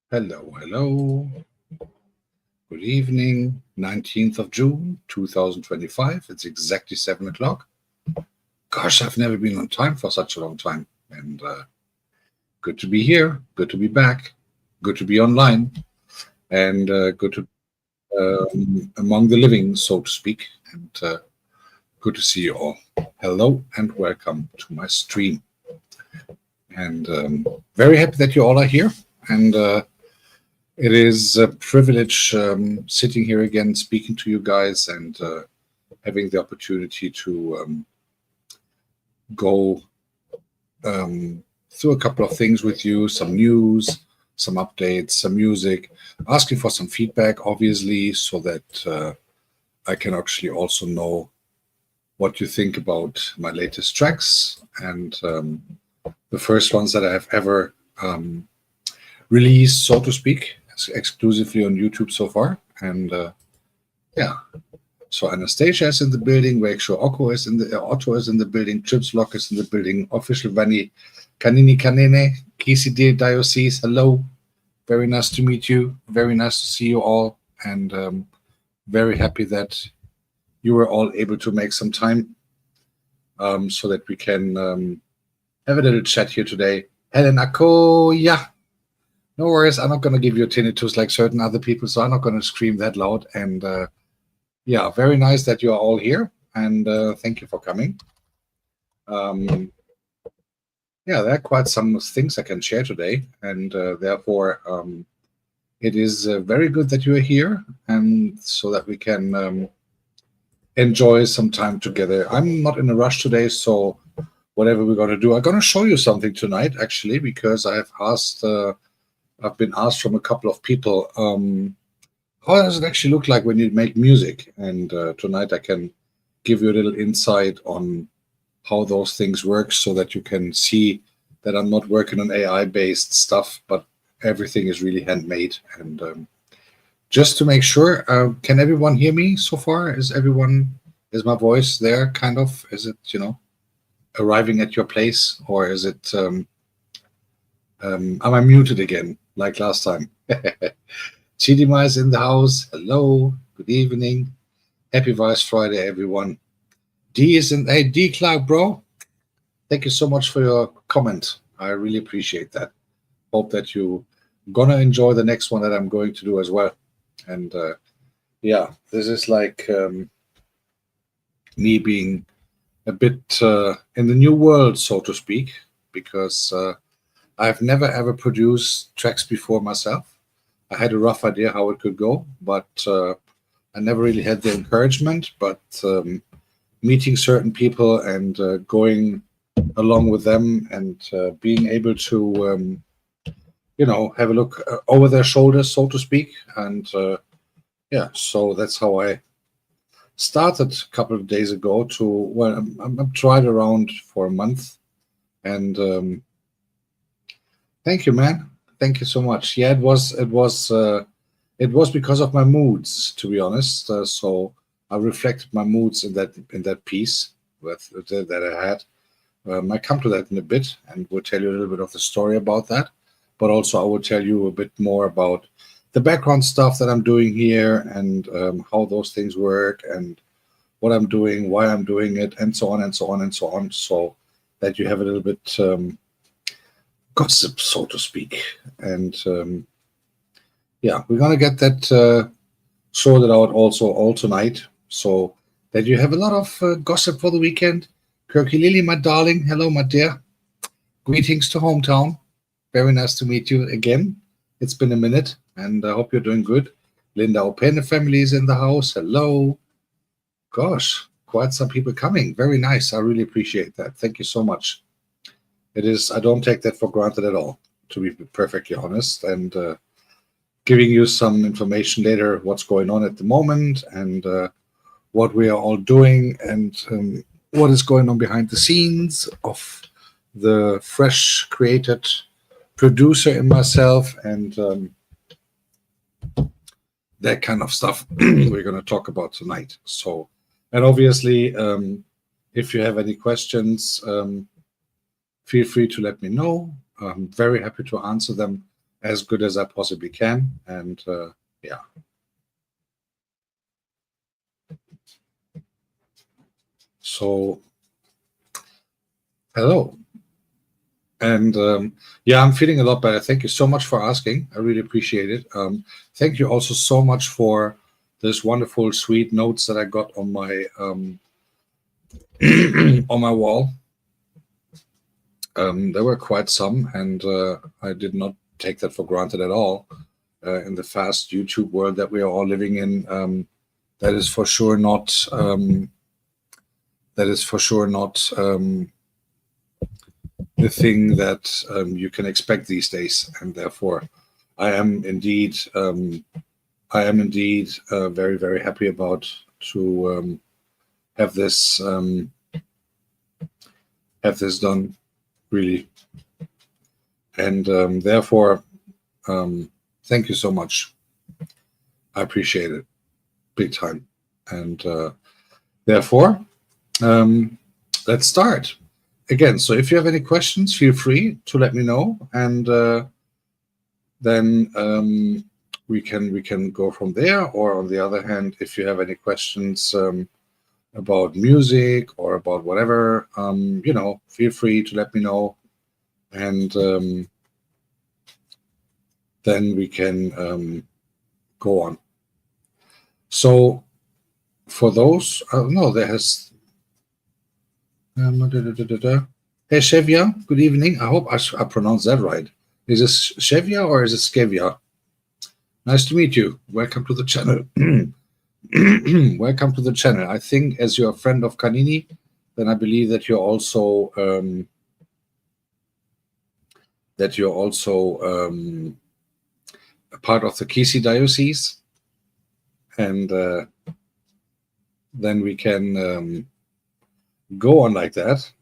Hello, hello. Good evening, 19th of June, 2025. It's exactly 7 o'clock. Gosh, I've never been on time for such a long time. And good to be here, good to be back, good to be online, and good to among the living, so to speak. And good to see you all. Hello and welcome to my stream. And very happy that you all are here. And it is a privilege sitting here again, speaking to you guys, and having the opportunity to go through a couple of things with you, some news, some updates, some music, asking for some feedback, obviously, so that I can actually also know what you think about my latest tracks and the first ones that I have ever released, so to speak, exclusively on YouTube so far. And yeah, so Anastasia is in the building, Wakeshow Otto is in the building, Chips Lock is in the building, Official Vanny, Kanini Kanene, Kisi Diocese, hello. Very nice to meet you. Very nice to see you all. And very happy that you were all able to make some time so that we can have a little chat here today. Helen Akoya. No worries, I'm not going to give you a tinnitus like certain other people, so I'm not going to scream that loud. And yeah, very nice that you are all here, and thank you for coming. Yeah, there are quite some things I can share today, and therefore it is very good that you are here, and so that we can enjoy some time together. I'm not in a rush today, so whatever we're going to do, I'm going to show you something tonight, actually, because I've been asked from a couple of people, how does it actually look like when you make music? And tonight I can give you a little insight on how those things work so that you can see that I'm not working on AI-based stuff, but everything is really handmade. And just to make sure, can everyone hear me so far? Is my voice there, kind of? Is it, arriving at your place? Or is it, am I muted again? Like last time. Chidima is in the house. Hello. Good evening. Happy Vice Friday, everyone. D is in. Hey, D Clark, bro. Thank you so much for your comment. I really appreciate that. Hope that you gonna enjoy the next one that I'm going to do as well. And yeah, this is like me being a bit in the new world, so to speak, because I've never ever produced tracks before myself. I had a rough idea how it could go, but I never really had the encouragement. But meeting certain people and going along with them and being able to, have a look over their shoulders, so to speak. And yeah, so that's how I started a couple of days ago I'm tried around for a month. And thank you, man. Thank you so much. Yeah, it was because of my moods, to be honest. So I reflected my moods in that piece that I had. I come to that in a bit, and will tell you a little bit of the story about that. But also, I will tell you a bit more about the background stuff that I'm doing here, and how those things work, and what I'm doing, why I'm doing it, and so on and so on and so on. So that you have a little bit gossip, so to speak. And yeah, we're gonna get that sorted out also all tonight, so that you have a lot of gossip for the weekend. Kirky Lily, my darling, hello, my dear. Greetings to hometown. Very nice to meet you again. It's been a minute, and I hope you're doing good. Linda Opena family is in the house. Hello. Gosh, quite some people coming. Very nice. I really appreciate that. Thank you so much. I don't take that for granted at all, to be perfectly honest. And giving you some information later, what's going on at the moment, and what we are all doing, and what is going on behind the scenes of the fresh created producer in myself, and that kind of stuff we're going to talk about tonight. So, and obviously, if you have any questions, feel free to let me know. I'm very happy to answer them as good as I possibly can. And yeah. So, hello. And yeah, I'm feeling a lot better. Thank you so much for asking. I really appreciate it. Thank you also so much for this wonderful, sweet notes that I got on my on my wall. There were quite some, and I did not take that for granted at all. In the fast YouTube world that we are all living in, that is for sure not. That is for sure not the thing that you can expect these days, and therefore, I am indeed very, very happy about to have this done, really, and therefore, thank you so much. I appreciate it, big time, and therefore, let's start again. So if you have any questions, feel free to let me know, and then we can go from there. Or on the other hand, if you have any questions about music or about whatever, feel free to let me know, and then we can go on. So for those, no, there has. Hey Shevia, good evening. I hope I pronounced that right. Is this Shevia or is it Skevia? Nice to meet you. Welcome to the channel. Welcome to the channel. I think as you're a friend of Kanini, then I believe that you're also a part of the Kisi diocese, and then we can go on like that,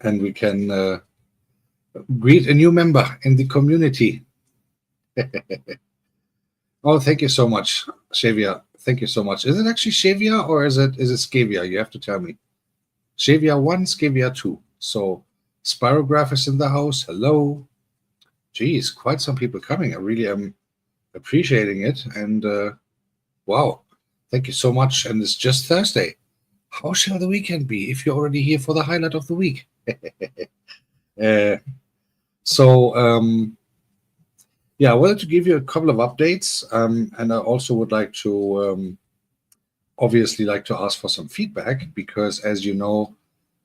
and we can greet a new member in the community. Oh, thank you so much, Shavia. Thank you so much. Is it actually Shavia or is it Scavia? You have to tell me. Shavia 1, Scavia 2. So Spirograph is in the house. Hello. Geez, quite some people coming. I really am appreciating it. And wow, thank you so much. And it's just Thursday. How shall the weekend be if you're already here for the highlight of the week? Yeah, I wanted to give you a couple of updates, and I also would like to obviously like to ask for some feedback, because as you know,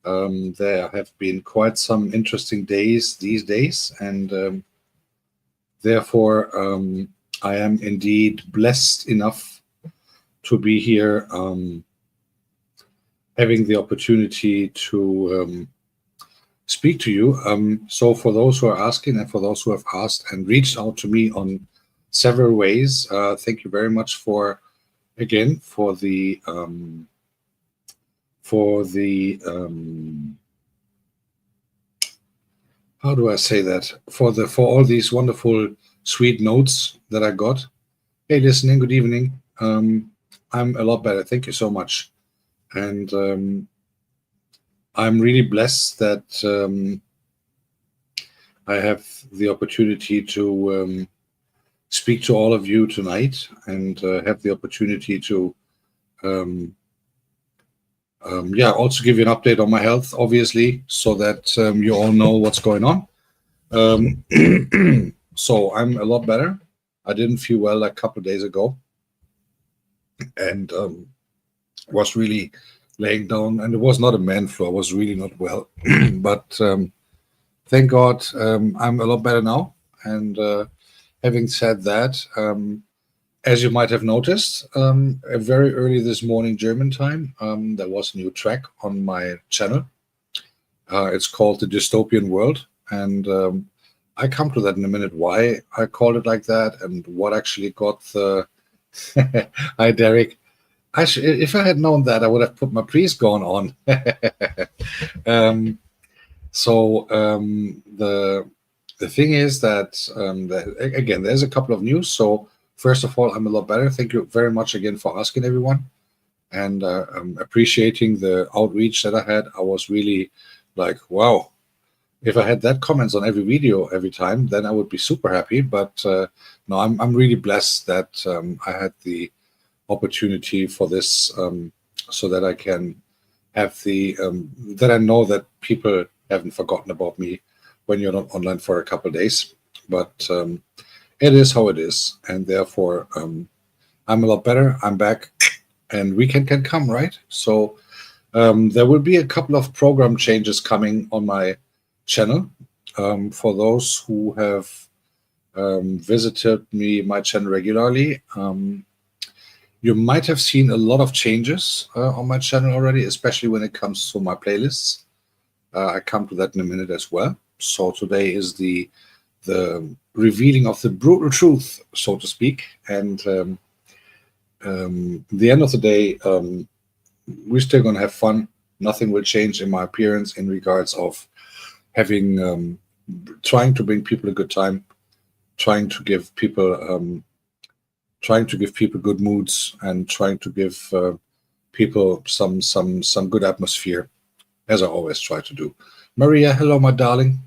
there have been quite some interesting days these days, and therefore I am indeed blessed enough to be here, having the opportunity to speak to you. So for those who are asking and for those who have asked and reached out to me on several ways, thank you very much for the how do I say that, for all these wonderful sweet notes that I got. Hey, listening, good evening. I'm a lot better. Thank you so much. And I'm really blessed that I have the opportunity to speak to all of you tonight, and have the opportunity to also give you an update on my health, obviously, so that you all know what's going on. So I'm a lot better. I didn't feel well a couple of days ago, and was really laying down, and it was not a man flu. I was really not well, but thank God I'm a lot better now. And having said that, as you might have noticed, very early this morning German time, there was a new track on my channel. It's called The Dystopian World, and I come to that in a minute, why I called it like that and what actually got the hi Derek. If I had known that, I would have put my priest going on. The thing is that again, there's a couple of news. So first of all, I'm a lot better. Thank you very much again for asking, everyone, and I'm appreciating the outreach that I had. I was really like, wow, If I had that comments on every video every time, then I would be super happy. But no, I'm really blessed that I had the opportunity for this, so that I can have the that I know that people haven't forgotten about me when you're not online for a couple of days. But it is how it is, and therefore I'm a lot better. I'm back, and weekend can come, right? So there will be a couple of program changes coming on my channel. For those who have visited my channel regularly, you might have seen a lot of changes on my channel already, especially when it comes to my playlists. I come to that in a minute as well. So today is the revealing of the brutal truth, so to speak, and the end of the day, we're still going to have fun. Nothing will change in my appearance in regards of having trying to bring people a good time, trying to give people good moods, and trying to give people some good atmosphere, as I always try to do. Maria, hello, my darling.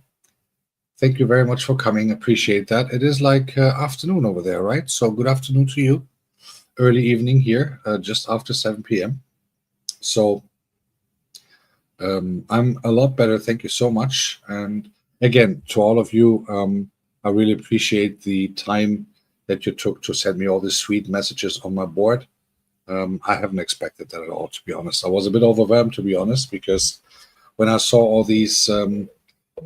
Thank you very much for coming. Appreciate that. It is like afternoon over there, right? So good afternoon to you. Early evening here, just after 7 p.m. So I'm a lot better. Thank you so much. And again, to all of you, I really appreciate the time that you took to send me all these sweet messages on my board. I haven't expected that at all, to be honest. I was a bit overwhelmed, to be honest, because when I saw all these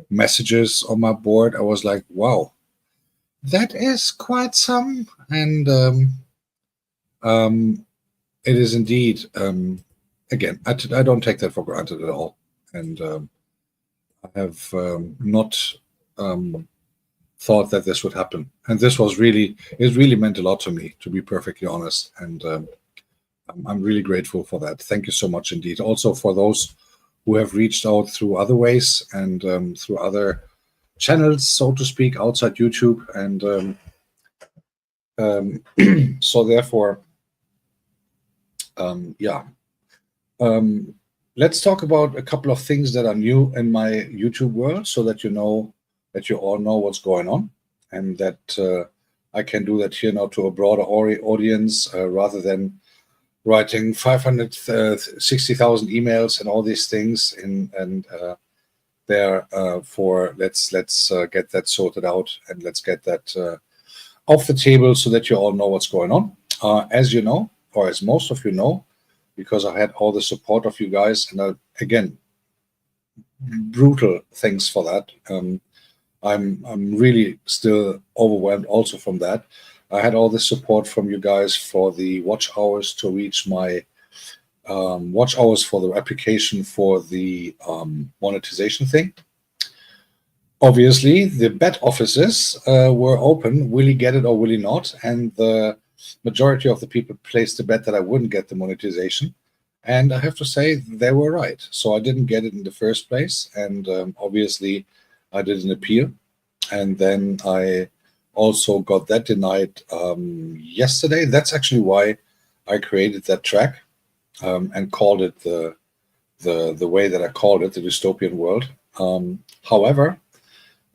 messages on my board, I was like, wow, that is quite some. And it is indeed, again, I don't take that for granted at all. And I have not thought that this would happen. And this was it really meant a lot to me, to be perfectly honest. And I'm really grateful for that. Thank you so much indeed. Also for those who have reached out through other ways and through other channels, so to speak, outside YouTube. And so therefore, yeah. Let's talk about a couple of things that are new in my YouTube world, so that you all know what's going on, and that I can do that here now to a broader audience, rather than writing 560,000 emails and all these things. For let's get that sorted out, and let's get that off the table, so that you all know what's going on. As you know, or as most of you know, because I had all the support of you guys, and again, brutal thanks for that. I'm really still overwhelmed also from that. I had all the support from you guys for the watch hours to reach my watch hours for the application for the monetization thing. Obviously, the bet offices were open. Will he get it or will he not? And the majority of the people placed the bet that I wouldn't get the monetization. And I have to say, they were right. So I didn't get it in the first place. And obviously, I did an appeal. And then I also got that denied yesterday. That's actually why I created that track and called it the way that I called it, the dystopian world. However,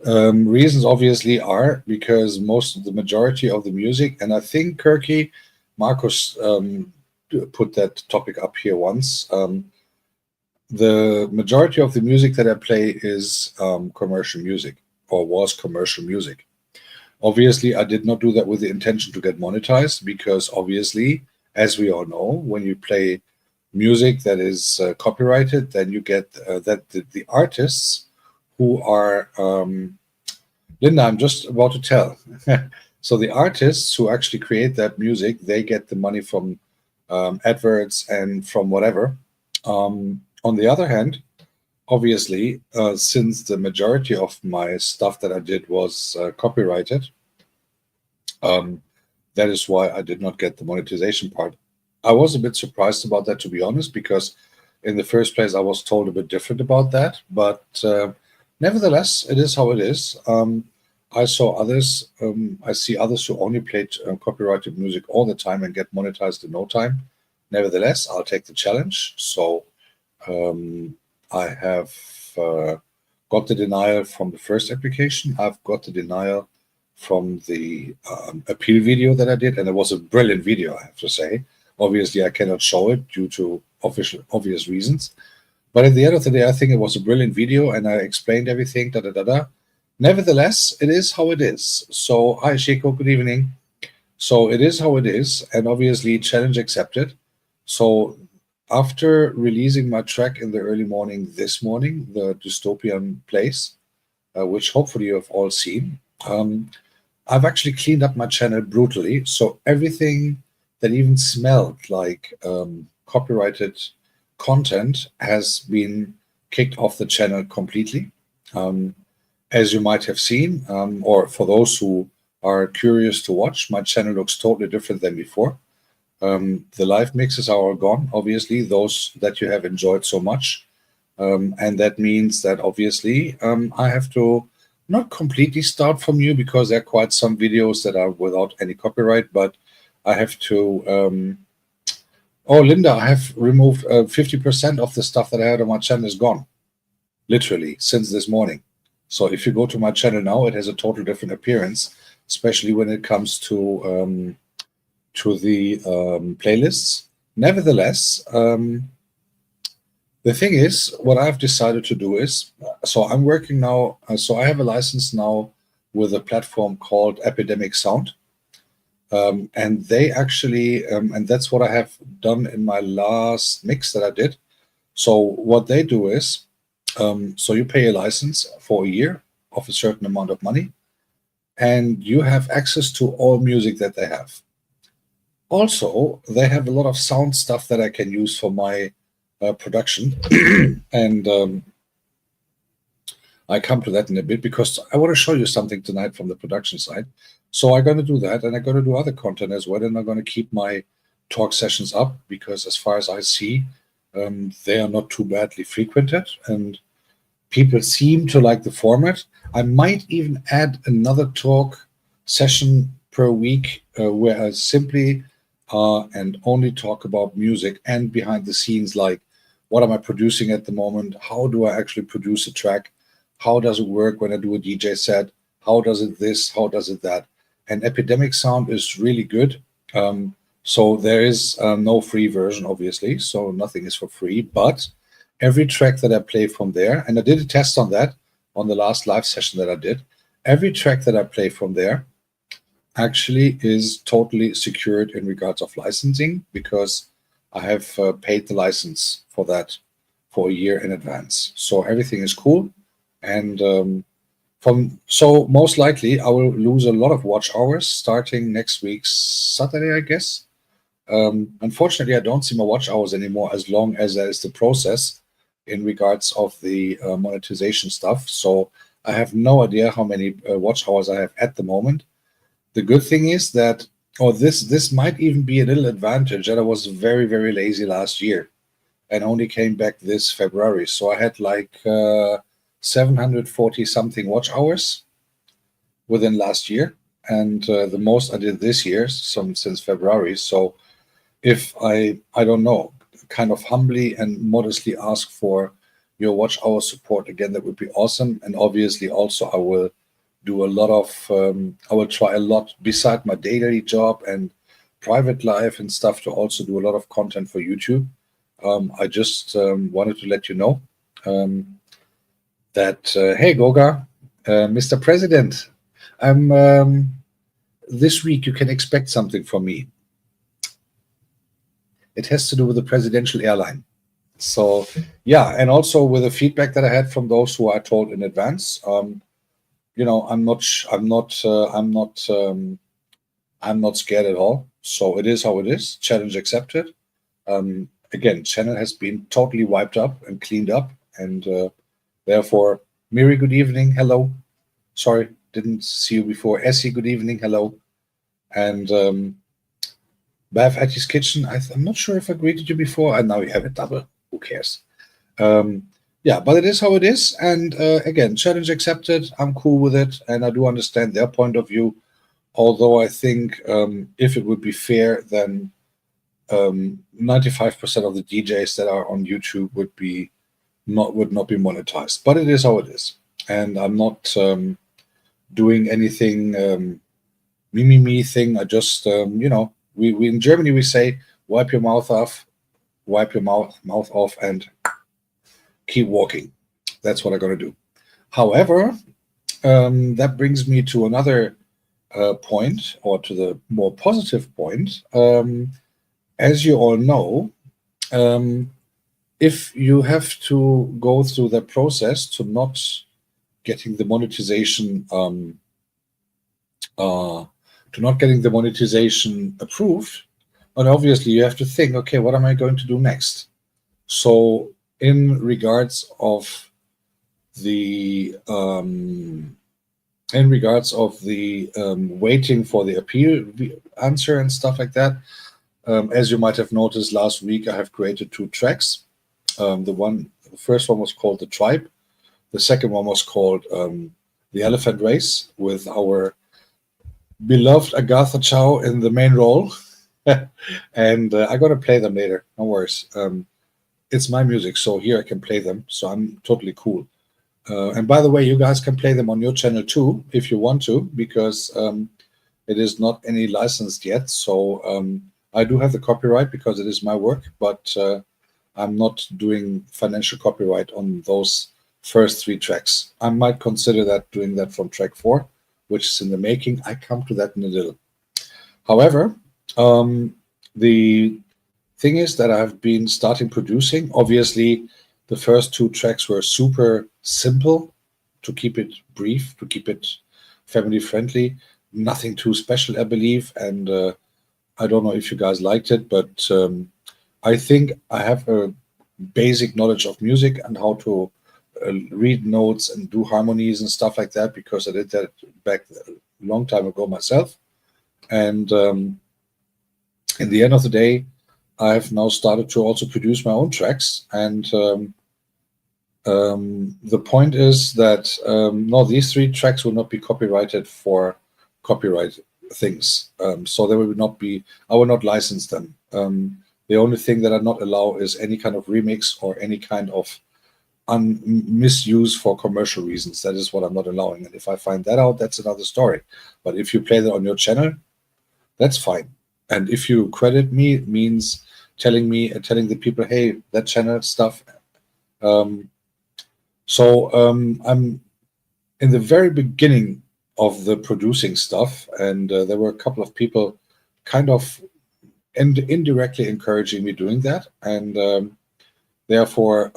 reasons obviously are because the majority of the music, and I think Marcus put that topic up here once. The majority of the music that I play is commercial music, or was commercial music. Obviously, I did not do that with the intention to get monetized, because obviously, as we all know, when you play music that is copyrighted, then you get that the artists who are Linda, I'm just about to tell. So the artists who actually create that music, they get the money from adverts and from whatever. On the other hand, obviously, since the majority of my stuff that I did was copyrighted, that is why I did not get the monetization part. I was a bit surprised about that, to be honest, because in the first place, I was told a bit different about that. But nevertheless, it is how it is. I saw others. I see others who only played copyrighted music all the time and get monetized in no time. Nevertheless, I'll take the challenge. So I have got the denial from the first application. I've got the denial from the appeal video that I did, and it was a brilliant video, I have to say. Obviously, I cannot show it due to obvious reasons. But at the end of the day, I think it was a brilliant video, and I explained everything. Da da da da. Nevertheless, it is how it is. So, hi Shiko, good evening. So it is how it is, and obviously challenge accepted. So after releasing my track in the early morning this morning, the Dystopian Place, which hopefully you have all seen, I've actually cleaned up my channel brutally. So everything that even smelled like copyrighted content has been kicked off the channel completely. As you might have seen, or for those who are curious to watch, my channel looks totally different than before. The live mixes are all gone, obviously, those that you have enjoyed so much. And that means that obviously I have to not completely start from new, because there are quite some videos that are without any copyright, but I have to. Oh, Linda, I have removed 50% of the stuff that I had on my channel is gone, literally, since this morning. So if you go to my channel now, it has a total different appearance, especially when it comes to the playlists. Nevertheless, the thing is, what I've decided to do is, so I'm working now, so I have a license now with a platform called Epidemic Sound. And they actually, and that's what I have done in my last mix that I did. So what they do is, so you pay a license for a year of a certain amount of money, and you have access to all music that they have. Also, they have a lot of sound stuff that I can use for my production. And I come to that in a bit, because I want to show you something tonight from the production side. So I'm going to do that, and I'm going to do other content as well, and I'm going to keep my talk sessions up, because as far as I see, they are not too badly frequented, and people seem to like the format. I might even add another talk session per week where I simply and only talk about music and behind the scenes, like what am I producing at the moment? How do I actually produce a track? How does it work when I do a DJ set? How does it this? How does it that? And Epidemic Sound is really good. So there is no free version, obviously. So nothing is for free. But every track that I play from there, and I did a test on that on the last live session that I did, every track that I play from there actually is totally secured in regards of licensing, because I have paid the license for that for a year in advance. So everything is cool. And so most likely I will lose a lot of watch hours starting next week's Saturday, I guess. Unfortunately, I don't see my watch hours anymore, as long as there is the process in regards of the monetization stuff. So I have no idea how many watch hours I have at the moment. The good thing is that, this might even be a little advantage, that I was very, very lazy last year and only came back this February. So I had like 740 something watch hours within last year, and the most I did this year, since February. So if I don't know, kind of humbly and modestly ask for your watch hour support again, that would be awesome. And obviously also I will do a lot of, I will try a lot beside my daily job and private life and stuff, to also do a lot of content for YouTube. I just wanted to let you know that, hey, Goga, Mr. President, this week you can expect something from me. It has to do with the presidential airline. So, yeah, and also with the feedback that I had from those who I told in advance. I'm not scared at all. So it is how it is. Challenge accepted. Again, channel has been totally wiped up and cleaned up, and therefore, Miri, good evening, hello. Sorry, didn't see you before. Essie, good evening, hello. And Bev at his kitchen, I'm not sure if I greeted you before, and now you have a double. Who cares? Yeah, but it is how it is. And again, challenge accepted. I'm cool with it, and I do understand their point of view. Although I think if it would be fair, then 95% of the DJs that are on YouTube would not be monetized. But it is how it is. and I'm not doing anything me thing. I just we in Germany we say wipe your mouth off, wipe your mouth off, and keep walking. That's what I'm gonna do. However, that brings me to another point, or to the more positive point. As you all know, um, if you have to go through that process to not getting the monetization approved, and obviously you have to think, okay, what am I going to do next? So in regards of the waiting for the appeal answer and stuff like that, as you might have noticed last week, I have created 2 tracks. The first one was called The Tribe. The second one was called The Elephant Race, with our beloved Agatha Chow in the main role. And I'm going to play them later. No worries. It's my music, so here I can play them. So I'm totally cool. And by the way, you guys can play them on your channel too, if you want to, because it is not any licensed yet. So I do have the copyright because it is my work, but I'm not doing financial copyright on those first 3 tracks. I might consider doing that from track 4, which is in the making. I come to that in a little. However, the thing is that I've been starting producing. Obviously, the first 2 tracks were super simple, to keep it brief, to keep it family friendly. Nothing too special, I believe. And I don't know if you guys liked it, but I think I have a basic knowledge of music and how to read notes and do harmonies and stuff like that, because I did that back a long time ago myself. And in the end of the day, I've now started to also produce my own tracks. And the point is that no, these 3 tracks will not be copyrighted for copyright things. So they will not be, I will not license them. The only thing that I not allow is any kind of remix or any kind of misuse for commercial reasons. That is what I'm not allowing. And if I find that out, that's another story. But if you play that on your channel, that's fine. And if you credit me, it means telling the people, hey, that channel stuff. I'm in the very beginning of the producing stuff, and there were a couple of people kind of indirectly encouraging me doing that, and therefore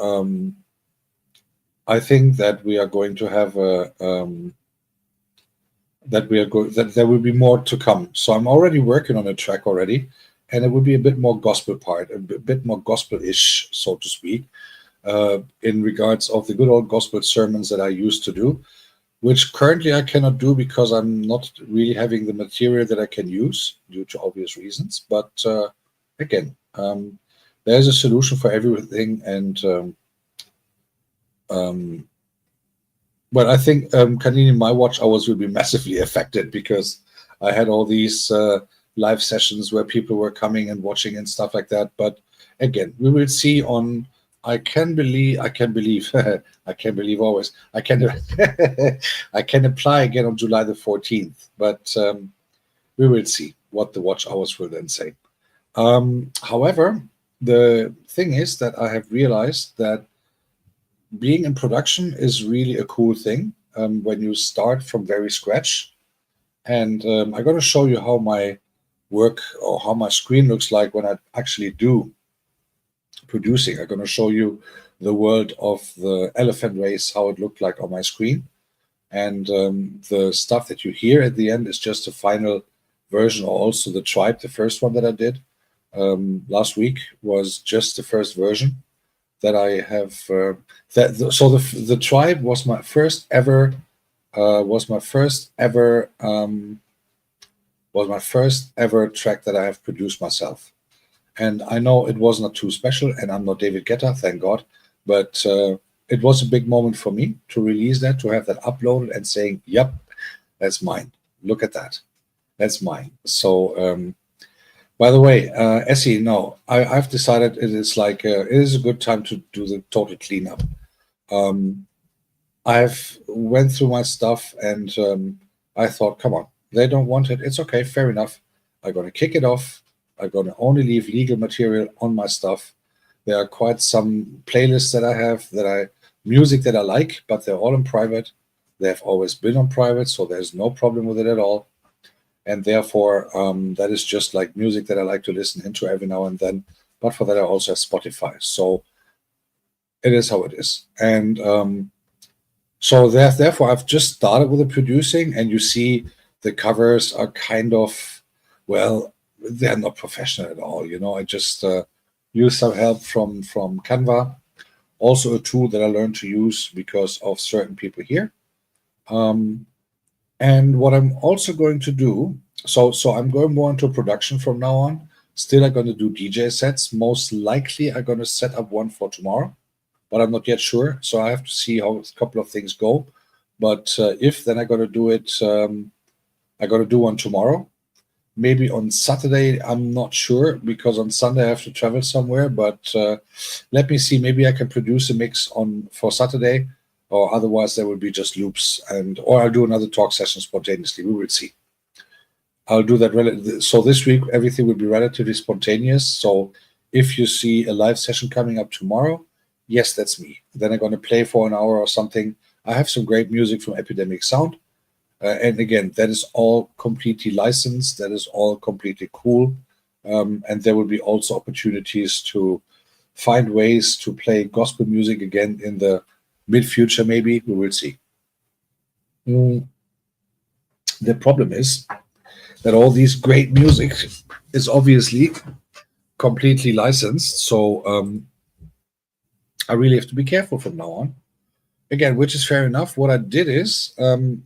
I think that we are going to have that there will be more to come. So I'm already working on a track already, and it will be a bit more gospel part, a bit more gospel-ish, so to speak, in regards of the good old gospel sermons that I used to do, which currently I cannot do because I'm not really having the material that I can use due to obvious reasons. But again, there's a solution for everything, and but I think Kanini, my watch hours will be massively affected because I had all these live sessions where people were coming and watching and stuff like that. But again, we will see on. I can believe I can't believe always. I can I can apply again on July the 14th, but we will see what the watch hours will then say. However, the thing is that I have realized that being in production is really a cool thing when you start from very scratch. And I'm going to show you how my work or how my screen looks like when I actually do producing. I'm going to show you the world of the elephant race, how it looked like on my screen. And the stuff that you hear at the end is just a final version, or also the tribe, the first one that I did last week was just the first version that I have. So the tribe was my first ever track that I have produced myself. And I know it was not too special, and I'm not David Guetta, thank God, but it was a big moment for me to release that, to have that uploaded and saying, yep, that's mine. Look at that. That's mine. So, by the way, Essie, no, I've decided it is a good time to do the total cleanup. I've went through my stuff, and I thought, come on, they don't want it. It's okay, fair enough. I'm gonna kick it off. I'm gonna only leave legal material on my stuff. There are quite some playlists that I have that I music that I like, but they're all in private. They have always been on private, so there's no problem with it at all. And therefore, that is just like music that I like to listen into every now and then. But for that, I also have Spotify. So it is how it is. And so therefore, I've just started with the producing, and you see the covers are kind of, well, they're not professional at all. I just use some help from Canva, also a tool that I learned to use because of certain people here. Um, and what I'm also going to do, so I'm going more into production from now on. Still, I'm going to do DJ sets. Most likely, I'm going to set up one for tomorrow, but I'm not yet sure. So I have to see how a couple of things go. But if then I got to do it, I got to do one tomorrow. Maybe on Saturday, I'm not sure because on Sunday I have to travel somewhere. But let me see. Maybe I can produce a mix on for Saturday, or otherwise there will be just loops, or I'll do another talk session spontaneously. We will see. I'll do that. So this week everything will be relatively spontaneous. So if you see a live session coming up tomorrow, yes, that's me. Then I'm going to play for an hour or something. I have some great music from Epidemic Sound. And again, that is all completely licensed. That is all completely cool. And there will be also opportunities to find ways to play gospel music again in the mid-future, maybe. We will see. The problem is that all these great music is obviously completely licensed. So I really have to be careful from now on. Again, which is fair enough. What I did is,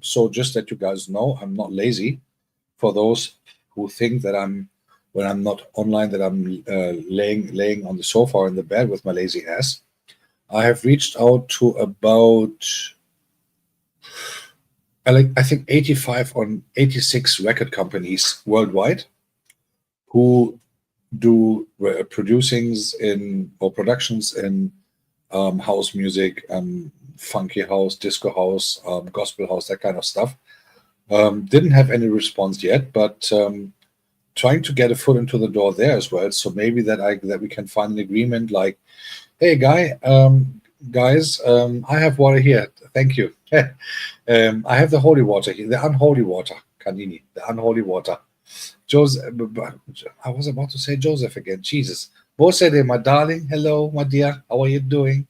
so just that you guys know, I'm not lazy. For those who think that when I'm not online, that I'm laying on the sofa or in the bed with my lazy ass, I have reached out to about, I think 85 or 86 record companies worldwide who do producings in or productions in house music, funky house, disco house, gospel house, that kind of stuff. Didn't have any response yet, but trying to get a foot into the door there as well. So maybe that we can find an agreement like, hey, guys, I have water here. Thank you. I have the holy water here, the unholy water, Canini, the unholy water. Joseph, I was about to say Joseph again. Jesus. Bosede, my darling. Hello, my dear. How are you doing?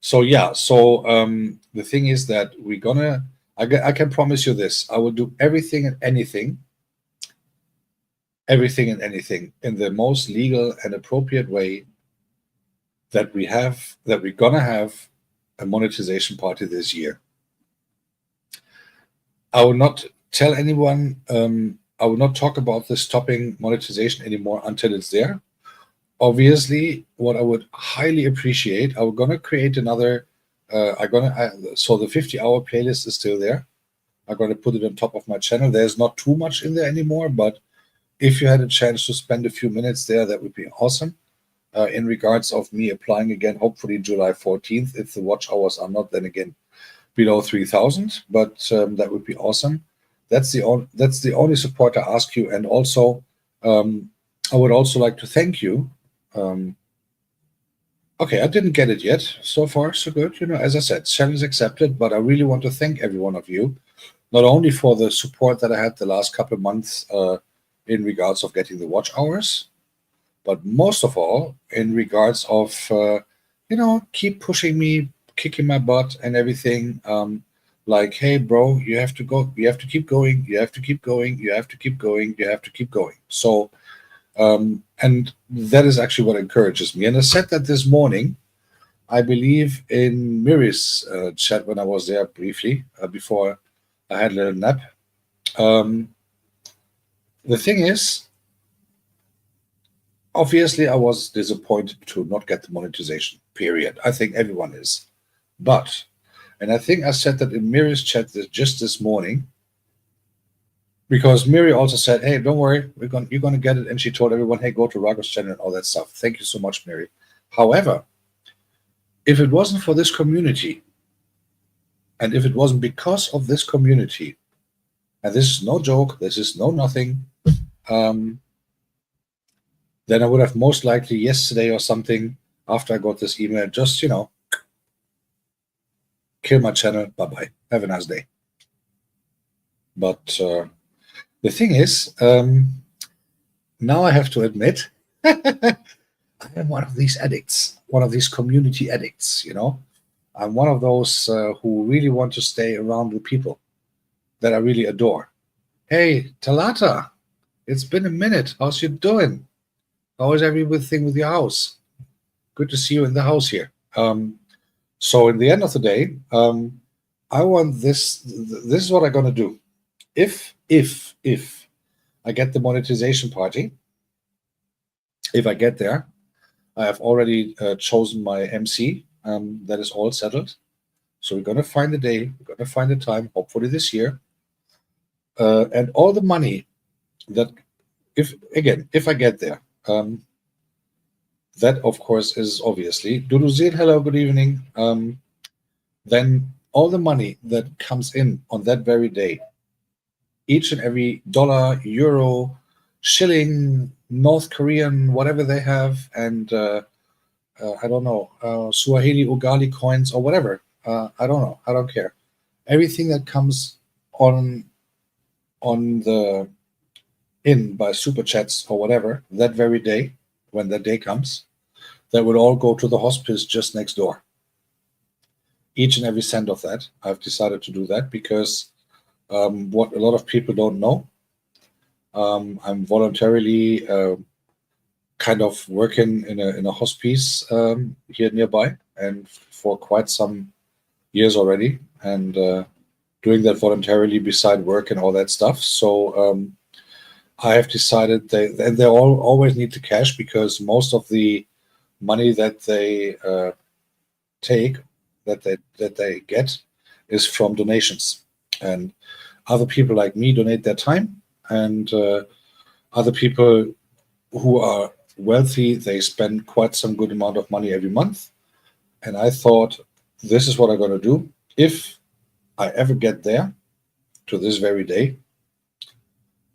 So yeah, the thing is that I can promise you this. I will do everything and anything in the most legal and appropriate way that we're gonna have a monetization party this year. I will not tell anyone. I will not talk about this topping monetization anymore until it's there. Obviously, what I would highly appreciate, I'm gonna create another. So the 50-hour playlist is still there. I'm gonna put it on top of my channel. There's not too much in there anymore, but if you had a chance to spend a few minutes there, that would be awesome. In regards of me applying again, hopefully July 14th, if the watch hours are not then again below 3,000, but that would be awesome. That's the only support I ask you, and also I would also like to thank you. Okay, I didn't get it yet. So far, so good. As I said, challenge accepted, but I really want to thank every one of you, not only for the support that I had the last couple of months in regards of getting the watch hours, but most of all in regards of keep pushing me, kicking my butt and everything. Like, hey bro, you have to go, you have to keep going, you have to keep going, you have to keep going, you have to keep going. So and that is actually what encourages me. And I said that this morning, I believe, in Miri's chat when I was there briefly before I had a little nap. The thing is, obviously, I was disappointed to not get the monetization, period. I think everyone is. But, and I think I said that in Miri's chat just this morning, because Miri also said, hey, don't worry, you're going to get it. And she told everyone, hey, go to Ragus channel and all that stuff. Thank you so much, Miri. However, if it wasn't for this community And if it wasn't because of this community, and this is no joke, this is no nothing, then I would have most likely yesterday or something, after I got this email, just, kill my channel. Bye-bye. Have a nice day. But the thing is, now I have to admit, I am one of these addicts, one of these community addicts, I'm one of those who really want to stay around with people that I really adore. Hey, Talata, it's been a minute. How's you doing? How is everything with your house? Good to see you in the house here. So in the end of the day, I want this. This is what I'm gonna do. If I get the monetization party, if I get there, I have already chosen my MC. That is all settled. So we're gonna find a day. We're gonna find a time. Hopefully this year. And all the money that, if I get there, that of course is obviously Duduzil. Hello, good evening. Then all the money that comes in on that very day, each and every dollar, euro, shilling, North Korean, whatever they have, and I don't know, Swahili Ugali coins or whatever. I don't know. I don't care. Everything that comes on the in by super chats or whatever that very day, when that day comes, that will all go to the hospice just next door. Each and every cent of that, I've decided to do that because what a lot of people don't know, I'm voluntarily kind of working in a hospice here nearby, and for quite some years already, and doing that voluntarily beside work and all that stuff. So I have decided they all always need the cash, because most of the money that they take, that they get, is from donations, and other people like me donate their time, and other people who are wealthy, they spend quite some good amount of money every month. And I thought, this is what I'm going to do. If I ever get there, to this very day,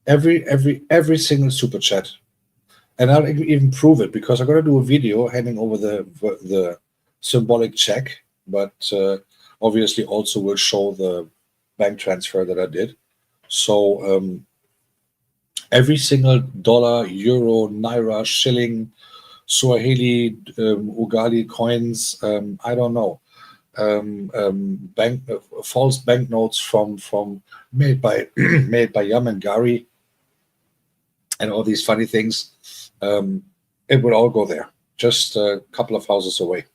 every single super chat, and I'll even prove it, because I'm going to do a video handing over the symbolic check, but obviously also will show the bank transfer that I did. So every single dollar, euro, naira, shilling, Swahili, Ugali coins, I don't know, false banknotes from made by made by Yam and Gary, and all these funny things, it will all go there, just a couple of houses away.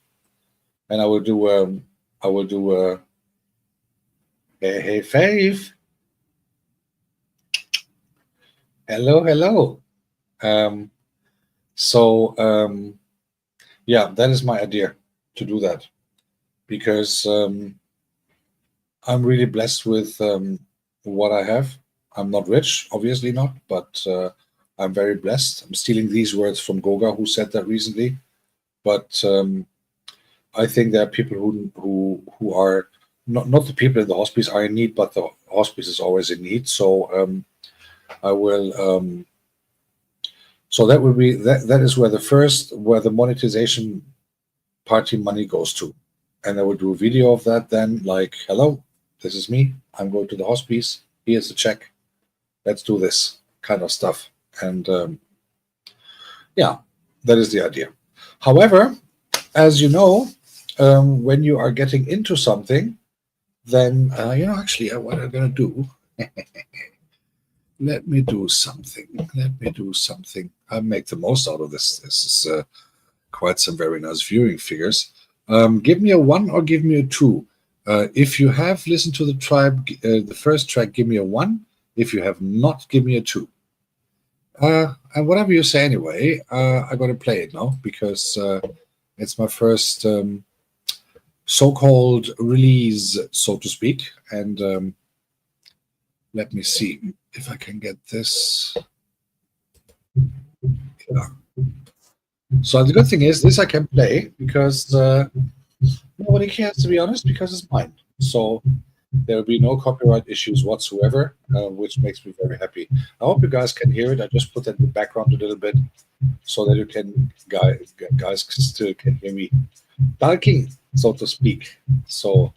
And I will do hey Faith, hello. Yeah, that is my idea, to do that, because I'm really blessed with what I have. I'm not rich, obviously not, but I'm very blessed. I'm stealing these words from Goga, who said that recently. But I think there are people who are not the people in the hospice are in need, but the hospice is always in need. So I will. So that will be that is where the monetization party money goes to, and I will do a video of that then, like, hello, this is me. I'm going to the hospice. Here's the check. Let's do this kind of stuff. And yeah, that is the idea. However, as you know, when you are getting into something, then actually, what I'm gonna do. Let me do something. I make the most out of this. This is quite some very nice viewing figures. Give me a 1 or give me a 2. If you have listened to the tribe, the first track, give me a 1. If you have not, give me a 2. And whatever you say anyway, I'm going to play it now, because it's my first so-called release, so to speak. And let me see if I can get this. Yeah. So the good thing is, this I can play, because nobody cares, to be honest, because it's mine. So there will be no copyright issues whatsoever, which makes me very happy. I hope you guys can hear it. I just put that in the background a little bit so that you can guys still can hear me talking, so to speak. So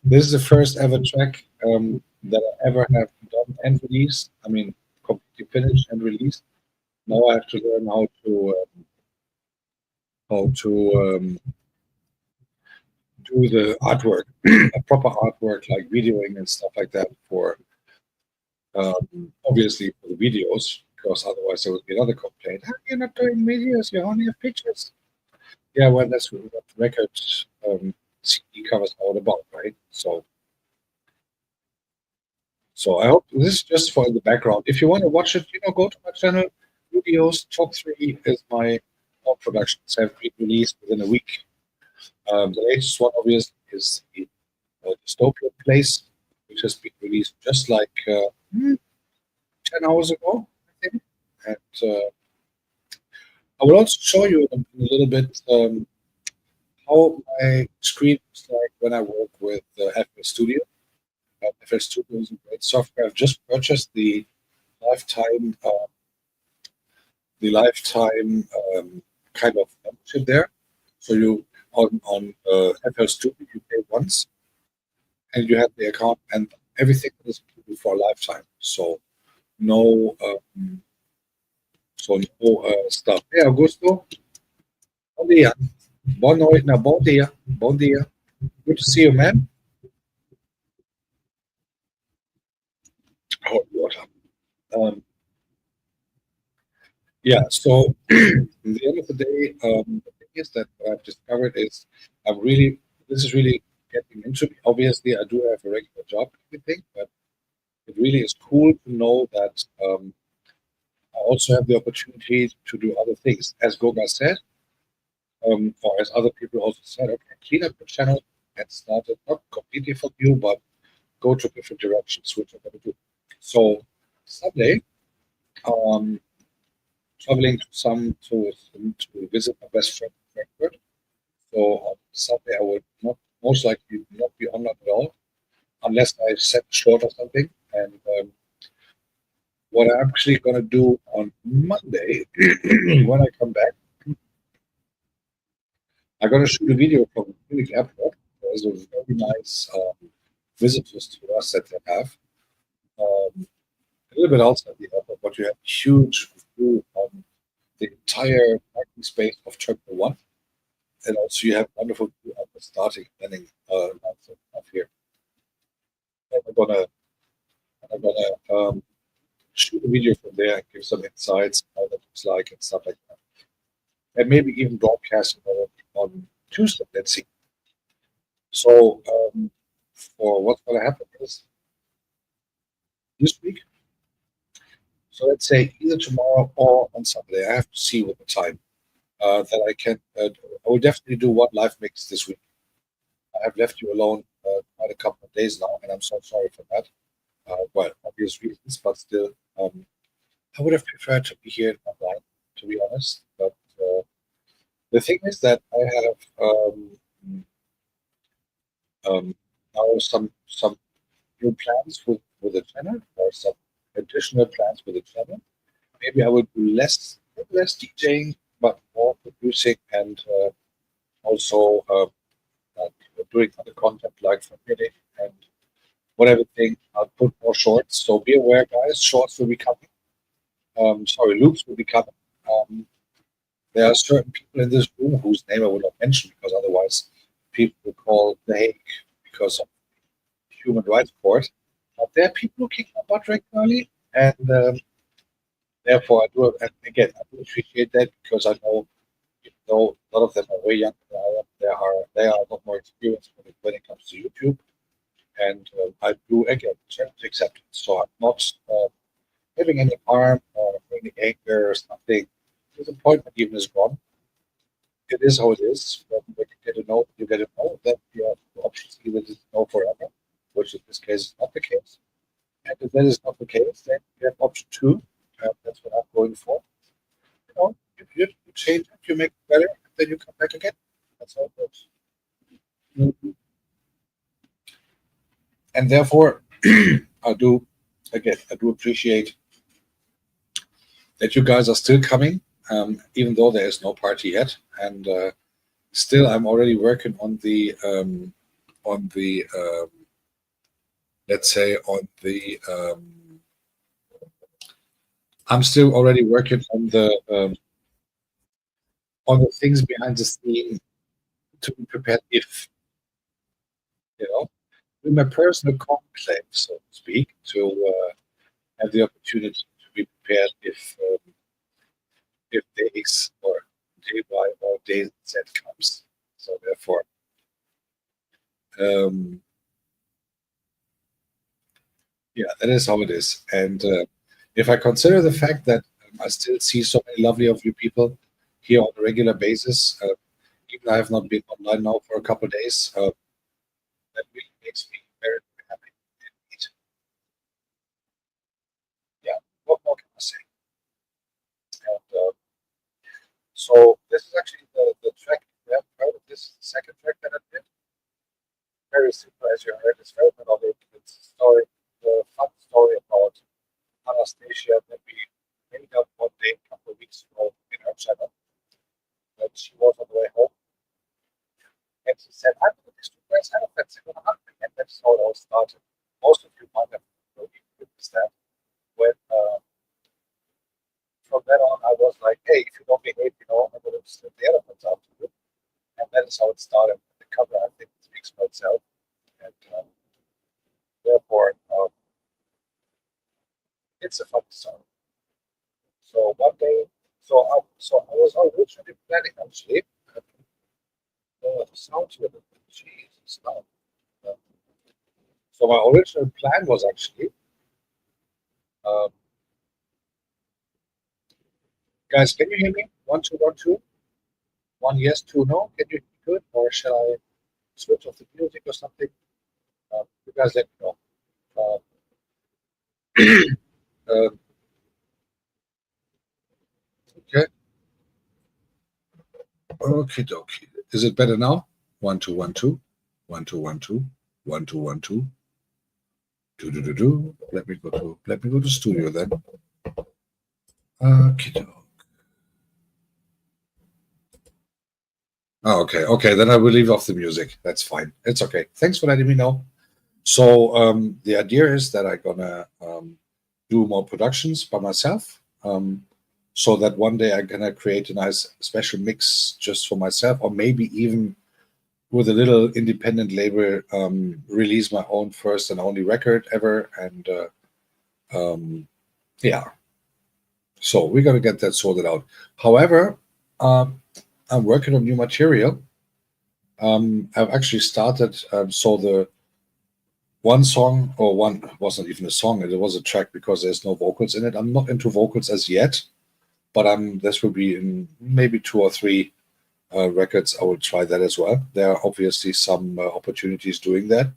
this is the first ever track that I ever have done and released. I mean, completely finished and released. Now I have to learn how to do the artwork, a proper artwork like videoing and stuff like that for obviously for the videos, because otherwise there would be another complaint. "Ah, you're not doing videos, you only have pictures." Yeah, well, that's what the record CD covers all about, right? So I hope this is just for the background. If you want to watch it, go to my channel. Videos top three is my all productions have been released within a week. The latest one, obviously, is the Dystopian Place, which has been released just like 10 hours ago, I think. And I will also show you in a little bit how my screen looks like when I work with FL Studio. FL Studio is a great software. I've just purchased lifetime, uh, the lifetime kind of membership there. So you on FL Studio you pay once, and you have the account and everything is included for a lifetime. No, no stuff. Hey, Augusto, bom dia, boa noite, no, bom dia, bom dia. Good to see you, man. Hot water. Um, yeah. So, in the end of the day, the thing is that what I've discovered is I'm really this is really getting into me. Obviously, I do have a regular job, and everything, but it really is cool to know that I also have the opportunity to do other things. As Goga said, or as other people also said, okay, clean up the channel and start it not completely from you, but go to different directions, which I'm going to do. So Sunday, um, traveling to visit my best friend in Frankfurt. So on Sunday, I will not most likely not be online at all, unless I set short or something. And what I'm actually going to do on Monday, when I come back, I'm going to shoot a video from Munich Airport. There's a very nice visitors to us that they have. A little bit outside the airport, but you have huge view on the entire parking space of Terminal 1. And also you have wonderful view of the starting and landing lines of here. And I'm gonna shoot a video from there and give some insights how that looks like and stuff like that. And maybe even broadcast it on Tuesday. Let's see. So for what's gonna happen is this week. So let's say either tomorrow or on Sunday. I have to see with the time that I can. I will definitely do one live mix this week. I have left you alone quite a couple of days now, and I'm so sorry for that. Well, obvious reasons, but still, I would have preferred to be here online, to be honest. But the thing is that I have now some new plans with the channel, or some additional plans with the channel. Maybe I will do less DJing, but more producing and also like doing other content like for music and whatever thing. I'll put more shorts. So be aware, guys. Shorts will be coming. Sorry, loops will be coming. Um, there are certain people in this room whose name I will not mention because otherwise people will call The Hague because of human rights court. But there are people who kick my butt regularly, and therefore I do. And again, I do appreciate that because I know, even though a lot of them are way younger than I am, they are a lot more experienced when it comes to YouTube. And I do again try to accept it. So I'm not having any harm or any anger or something. Disappointment even is gone. It is how it is. When you get to know, you get to know that you have the options either to know forever, which in this case is not the case. And if that is not the case, then you have option two. That's what I'm going for. You change it, you make it better, and then you come back again. That's how it goes. Mhm. And therefore, I do, again, I do appreciate that you guys are still coming, even though there is no party yet. And still, I'm already working on the let's say I'm still already working on the things behind the scene to be prepared if, you know, in my personal conclave, so to speak, to have the opportunity to be prepared if day X or day Y or day Z comes. So therefore, um, yeah, that is how it is. And if I consider the fact that I still see so many lovely of you people here on a regular basis, even I have not been online now for a couple of days, that really makes me very, very happy indeed. Yeah, what more can I say? And so this is actually the track we have heard of. This is the second track that I did. Very simple, as you heard. It's very melodic. It's a story, a fun story about Anastasia that we made up one day a couple of weeks ago in her channel. That she was on the way home, and she said, "I'm going to two guys elephants in a hungry," and that's how it all started. Most of you might have already witnessed that. When from then on, I was like, "Hey, if you don't behave, I'm going to slip the elephants out to you," and that is how it started. The cover, I think, speaks for itself, and therefore, it's a fun song. So one day, so I was originally planning actually. The sound here, Jesus, no. Uh, So my original plan was actually, um, guys, can you hear me? 1 2 1 2. One yes, two no. Can you do it, or shall I switch off the music or something? You guys let me know. Uh, okay, okay, dokie. Is it better now? 1 2 1 2, 1 2 1 2, 1 2 1 2. Do do do do. Let me go to studio then. Okay. Oh, okay, okay. Then I will leave off the music. That's fine. It's okay. Thanks for letting me know. So the idea is that I'm gonna do more productions by myself, so that one day I'm gonna create a nice special mix just for myself, or maybe even with a little independent label, release my own first and only record ever. And yeah, so we're gonna get that sorted out. However, um, I'm working on new material. I've actually started. So the one song, or one wasn't even a song, it was a track because there's no vocals in it. I'm not into vocals as yet, but this will be in maybe 2 or 3 records. I will try that as well. There are obviously some opportunities doing that.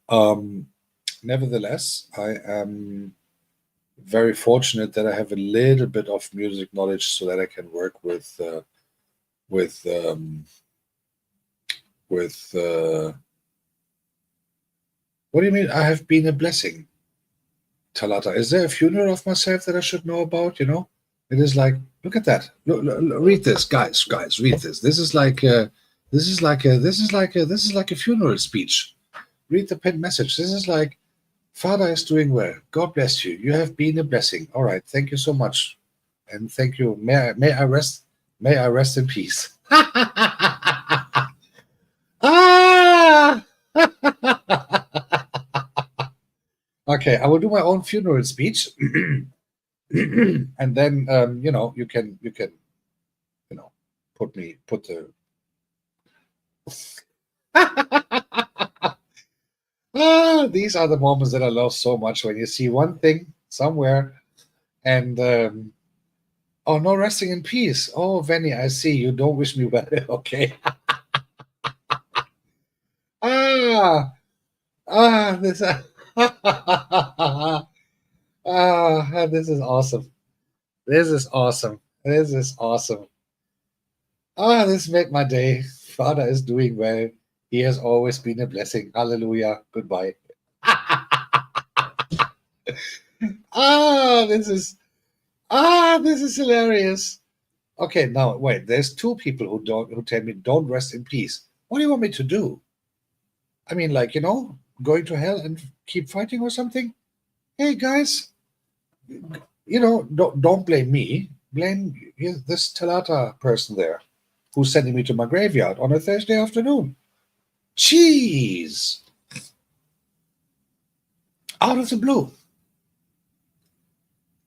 Um, Nevertheless, I am very fortunate that I have a little bit of music knowledge so that I can work with with what do you mean? I have been a blessing. Talata, is there a funeral of myself that I should know about? It is like, look at that. Read this, guys. Read this. This is like a funeral speech. Read the pinned message. This is like, Father is doing well. God bless you. You have been a blessing. All right, thank you so much, and thank you. May I rest in peace. Ah! Okay, I will do my own funeral speech. And then you can you know put the these are the moments that I love so much, when you see one thing somewhere, and oh, no, resting in peace. Oh, Venny, I see you don't wish me well. Okay. ah this this is awesome. This is awesome. This made my day. Father is doing well. He has always been a blessing. Hallelujah. Goodbye. Ah, this is hilarious. Okay, now wait. There's two people who tell me don't rest in peace. What do you want me to do? I mean, like, going to hell and keep fighting or something? Hey guys, don't blame me. Blame this Talata person there who's sending me to my graveyard on a Thursday afternoon. Jeez, out of the blue.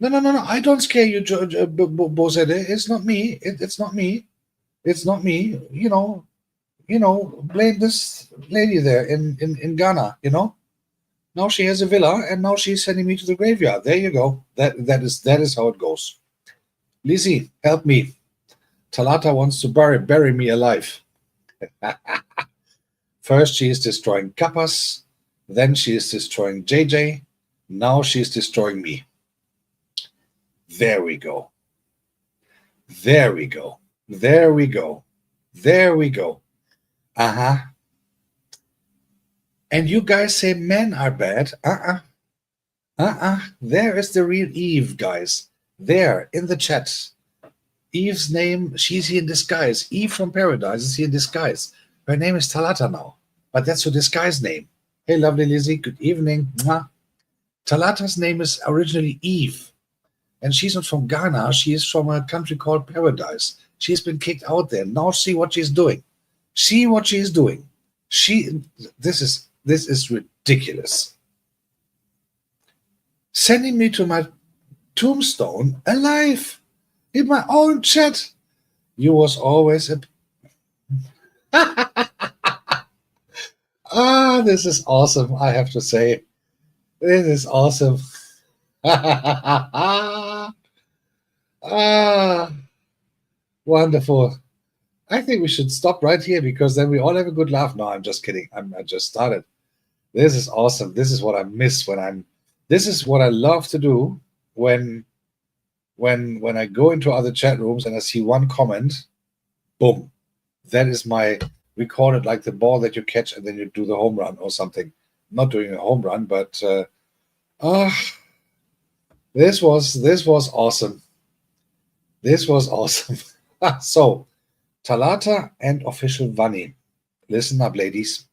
No, no, no, no. I don't scare you, Bozede. It's not me. It's not me. It's not me. Blame this lady there in Ghana. Now she has a villa, and now she's sending me to the graveyard. There you go. That is how it goes. Lizzie, help me. Talata wants to bury me alive. First, she is destroying Kappas. Then she is destroying JJ. Now she is destroying me. There we go. There we go. There we go. There we go. Uh-huh. And you guys say men are bad. There is the real Eve, guys. There, in the chat. Eve's name, she's here in disguise. Eve from Paradise is here in disguise. Her name is Talata now. But that's her disguise name. Hey, lovely Lizzie, good evening. Mwah. Talata's name is originally Eve. And she's not from Ghana. She is from a country called Paradise. She's been kicked out there. Now see what she's doing. See what she's doing. This is ridiculous. Sending me to my tombstone alive in my own chat. You was always a... this is awesome, I have to say. This is awesome. Wonderful. I think we should stop right here because then we all have a good laugh. No, I'm just kidding. I just started. This is awesome. This is what I miss this is what I love to do when I go into other chat rooms and I see one comment, boom. That is my recorded, like the ball that you catch and then you do the home run or something. Not doing a home run, but this was awesome. This was awesome. So, Talata and official Vanni. Listen up, ladies.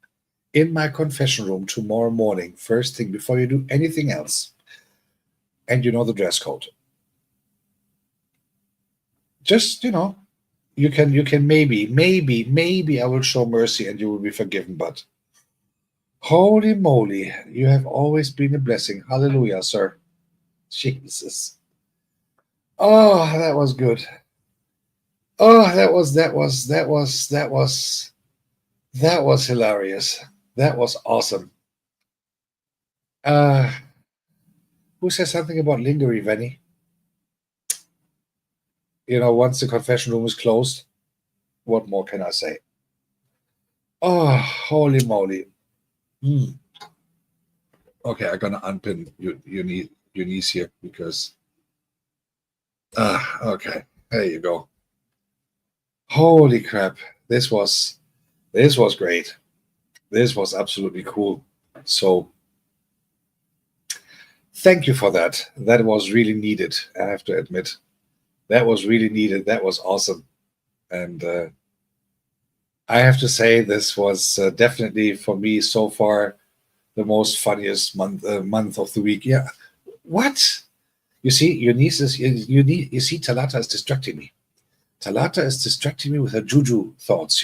In my confession room tomorrow morning, first thing before you do anything else, and you know the dress code. Just, you can maybe I will show mercy and you will be forgiven, but holy moly, you have always been a blessing. Hallelujah, sir. Jesus. Oh, that was good. Oh, that was hilarious. That was awesome. Who says something about lingering, Vanny? Once the confession room is closed, what more can I say? Oh, holy moly. Okay, I'm gonna unpin Eunice here because okay, there you go. Holy crap. This was great. This was absolutely cool. So thank you for that. That was really needed, I have to admit. That was really needed. That was awesome. And I have to say this was definitely for me so far the most funniest month of the week. Yeah. What? You see, Eunice you see Talata is distracting me. Talata is distracting me with her juju thoughts,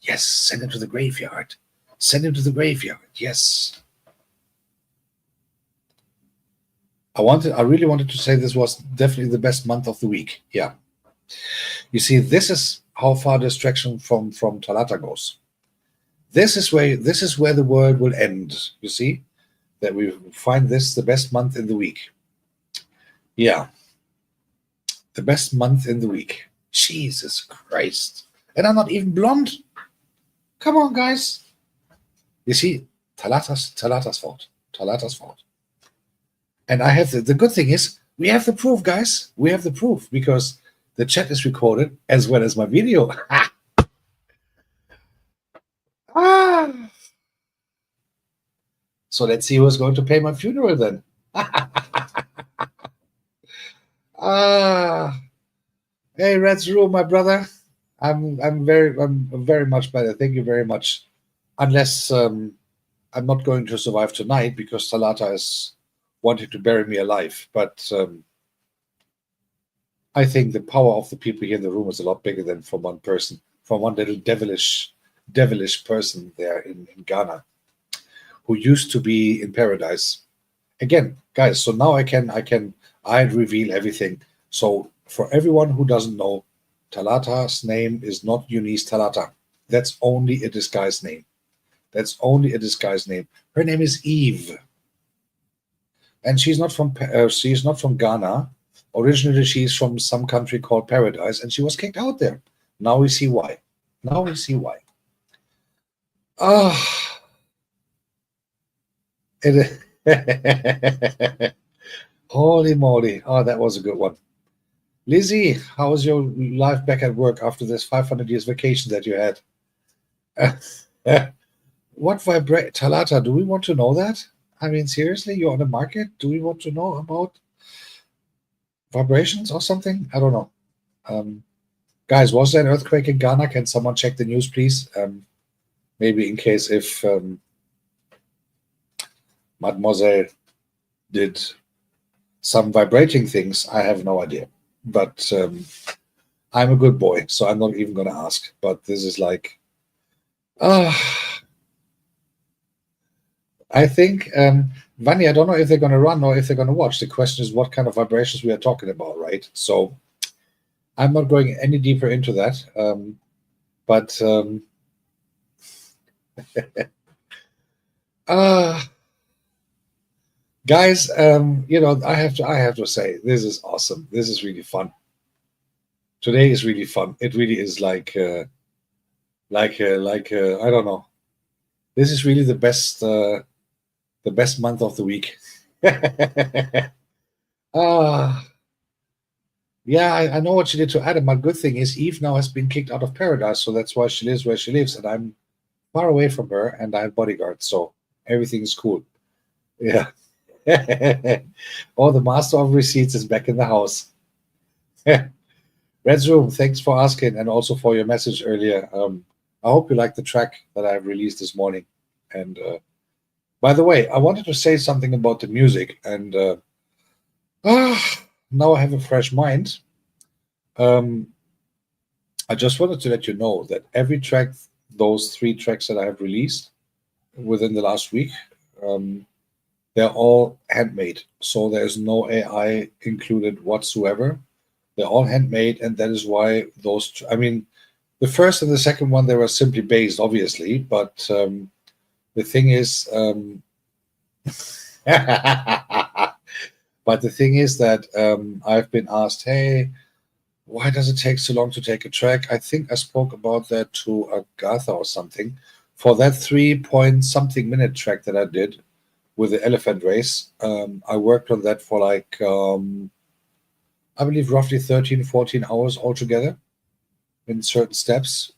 Yes, send him to the graveyard. Send him to the graveyard. Yes. I really wanted to say this was definitely the best month of the week. Yeah. You see, this is how far distraction from Talata goes. This is where the world will end. You see, that we find this the best month in the week. Yeah. The best month in the week. Jesus Christ. And I'm not even blonde. Come on, guys. You see, Talata's fault. Talata's fault. And I have the good thing is we have the proof, guys. We have the proof because the chat is recorded as well as my video. So let's see who's going to pay my funeral then. Ah, hey, Red's Room, my brother. I'm very much better. Thank you very much. Unless I'm not going to survive tonight because Talata is wanting to bury me alive. But I think the power of the people here in the room is a lot bigger than from one person, from one little devilish person there in Ghana who used to be in paradise. Again, guys, so now I reveal everything. So for everyone who doesn't know, Talata's name is not Eunice Talata. That's only a disguise name. That's only a disguise name. Her name is Eve, and she's not from Ghana. Originally, she's from some country called Paradise, and she was kicked out there. Now we see why. Now we see why. Ah, it, holy moly! Oh, that was a good one. Lizzie, how was your life back at work after this 500 years vacation that you had? What vibrate Talata? Do we want to know that? I mean, seriously, you're on the market. Do we want to know about vibrations or something? I don't know. Um, Guys, was there an earthquake in Ghana? Can someone check the news, please? Maybe in case if Mademoiselle did some vibrating things, I have no idea. But I'm a good boy, so I'm not even going to ask. But this is like, ah, I think, Vani, I don't know if they're going to run or if they're going to watch. The question is what kind of vibrations we are talking about, right? So I'm not going any deeper into that. But guys, I have to say, this is awesome. This is really fun. Today is really fun. It really is I don't know. This is really the best month of the week. Ah, yeah, I know what she did to Adam. But good thing is Eve now has been kicked out of paradise, so that's why she lives where she lives, and I'm far away from her, and I have bodyguards, so everything is cool. Yeah. Oh, the master of receipts is back in the house. Red's Room, thanks for asking and also for your message earlier. I hope you like the track that I've released this morning. And by the way, I wanted to say something about the music, and now I have a fresh mind. Um, I just wanted to let you know that every track, those three tracks that I have released within the last week, um, they're all handmade. So there's no AI included whatsoever. They're all handmade, and that is why I mean, the first and the second one, they were simply based, obviously, but the thing is, but the thing is that I've been asked, hey, why does it take so long to take a track? I think I spoke about that to Agatha or something. For that 3 point something minute track that I did with the elephant race, I worked on that for like, I believe, roughly 13, 14 hours altogether in certain steps.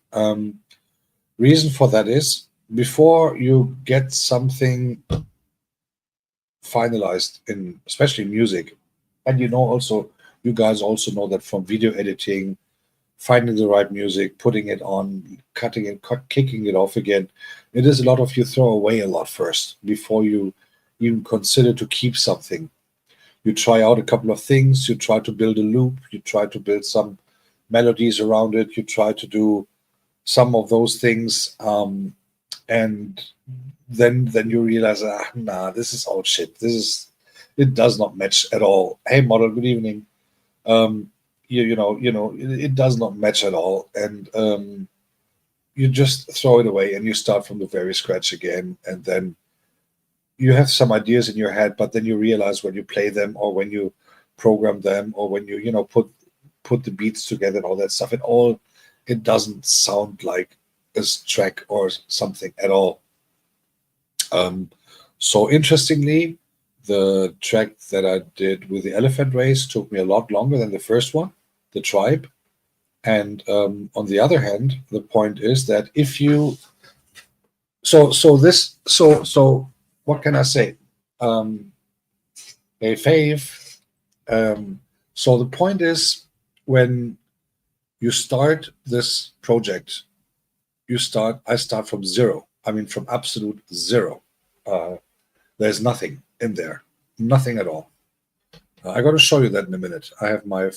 Reason for that is before you get something finalized in especially music, and you guys also know that from video editing, finding the right music, putting it on, cutting it, kicking it off again, it is a lot of you throw away a lot first before you even consider to keep something. You try out a couple of things, you try to build a loop, you try to build some melodies around it, you try to do some of those things, and then you realize, nah, this is all shit. It does not match at all. Hey, model, good evening. It does not match at all, and you just throw it away and you start from the very scratch again, and then you have some ideas in your head, but then you realize when you play them or when you program them or when you put the beats together and all that stuff, it doesn't sound like a track or something at all. So interestingly, the track that I did with the elephant race took me a lot longer than the first one, the tribe. And on the other hand, the point is that if you so what can I say? Hey, Fave. So the point is, when you start this project, I start from zero. I mean, from absolute zero. Uh, there's nothing in there, nothing at all. I got to show you that in a minute. I have my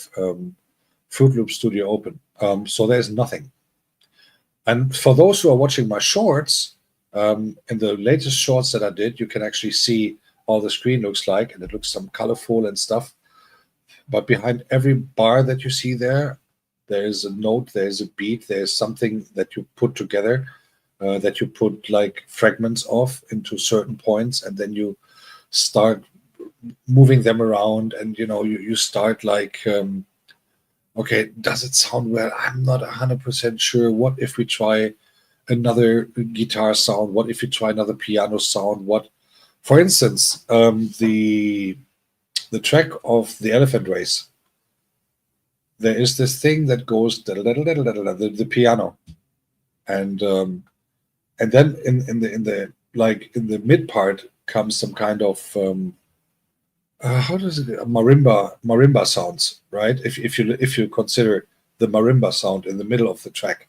Fruit Loop Studio open. So there's nothing. And for those who are watching my shorts, in the latest shorts that I did, you can actually see how the screen looks like, and it looks some colorful and stuff. But behind every bar that you see there, there is a note, there is a beat, there is something that you put together, that you put like fragments of into certain points, and then you start moving them around, and you start like, okay, does it sound well? I'm not 100% sure. What if we try another guitar sound? What if we try another piano sound? What, for instance, the track of the Elephant Race, there is this thing that goes the piano, and then in the mid part comes some kind of how does it, marimba sounds, right? If you consider the marimba sound in the middle of the track,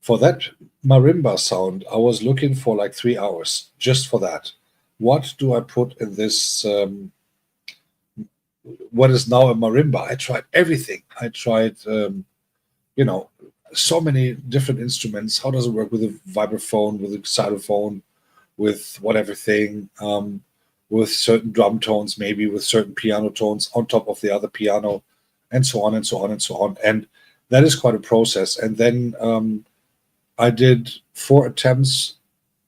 for that marimba sound, I was looking for like 3 hours just for that. What do I put in this? What is now a marimba? I tried everything. I tried, you know, so many different instruments. How does it work with a vibraphone, with a xylophone, with whatever thing, with certain drum tones, maybe with certain piano tones on top of the other piano, and so on and so on and so on. And that is quite a process. And then I did 4 attempts.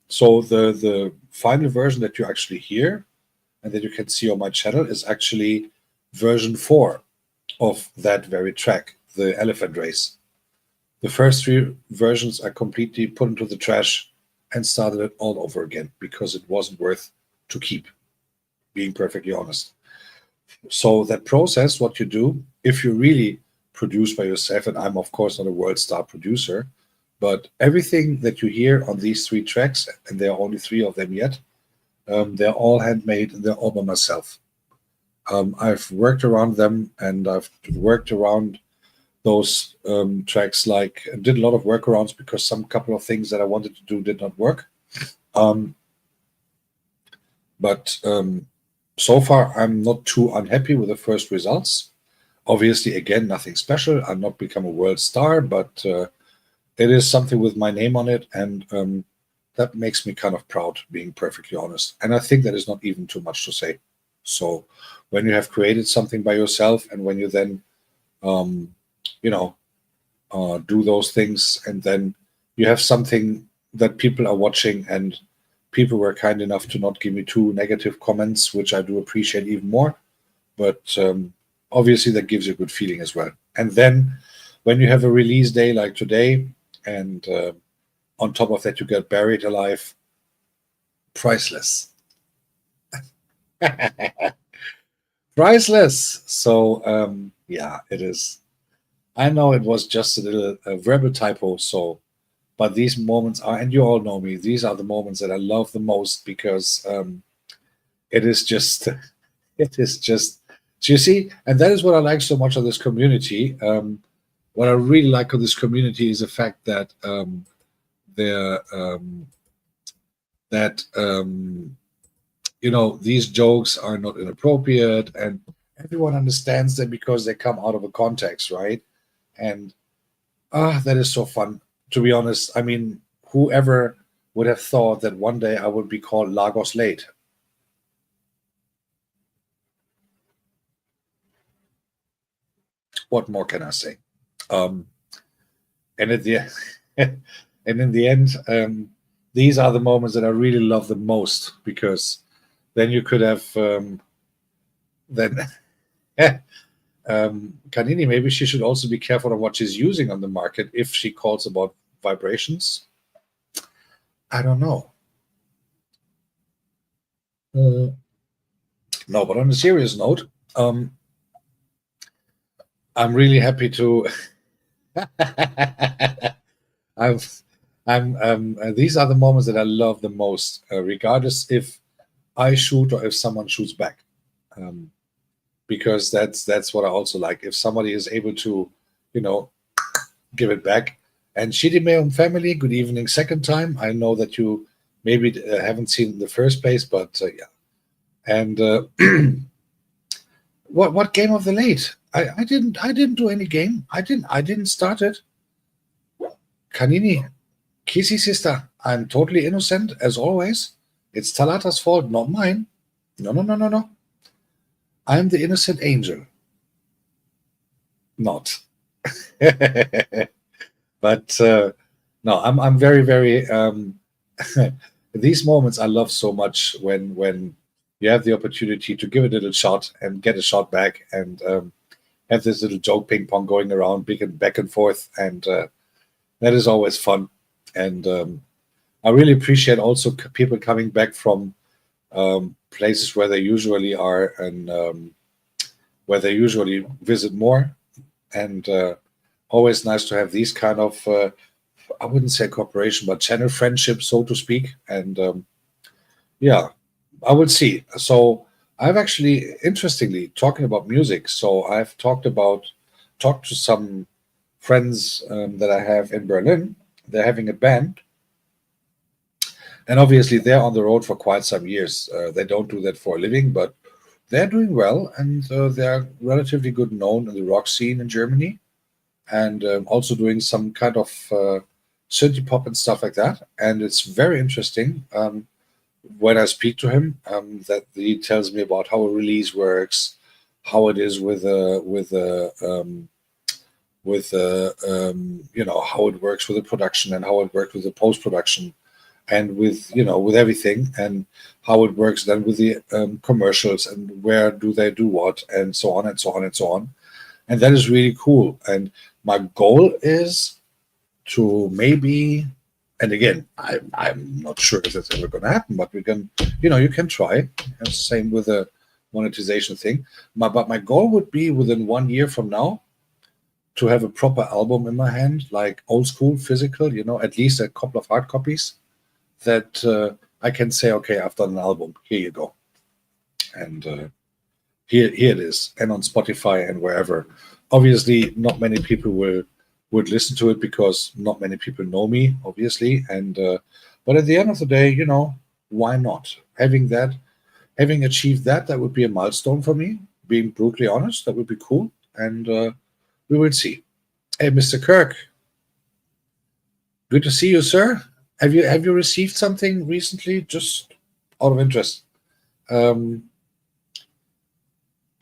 So the final version that you actually hear and that you can see on my channel is actually version 4 of that very track, the Elephant Race. The first 3 versions I completely put into the trash and started it all over again because it wasn't worth to keep, being perfectly honest. So that process, what you do, if you really produce by yourself, and I'm of course not a world star producer, but everything that you hear on these 3 tracks, and there are only 3 of them yet, they're all handmade and they're all by myself. I've worked around them, and I've worked around those tracks, like did a lot of workarounds because some couple of things that I wanted to do did not work. But so far, I'm not too unhappy with the first results. Obviously, again, nothing special. I'm not become a world star, but it is something with my name on it, and that makes me kind of proud, being perfectly honest. And I think that is not even too much to say. So when you have created something by yourself, and when you then, do those things, and then you have something that people are watching, and people were kind enough to not give me too negative comments, which I do appreciate even more. But obviously, that gives you a good feeling as well. And then when you have a release day like today, and on top of that, you get Buried Alive, priceless. Priceless. So, yeah, it is. I know it was just a little verbal typo. So, but these moments are, and you all know me, these are the moments that I love the most because it is just, it is just, do you see? And that is what I like so much of this community. What I really like of this community is the fact that they're, that, these jokes are not inappropriate, and everyone understands them because they come out of a context, right? And that is so fun, to be honest. I mean, whoever would have thought that one day I would be called Lagos Late? What more can I say? Um, and at the and in the end, these are the moments that I really love the most, because then you could have then Kanini, maybe she should also be careful on what she's using on the market if she calls about vibrations. I don't know. No, but on a serious note, I'm really happy to. I've, these are the moments that I love the most, regardless if I shoot or if someone shoots back. because that's what I also like. If somebody is able to, you know, give it back. And Shidi family, good evening. Second time. I know that you maybe haven't seen it in the first place, but yeah. And what game of the late? I didn't do any game. I didn't start it. Kanini, Kissy sister, I'm totally innocent as always. It's Talata's fault, not mine. No, no, no, no, no. I'm the innocent angel. Not. But no, I'm very very these moments I love so much when you have the opportunity to give it a little shot and get a shot back and have this little joke ping pong going around, back and forth, and that is always fun. And I really appreciate also people coming back from places where they usually are and where they usually visit more. And always nice to have these kind of I wouldn't say cooperation, but channel friendship, so to speak. And yeah, I will see. So I've actually, interestingly, talking about music. So I've talked to some friends that I have in Berlin. They're having a band, and obviously they're on the road for quite some years. They don't do that for a living, but they're doing well, and they're relatively good known in the rock scene in Germany, and also doing some kind of synthie pop and stuff like that. And it's very interesting when I speak to him that he tells me about how a release works, how it is you know, how it works with the production and how it works with the post production and with, you know, with everything, and how it works then with the commercials and where do they do what, and so on and so on and so on. And that is really cool. And my goal is to maybe, and again, I'm not sure if that's ever going to happen, but we can, you know, you can try. And same with the monetization thing. But my goal would be within 1 year from now to have a proper album in my hand, like old school, physical, you know, at least a couple of hard copies that I can say, okay, I've done an album. Here you go. And here it is, and on Spotify and wherever. Obviously, not many people would listen to it because not many people know me, obviously. And but at the end of the day, you know, why not? Having achieved that, that would be a milestone for me. Being brutally honest, that would be cool. And we will see. Hey, Mr. Kirk, good to see you, sir. Have you received something recently? Just out of interest. Um,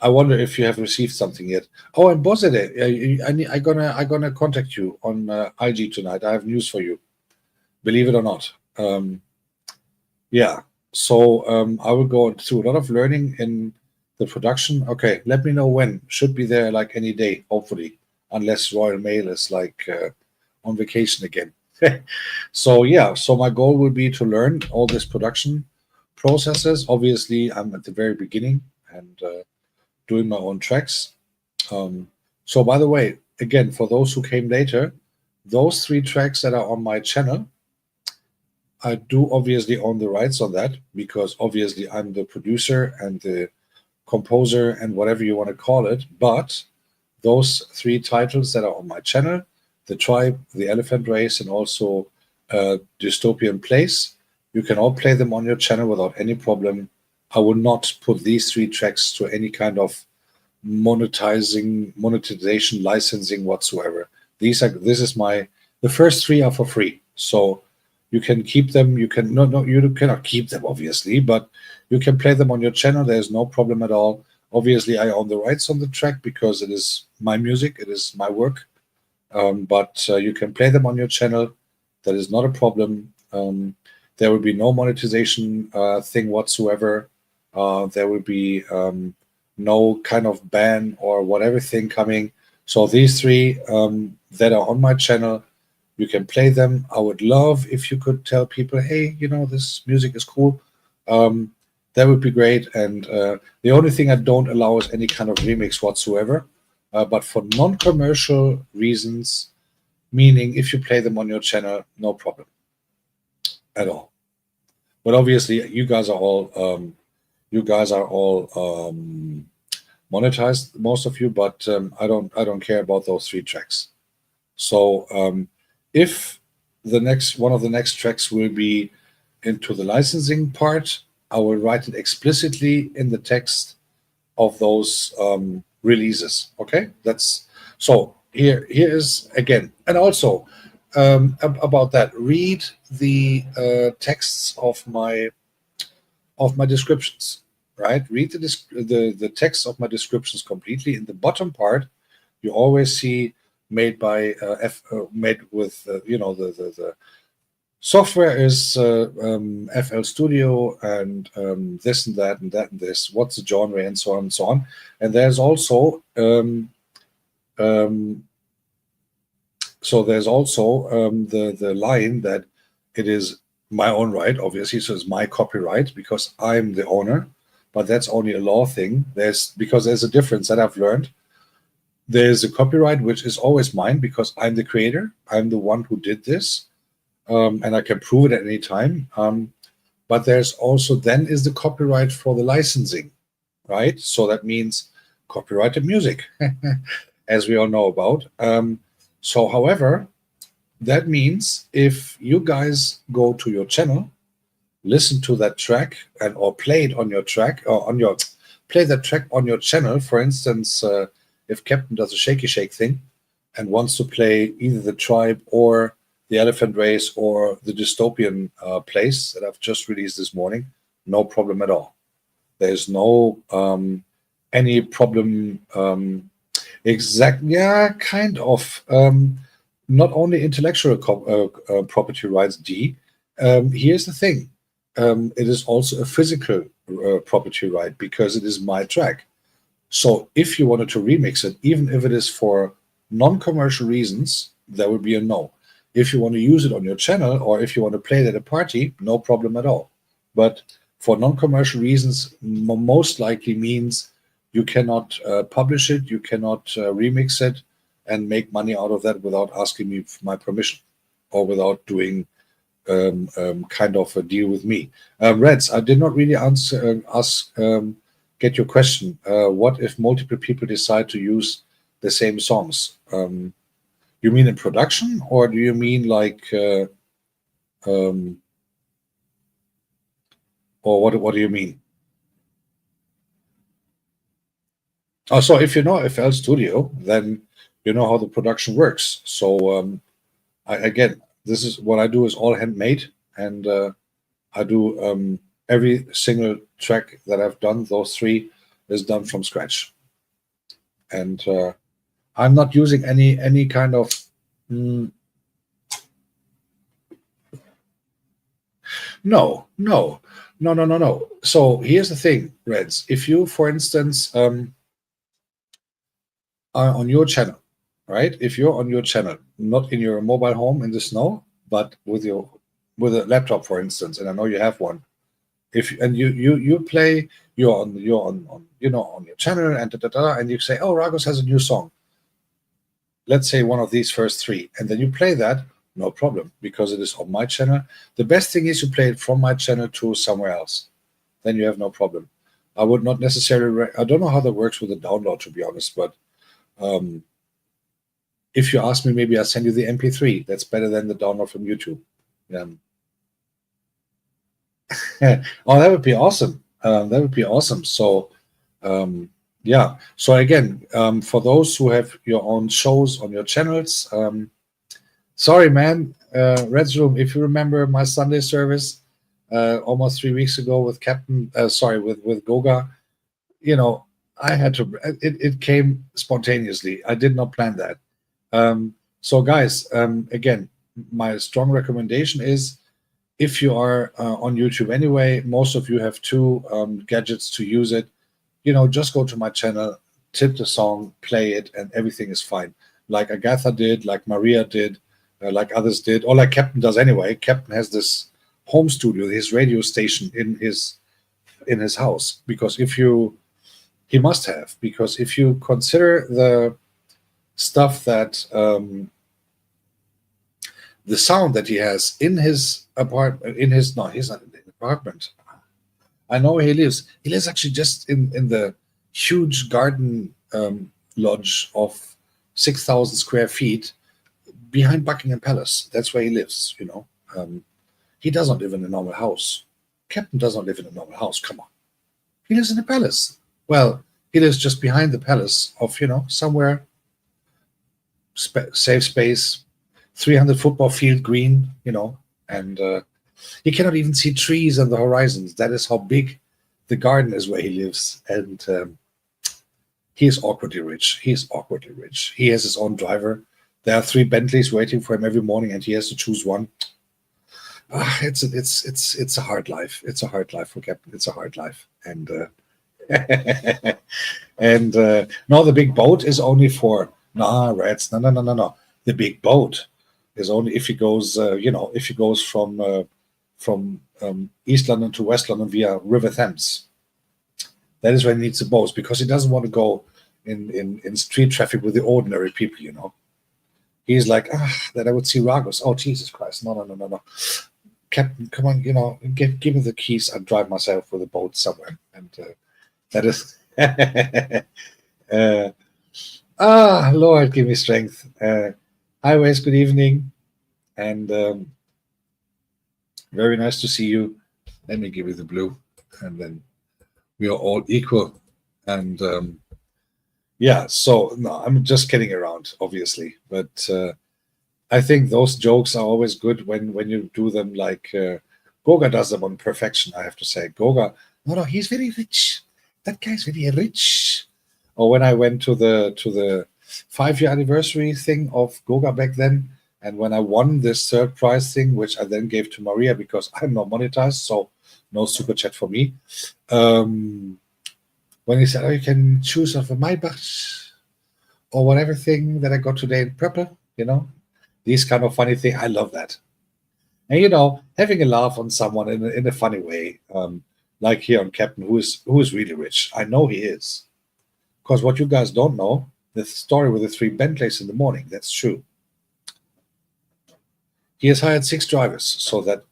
I wonder if you have received something yet. Oh, and Bozede, I gonna contact you on IG tonight. I have news for you. Believe it or not. Yeah. So I will go through a lot of learning in the production. Okay, let me know when. Should be there like any day, hopefully, unless Royal Mail is like on vacation again. So yeah. So my goal will be to learn all this production processes. Obviously, I'm at the very beginning and doing my own tracks. So, by the way, again, for those who came later, those 3 tracks that are on my channel, I do obviously own the rights on that because obviously I'm the producer and the composer and whatever you want to call it. But those 3 titles that are on my channel, The Tribe, The Elephant Race, and also Dystopian Place, you can all play them on your channel without any problem. I will not put these 3 tracks to any kind of monetization, licensing whatsoever. This is the first 3 are for free, so you can keep them. You can no, you cannot keep them obviously, but you can play them on your channel. There's no problem at all. Obviously, I own the rights on the track because it is my music, it is my work. But you can play them on your channel. That is not a problem. There will be no monetization thing whatsoever. There will be no kind of ban or whatever thing coming. So these 3 that are on my channel, you can play them. I would love if you could tell people, hey, you know, this music is cool. That would be great. And the only thing I don't allow is any kind of remix whatsoever. But for non-commercial reasons, meaning if you play them on your channel, no problem at all. But obviously, you guys are all monetize, most of you, but I don't care about those 3 tracks. So if the next one of the next tracks will be into the licensing part, I will write it explicitly in the text of those releases. Okay, that's so. Here is again, and also about that. Read the texts of my descriptions. Right, read the text of my descriptions completely. In the bottom part, you always see made by made with the software is FL Studio and this and that and that and this. What's the genre and so on and so on. And there's also um, the line that it is my own right, obviously, so it's my copyright because I'm the owner. But that's only a law thing. Because there's a difference that I've learned. There's a copyright which is always mine because I'm the creator. I'm the one who did this. And I can prove it at any time. But there's also then is the copyright for the licensing, right? So that means copyrighted music, as we all know about. So, however, that means if you guys go to your channel, listen to that track or play it on your track or play that track on your channel, for instance, if Captain does a shaky shake thing and wants to play either the Tribe or the Elephant Race or the Dystopian place that I've just released this morning, no problem at all. There's no any problem. Kind of. Not only intellectual property rights, D. Here's the thing. It is also a physical property right because it is my track. So if you wanted to remix it, even if it is for non-commercial reasons, there would be a no. If you want to use it on your channel or if you want to play it at a party, no problem at all. But for non-commercial reasons, most likely means you cannot publish it, you cannot remix it and make money out of that without asking me for my permission or without doing kind of a deal with me. Reds, I did not really get your question. What if multiple people decide to use the same songs? You mean in production, or do you mean like, or what do you mean? Oh, so if you know FL Studio, then you know how the production works. So again, this is what I do is all handmade, and I do every single track that I've done. Those 3 is done from scratch, and I'm not using any kind of. No. So here's the thing, Reds. If you, for instance, are on your channel, right? If you're on your channel, not in your mobile home in the snow, but with a laptop, for instance, and I know you have one. You play, you're on your channel and and you say, oh, Ragus has a new song. Let's say one of these first 3, and then you play that, no problem, because it is on my channel. The best thing is you play it from my channel to somewhere else. Then you have no problem. I would not necessarily. I don't know how that works with the download, to be honest, but if you ask me, maybe I'll send you the MP3. That's better than the download from YouTube. Oh, that would be awesome. That would be awesome. So, yeah. So again, for those who have your own shows on your channels, sorry, man, Red's Room. If you remember my Sunday service almost 3 weeks ago with with Goga, I had to. It came spontaneously. I did not plan that. So, guys, again, my strong recommendation is if you are on YouTube anyway, most of you have 2 gadgets to use it. Just go to my channel, tip the song, play it, and everything is fine. Like Agatha did, like Maria did, like others did, or like Captain does anyway. Captain has this home studio, his radio station in his house, because he must have, because if you consider the stuff that the sound that he has in his apartment, he's not in the apartment. I know where he lives. He lives actually just in the huge garden lodge of 6,000 square feet behind Buckingham Palace. That's where he lives, you know. He doesn't live in a normal house. Captain doesn't live in a normal house. Come on. He lives in a palace. Well, he lives just behind the palace of, you know, somewhere safe space, 300 football field green, you know, and you cannot even see trees on the horizons. That is how big the garden is where he lives. And he is awkwardly rich. He is awkwardly rich. He has his own driver. There are 3 Bentleys waiting for him every morning, and he has to choose one. It's a hard life. It's a hard life for Captain. It's a hard life. And and no, the big boat is only for rats. No. The big boat is only if he goes, you know, if he goes from East London to West London via River Thames. That is when he needs the boats, because he doesn't want to go in street traffic with the ordinary people, you know. He's like, that I would see Ragus. Oh, Jesus Christ. No. Captain, come on, you know, give me the keys. I'll drive myself with a boat somewhere. And that is... Lord, give me strength. Hi, Wes, good evening. And very nice to see you. Let me give you the blue. And then we are all equal. And yeah, so no, I'm just kidding around, obviously. But I think those jokes are always good when you do them like Goga does them on perfection, I have to say. Goga, no, he's very rich. That guy's very rich. Or when I went to the 5-year anniversary thing of Goga back then, and when I won this third prize thing, which I then gave to Maria because I'm not monetized, so no super chat for me. When he said, "Oh, you can choose of a Maybach or whatever thing that I got today in purple," you know, these kind of funny things. I love that. And you know, having a laugh on someone in a funny way, like here on Captain, who is really rich. I know he is, because what you guys don't know, the story with the 3 Bentleys in the morning. That's true. He has hired 6 drivers, so that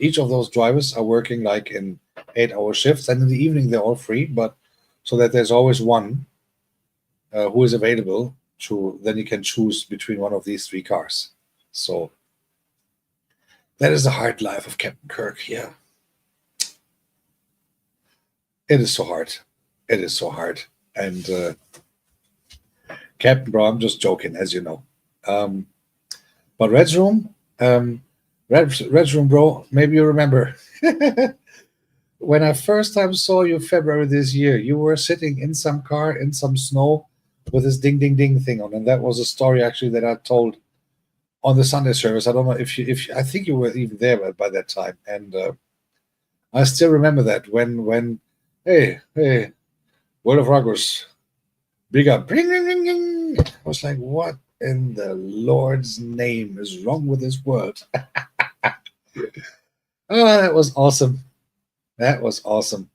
each of those drivers are working like in 8-hour shifts, and in the evening they're all free. But so that there's always one who is available to. Then you can choose between one of these 3 cars. So that is the hard life of Captain Kirk. Yeah, it is so hard. It is so hard. And Captain, bro, I'm just joking, as you know. But Red's Room, Red's Room, bro, maybe you remember. When I first time saw you February this year, you were sitting in some car in some snow with this ding ding ding thing on, and that was a story actually that I told on the Sunday service. I don't know if I think you were even there by that time, and I still remember that when hey World of Ragus, big up, ring, ring, ring, ring. I was like, what in the Lord's name is wrong with this world? Oh, that was awesome. That was awesome.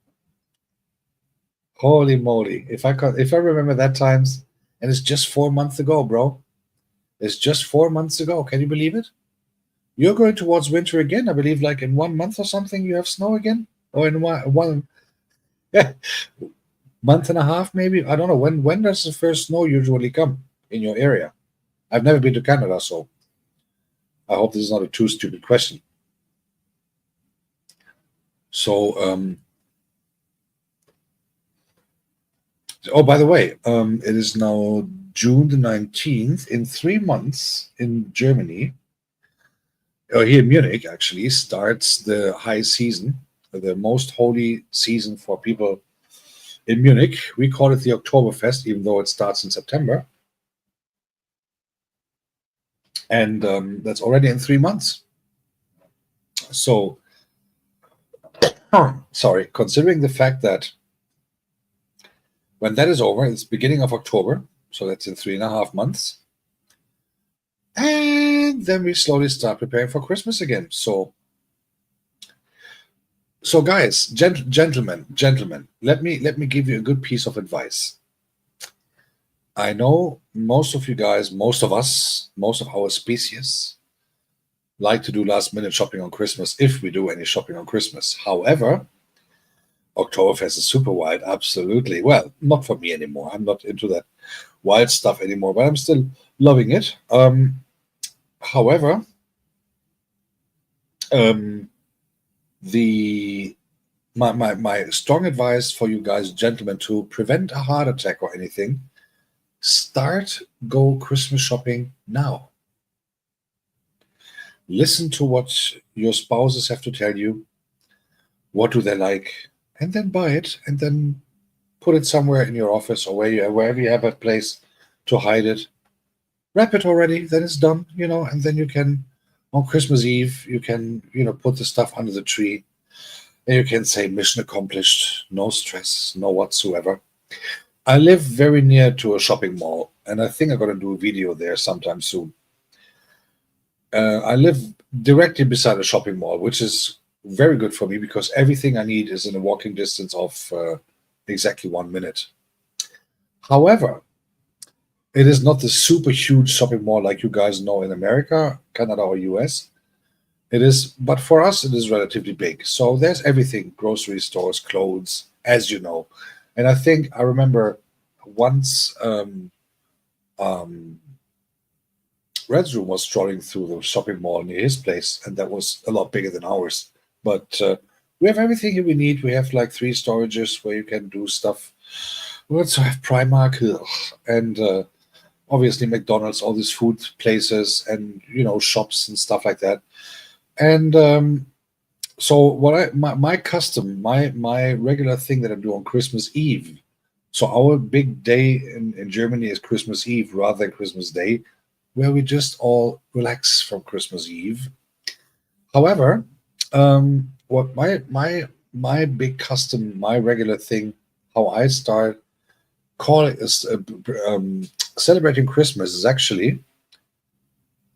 Holy moly. If I remember that times, and it's just 4 months ago, bro. It's just 4 months ago. Can you believe it? You're going towards winter again. I believe like in 1 month or something you have snow again. Or in one month and a half, maybe. I don't know. When does the first snow usually come in your area? I've never been to Canada, so I hope this is not a too stupid question. So, oh, by the way, it is now June the 19th. In 3 months in Germany, here in Munich, actually, starts the high season, the most holy season for people in Munich. We call it the Oktoberfest, even though it starts in September. And that's already in 3 months. So, sorry, considering the fact that when that is over, it's beginning of October, so that's in 3.5 months. And then we slowly start preparing for Christmas again. So guys, gentlemen, let me give you a good piece of advice. I know most of you guys, most of us, most of our species like to do last minute shopping on Christmas, if we do any shopping on Christmas. However, Oktoberfest is super wild, absolutely. Well, not for me anymore. I'm not into that wild stuff anymore, but I'm still loving it. However, um, the my strong advice for you guys, gentlemen, to prevent a heart attack or anything, start go Christmas shopping now. Listen to what your spouses have to tell you. What do they like? And then buy it, and then put it somewhere in your office or wherever you have a place to hide it. Wrap it already, then it's done, and then you can, on Christmas Eve, you can, put the stuff under the tree, and you can say mission accomplished, no stress, no whatsoever. I live very near to a shopping mall, and I think I'm going to do a video there sometime soon. I live directly beside a shopping mall, which is very good for me because everything I need is in a walking distance of exactly 1 minute. However, it is not the super huge shopping mall like you guys know in America, Canada, or US. It is, but for us, it is relatively big. So there's everything: grocery stores, clothes, as you know. And I think I remember once Red's room was strolling through the shopping mall near his place, and that was a lot bigger than ours. But we have everything we need. We have like 3 storages where you can do stuff. We also have Primark and obviously McDonald's, all these food places, and shops and stuff like that. And so what my custom, my regular thing that I do on Christmas Eve. So our big day in Germany is Christmas Eve rather than Christmas Day, where we just all relax from Christmas Eve. However, what my big custom, my regular thing, how I start calling is celebrating Christmas is actually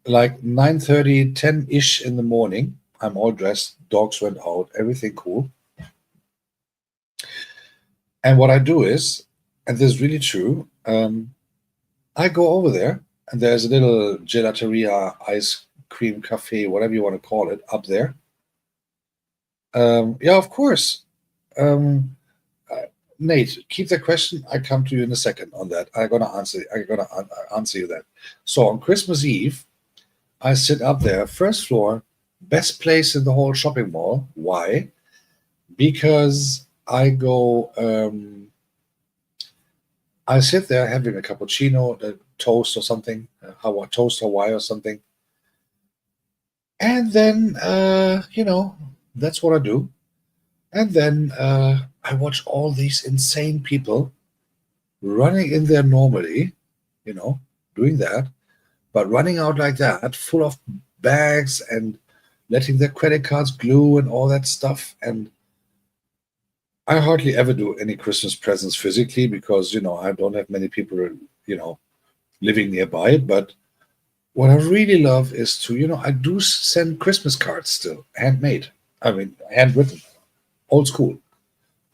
like 9:30, 10-ish in the morning. I'm all dressed, dogs went out, everything cool. And what I do is, and this is really true, I go over there, and there's a little gelateria, ice cream cafe, whatever you want to call it, up there. Yeah, of course. Um, Nate, keep the question. I come to you in a second on that. I'm gonna answer you that. So on Christmas Eve, I sit up there, first floor, best place in the whole shopping mall. Why? Because I sit there having a cappuccino, a toast or something, toast Hawaii or something, and then that's what I do. And then I watch all these insane people running in there normally, doing that, but running out like that, full of bags and letting their credit cards glue and all that stuff. And I hardly ever do any Christmas presents physically because, I don't have many people, living nearby. But what I really love is to, I do send Christmas cards still, handmade. I mean, handwritten, old school.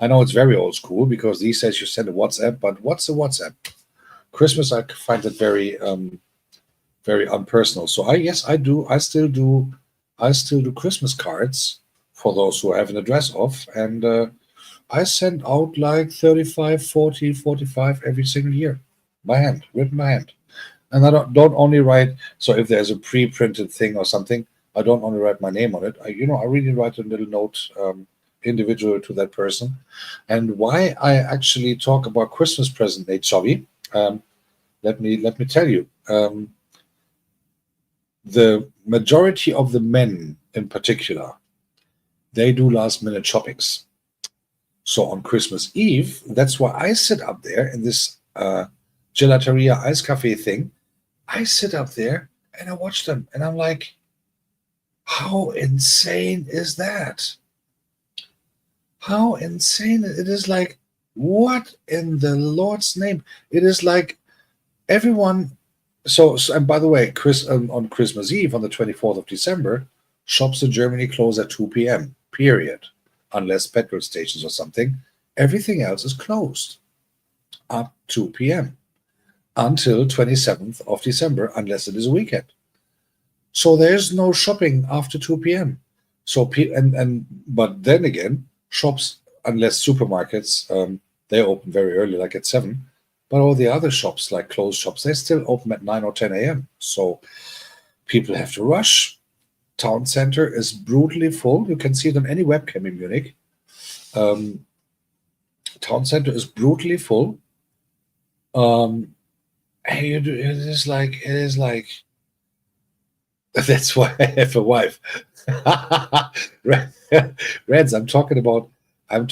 I know it's very old school because these days you send a WhatsApp, but what's a WhatsApp? Christmas, I find it very, very unpersonal. So yes, I do. I still do Christmas cards for those who have an address of, and I send out like 35, 40, 45 every single year by hand, written by hand. And I don't only write. So if there's a pre-printed thing or something, I don't only write my name on it. I really write a little note, individual to that person. And why I actually talk about Christmas present, Nate Chubby, let me tell you. The majority of the men, in particular, they do last-minute shoppings. So on Christmas Eve, that's why I sit up there in this gelateria ice cafe thing. I sit up there and I watch them, and I'm like, how insane is that? How insane it is! Like, what in the Lord's name? It is like everyone. So and by the way, on Christmas Eve, on the 24th of December, shops in Germany close at 2 p.m. Period, unless petrol stations or something. Everything else is closed up 2 p.m. until 27th of December, unless it is a weekend. So there's no shopping after 2 p.m. So but then again, shops unless supermarkets, they open very early, like at 7. But all the other shops, like closed shops, they still open at 9 or 10 a.m. So people have to rush. Town center is brutally full. You can see it on any webcam in Munich. Town center is brutally full. And it is like that's why I have a wife. Reds, I'm talking about a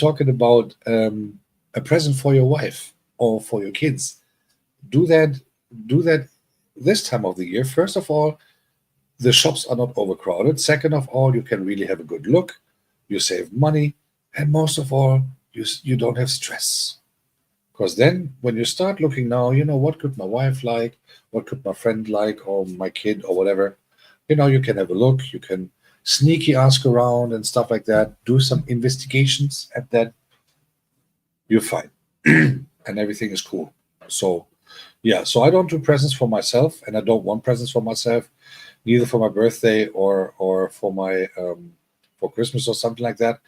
present for your wife or for your kids. Do that this time of the year. First of all, the shops are not overcrowded. Second of all, you can really have a good look. You save money, and most of all, you don't have stress. Because then, when you start looking now, what could my wife like? What could my friend like, or my kid, or whatever? You can have a look. You can sneaky ask around and stuff like that. Do some investigations at that. You're fine, and everything is cool. So, yeah. So I don't do presents for myself, and I don't want presents for myself, neither for my birthday or for my for Christmas or something like that.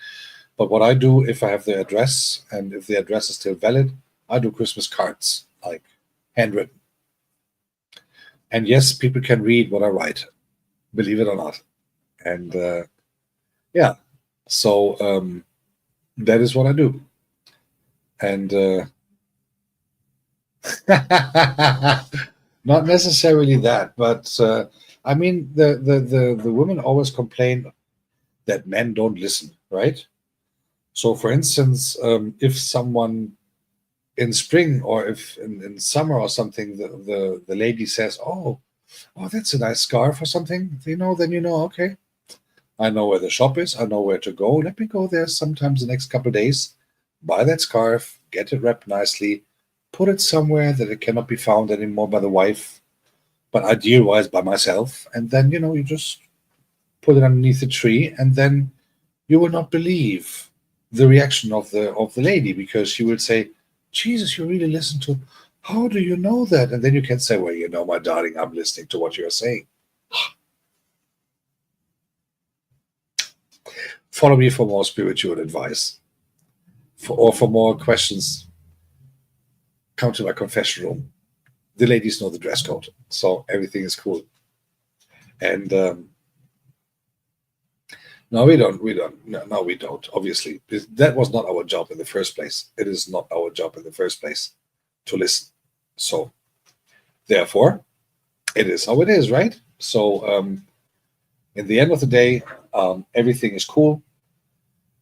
But what I do, if I have the address and if the address is still valid, I do Christmas cards, like handwritten. And yes, people can read what I write, believe it or not. And yeah, so that is what I do. And not necessarily that, but I mean, the women always complain that men don't listen, right? So, for instance, if someone in spring or if in summer or something, the lady says, "Oh, that's a nice scarf or something," then okay, I know where the shop is, I know where to go. Let me go there sometimes the next couple of days, buy that scarf, get it wrapped nicely, put it somewhere that it cannot be found anymore by the wife, but ideal-wise by myself, and then you just put it underneath the tree, and then you will not believe the reaction of the lady, because she will say, "Jesus, you really listen to. How do you know that?" And then you can say, "Well, my darling, I'm listening to what you're saying." Follow me for more spiritual advice, or for more questions. Come to my confession room. The ladies know the dress code, so everything is cool. And no, we don't. No, we don't. Obviously, that was not our job in the first place. It is not our job in the first place to listen. So, therefore, it is how it is, right? So, in the end of the day, everything is cool,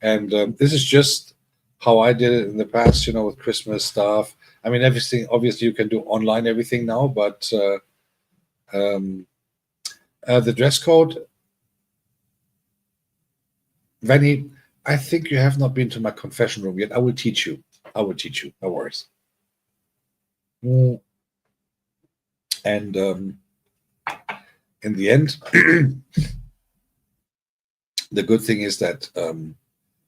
and this is just how I did it in the past. With Christmas stuff. I mean, everything. Obviously, you can do online everything now, but the dress code. Vanny, I think you have not been to my confession room yet. I will teach you. No worries. And in the end, the good thing is that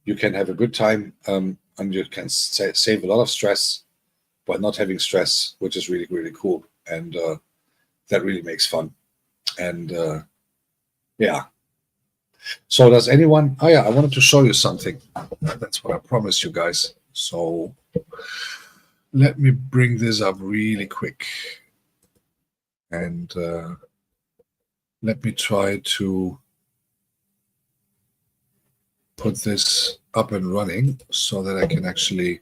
you can have a good time, and you can save a lot of stress by not having stress, which is really, really cool. And that really makes fun. And yeah. So does anyone? Oh yeah, I wanted to show you something. That's what I promised you guys. So let me bring this up really quick, and let me try to put this up and running so that I can actually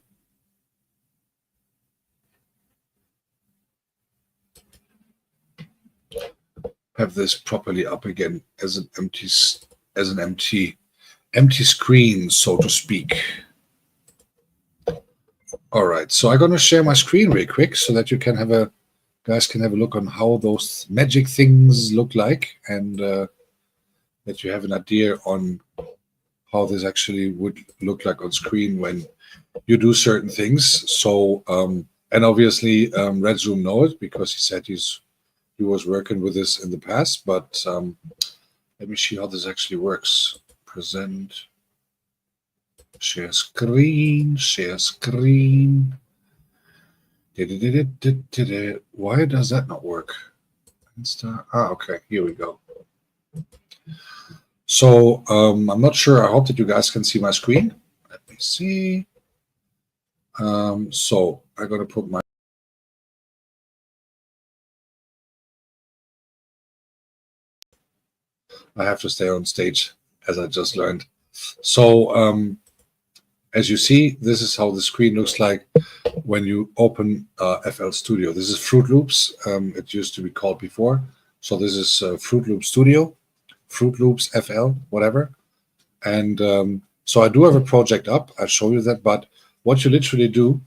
have this properly up again as an empty screen, so to speak. All right, so I'm going to share my screen real quick so that you guys can have a look on how those magic things look like, and that you have an idea on how this actually would look like on screen when you do certain things. So, and obviously, Red Zoom knows it because he said he was working with this in the past. But let me see how this actually works. Present, share screen. Why does that not work? Okay, here we go. So I'm not sure. I hope that you guys can see my screen. Let me see. So I'm going to put my I have to stay on stage, as I just learned. So as you see, this is how the screen looks like when you open FL Studio. This is Fruit Loops. It used to be called before. So this is Fruit Loop Studio, Fruit Loops FL, whatever. And so I do have a project up. I'll show you that. But what you literally do,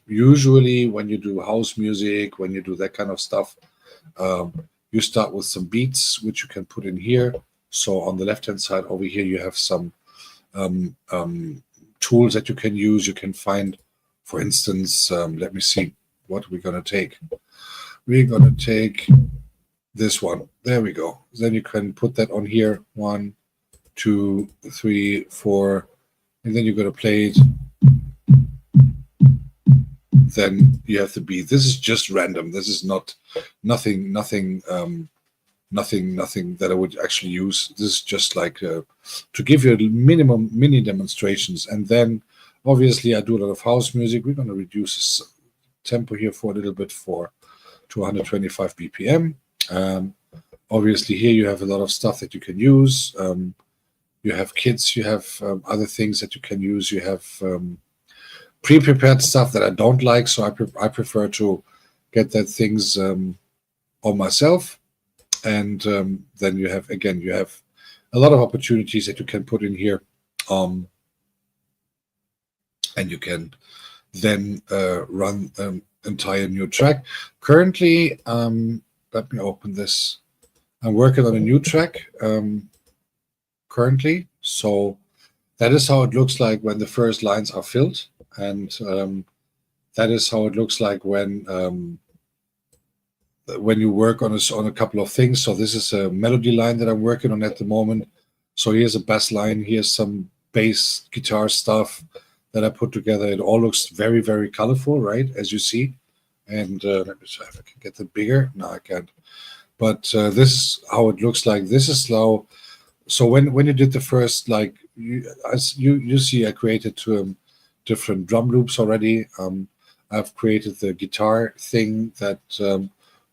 usually when you do house music, when you do that kind of stuff, you start with some beats, which you can put in here. So on the left-hand side over here, you have some tools that you can use. You can find, for instance, let me see what we're going to take. We're going to take this one. There we go. Then you can put that on here. 1, 2, 3, 4. And then you're going to play it. Then you have the beat. This is just random. This is nothing that I would actually use. This is just like to give you a minimum mini demonstrations. And then obviously I do a lot of house music. We're going to reduce the tempo here for a little bit to 125 BPM. Obviously here you have a lot of stuff that you can use. You have kits, you have other things that you can use. You have pre-prepared stuff that I don't like, so I prefer to get that things on myself. And then you have a lot of opportunities that you can put in here, and you can then run an entire new track. Currently, let me open this. I'm working on a new track currently, so that is how it looks like when the first lines are filled, and that is how it looks like when you work on a couple of things. So this is a melody line that I'm working on at the moment. So here's a bass line, here's some bass guitar stuff that I put together. It all looks very, very colorful, right, as you see. And let me see if I can get it bigger. No, I can't. But this is how it looks like. This is how. So when you did the first, like you see, I created different drum loops already. I've created the guitar thing that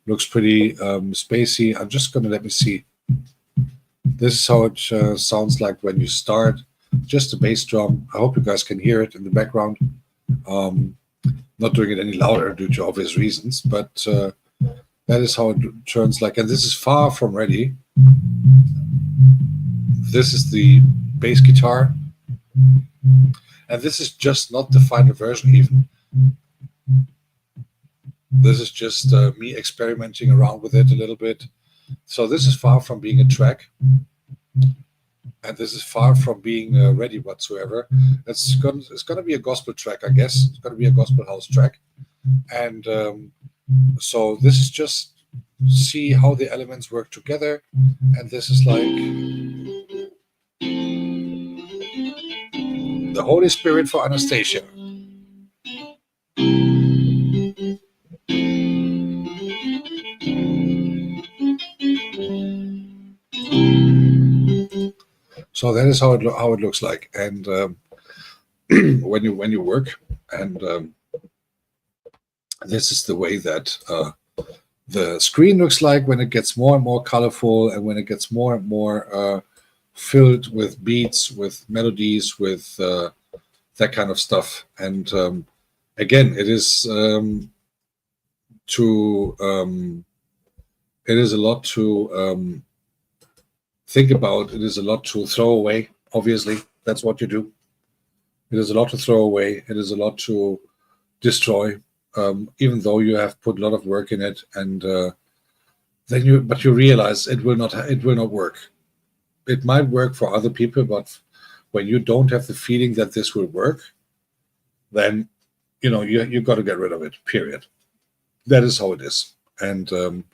looks pretty spacey. I'm just gonna, let me see. This is how it sounds like when you start. Just a bass drum. I hope you guys can hear it in the background. Not doing it any louder due to obvious reasons, but that is how it turns like. And this is far from ready. This is the bass guitar. And this is just not the final version even. This is just me experimenting around with it a little bit. So this is far from being a track. And this is far from being ready whatsoever. It's going to be a gospel track, I guess. It's going to be a gospel house track. And so this is just see how the elements work together. And this is like the Holy Spirit for Anastasia. So that is how it looks like. And when you work, and this is the way that the screen looks like when it gets more and more colorful, and when it gets more and more filled with beats, with melodies, with that kind of stuff. And again, it is it is a lot to think about. It is a lot to throw away. Obviously, that's what you do. It is a lot to throw away. It is a lot to destroy, even though you have put a lot of work in it. And then you realize it will not work. It might work for other people, but when you don't have the feeling that this will work, then you got to get rid of it. Period. That is how it is. And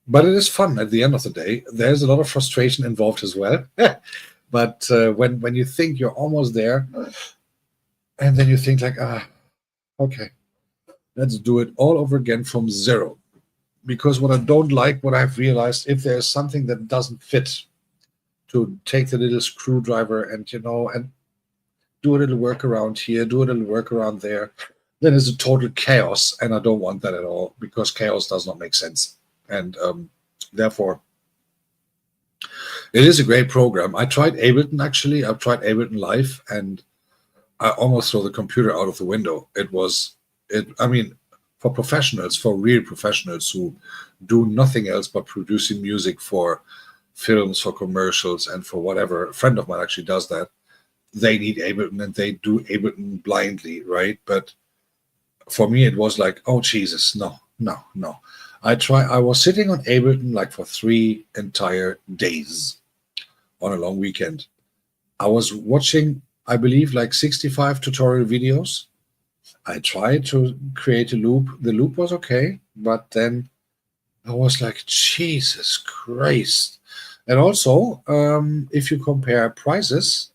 but it is fun at the end of the day. There's a lot of frustration involved as well. But when you think you're almost there, and then you think like, okay, let's do it all over again from zero. Because what I don't like, what I've realized, if there's something that doesn't fit, to take the little screwdriver and and do a little work around here, do a little work around there. Then it's a total chaos, and I don't want that at all because chaos does not make sense. And therefore, it is a great program. I tried Ableton actually. I've tried Ableton Live, and I almost throw the computer out of the window. It was it. I mean, for professionals, for real professionals who do nothing else but producing music for films, for commercials, and for whatever. A friend of mine actually does that. They need Ableton, and they do Ableton blindly, right? But for me, it was like, oh Jesus, no, no, no. I was sitting on Ableton like for 3 entire days on a long weekend. I was watching, I believe, like 65 tutorial videos. I tried to create a loop. The loop was okay, but then I was like, Jesus Christ. And also, if you compare prices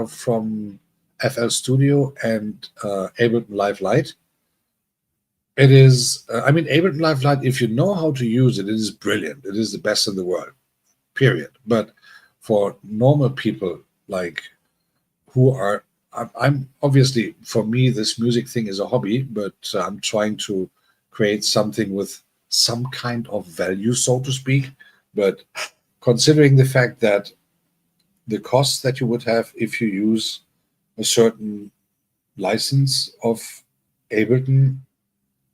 from FL Studio and Ableton Live Lite, it is, Ableton Live Lite, if you know how to use it, it is brilliant. It is the best in the world, period. But for normal people, like who are, I'm obviously, for me, this music thing is a hobby, but I'm trying to create something with some kind of value, so to speak. But considering the fact that the costs that you would have if you use a certain license of Ableton,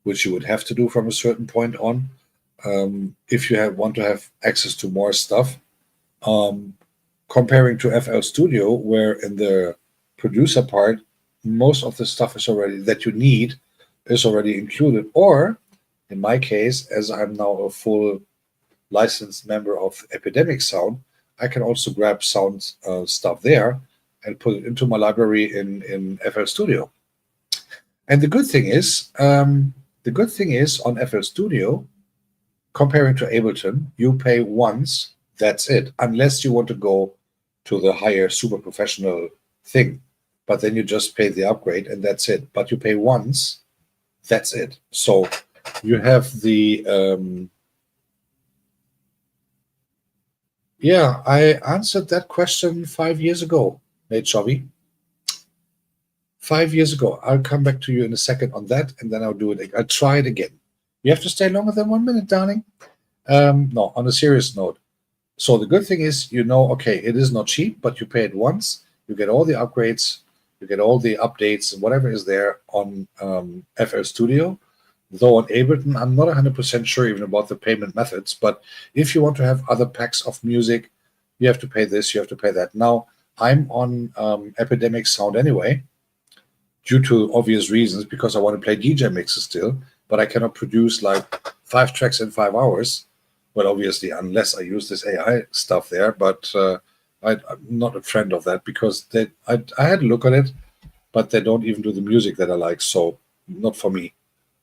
which you would have to do from a certain point on, if you want to have access to more stuff, comparing to FL Studio, where in the producer part, most of the stuff is already that you need is already included. Or in my case, as I'm now a full licensed member of Epidemic Sound, I can also grab sound stuff there and put it into my library in FL Studio. And the good thing is on FL Studio, comparing to Ableton, you pay once, that's it, unless you want to go to the higher super professional thing. But then you just pay the upgrade and that's it. But you pay once, that's it. So you have the yeah, I answered that question 5 years ago, Nate Chovy. 5 years ago. I'll come back to you in a second on that, and then I'll do it. I'll try it again. You have to stay longer than 1 minute, darling. No, on a serious note. So the good thing is, okay, it is not cheap, but you pay it once. You get all the upgrades, you get all the updates, and whatever is there on FL Studio. Though on Ableton, I'm not 100% sure even about the payment methods. But if you want to have other packs of music, you have to pay this, you have to pay that. Now, I'm on Epidemic Sound anyway, due to obvious reasons, because I want to play DJ mixes still, but I cannot produce like 5 tracks in 5 hours. Well, obviously, unless I use this AI stuff there, but I'm not a friend of that because I had a look at it, but they don't even do the music that I like, so not for me.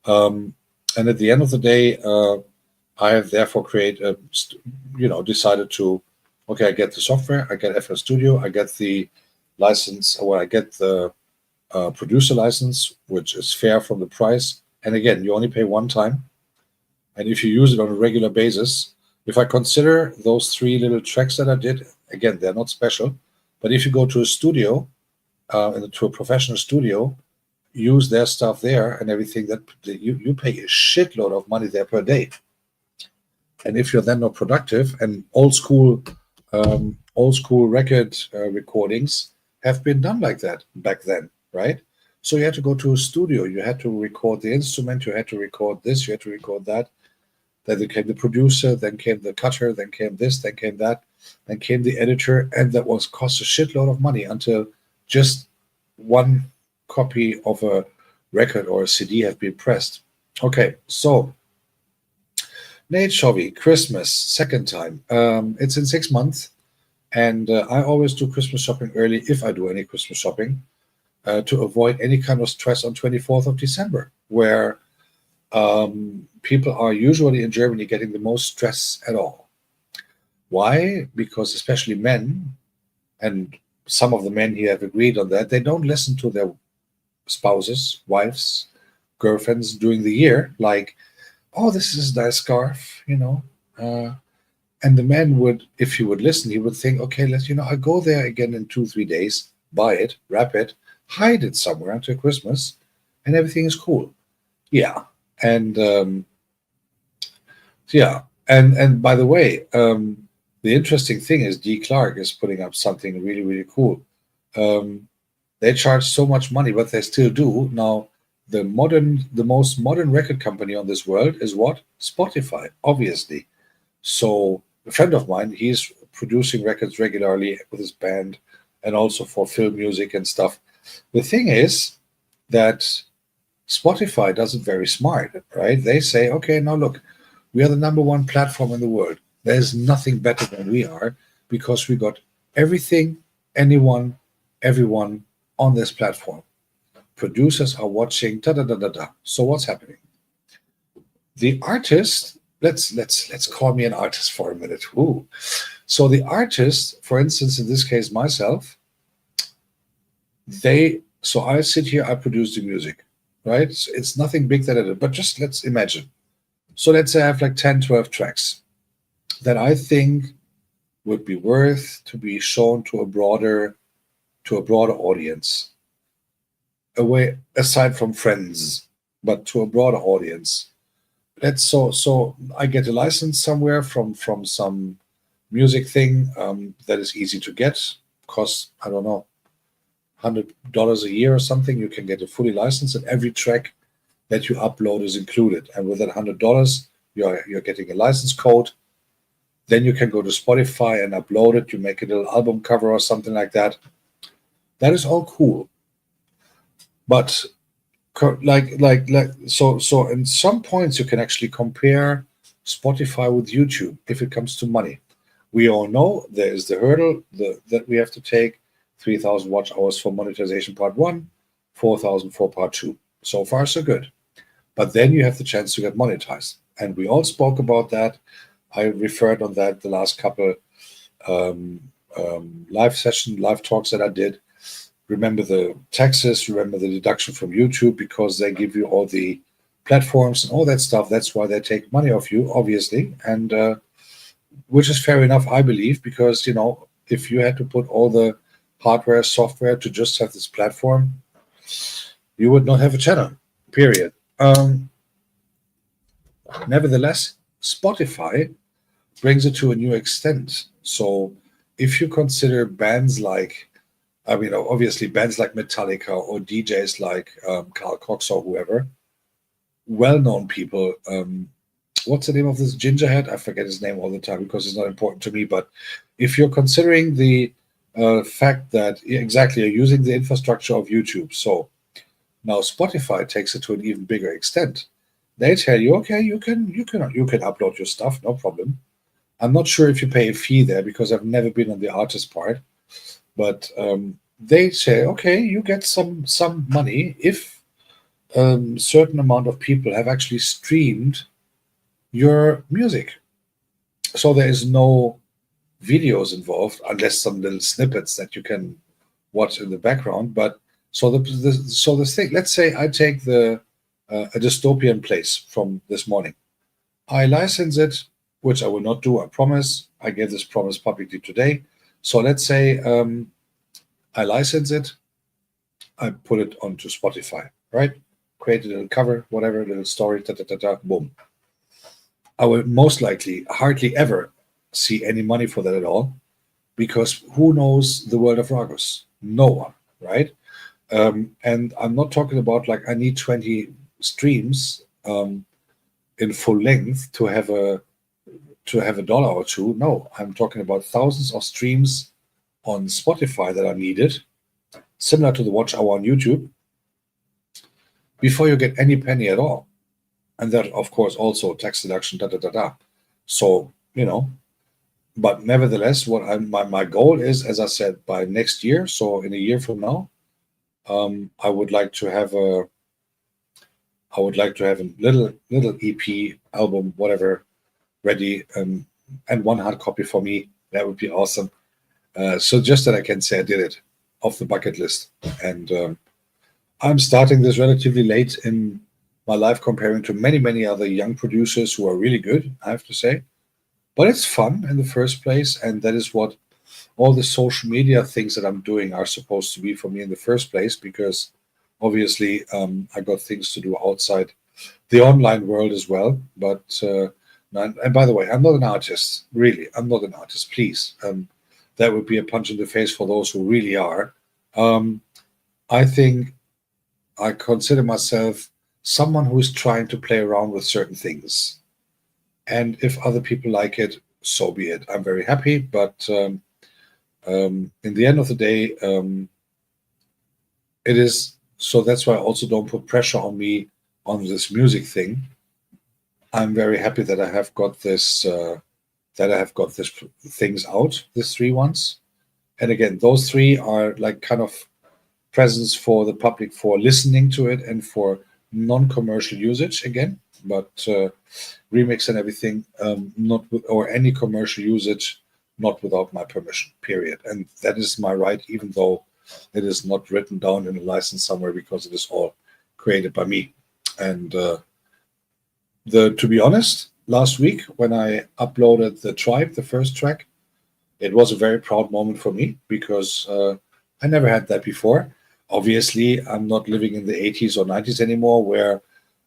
And at the end of the day, I have therefore decided to, okay, I get the software, I get FL Studio, I get the license, or I get the producer license, which is fair from the price. And again, you only pay one time. And if you use it on a regular basis, if I consider those 3 little tracks that I did, again, they're not special. But if you go to a studio, to a professional studio, use their stuff there and everything, that you pay a shitload of money there per day. And if you're then not productive, and old school record recordings have been done like that back then, right? So you had to go to a studio, you had to record the instrument, you had to record this, you had to record that. Then came the producer, then came the cutter, then came this, then came that, then came the editor, and that was cost a shitload of money until just one copy of a record or a CD have been pressed. Okay, so Nate Chovy, Christmas, second time. It's in 6 months, and I always do Christmas shopping early, if I do any Christmas shopping, to avoid any kind of stress on 24th of December, where people are usually in Germany getting the most stress at all. Why? Because especially men, and some of the men here have agreed on that, they don't listen to their spouses, wives, girlfriends during the year, like, oh, this is a nice scarf, And the man would, if he would listen, he would think, okay, I go there again in 2, 3 days, buy it, wrap it, hide it somewhere until Christmas, and everything is cool. Yeah. And yeah. And by the way, the interesting thing is D. Clark is putting up something really, really cool. Um, they charge so much money, but they still do. Now, the most modern record company on this world is what? Spotify, obviously. So a friend of mine, he's producing records regularly with his band and also for film music and stuff. The thing is that Spotify does it very smart, right? They say, okay, now look, we are the number one platform in the world. There's nothing better than we are because we got everything, anyone, everyone on this platform. Producers are watching, da da da da da. So what's happening? The artist, let's call me an artist for a minute. Ooh. So the artist, for instance, in this case, myself, so I sit here, I produce the music, right? So it's nothing big that I did, but just let's imagine. So let's say I have like 10, 12 tracks that I think would be worth to be shown to a broader audience, away aside from friends, but to a broader audience. So I get a license somewhere from some music thing that is easy to get, costs, I don't know, $100 a year or something. You can get a fully licensed, and every track that you upload is included. And with that $100, you're getting a license code. Then you can go to Spotify and upload it. You make a little album cover or something like that. That is all cool. But so in some points you can actually compare Spotify with YouTube if it comes to money. We all know there is the hurdle that we have to take: 3,000 watch hours for monetization part one, 4,000 for part two. So far so good. But then you have the chance to get monetized, and we all spoke about that. I referred on that the last couple live talks that I did. Remember the taxes, remember the deduction from YouTube, because they give you all the platforms and all that stuff. That's why they take money off you, obviously, and which is fair enough, I believe, because if you had to put all the hardware, software to just have this platform, you would not have a channel. Period. Nevertheless, Spotify brings it to a new extent. So if you consider bands like, obviously bands like Metallica or DJs like Carl Cox or whoever, well-known people. What's the name of this gingerhead? I forget his name all the time because it's not important to me. But if you're considering the fact that exactly you're using the infrastructure of YouTube, so now Spotify takes it to an even bigger extent. They tell you, okay, you can upload your stuff, no problem. I'm not sure if you pay a fee there because I've never been on the artist part, but they say, okay, you get some money if certain amount of people have actually streamed your music. So there is no videos involved unless some little snippets that you can watch in the background. But so the thing, let's say I take a dystopian place from this morning. I license it, which I will not do, I promise. I gave this promise publicly today. So let's say I license it, I put it onto Spotify, right? Create a little cover, whatever, a little story, boom. I will most likely hardly ever see any money for that at all, because who knows the world of Ragus? No one, right? And I'm not talking about like I need 20 streams in full length to have a dollar or two. No, I'm talking about thousands of streams on Spotify that are needed, similar to the watch hour on YouTube, before you get any penny at all. And that, of course, also tax deduction, So, but nevertheless, my goal is, as I said, by next year, so in a year from now, I would like to have a little EP album, whatever, ready, and one hard copy for me. That would be awesome. So just that I can say I did it off the bucket list. And I'm starting this relatively late in my life comparing to many, many other young producers who are really good, I have to say. but it's fun in the first place, and that is what all the social media things that I'm doing are supposed to be for me in the first place, because obviously I got things to do outside the online world as well. But and by the way, I'm not an artist. Really, I'm not an artist. Please, that would be a punch in the face for those who really are. Um, I think I consider myself someone who is trying to play around with certain things, and if other people like it, so be it. I'm very happy, but in the end of the day, it is so. That's why I also don't put pressure on me on this music thing. I'm very happy that I have got this things out, these three ones. And again, those three are like kind of presents for the public for listening to it and for non-commercial usage again. But remix and everything, not with, or any commercial usage, not without my permission. Period. And that is my right, even though it is not written down in a license somewhere, because it is all created by me. And to be honest, last week when I uploaded the Tribe, the first track, it was a very proud moment for me, because I never had that before. Obviously, I'm not living in the 80s or 90s anymore, where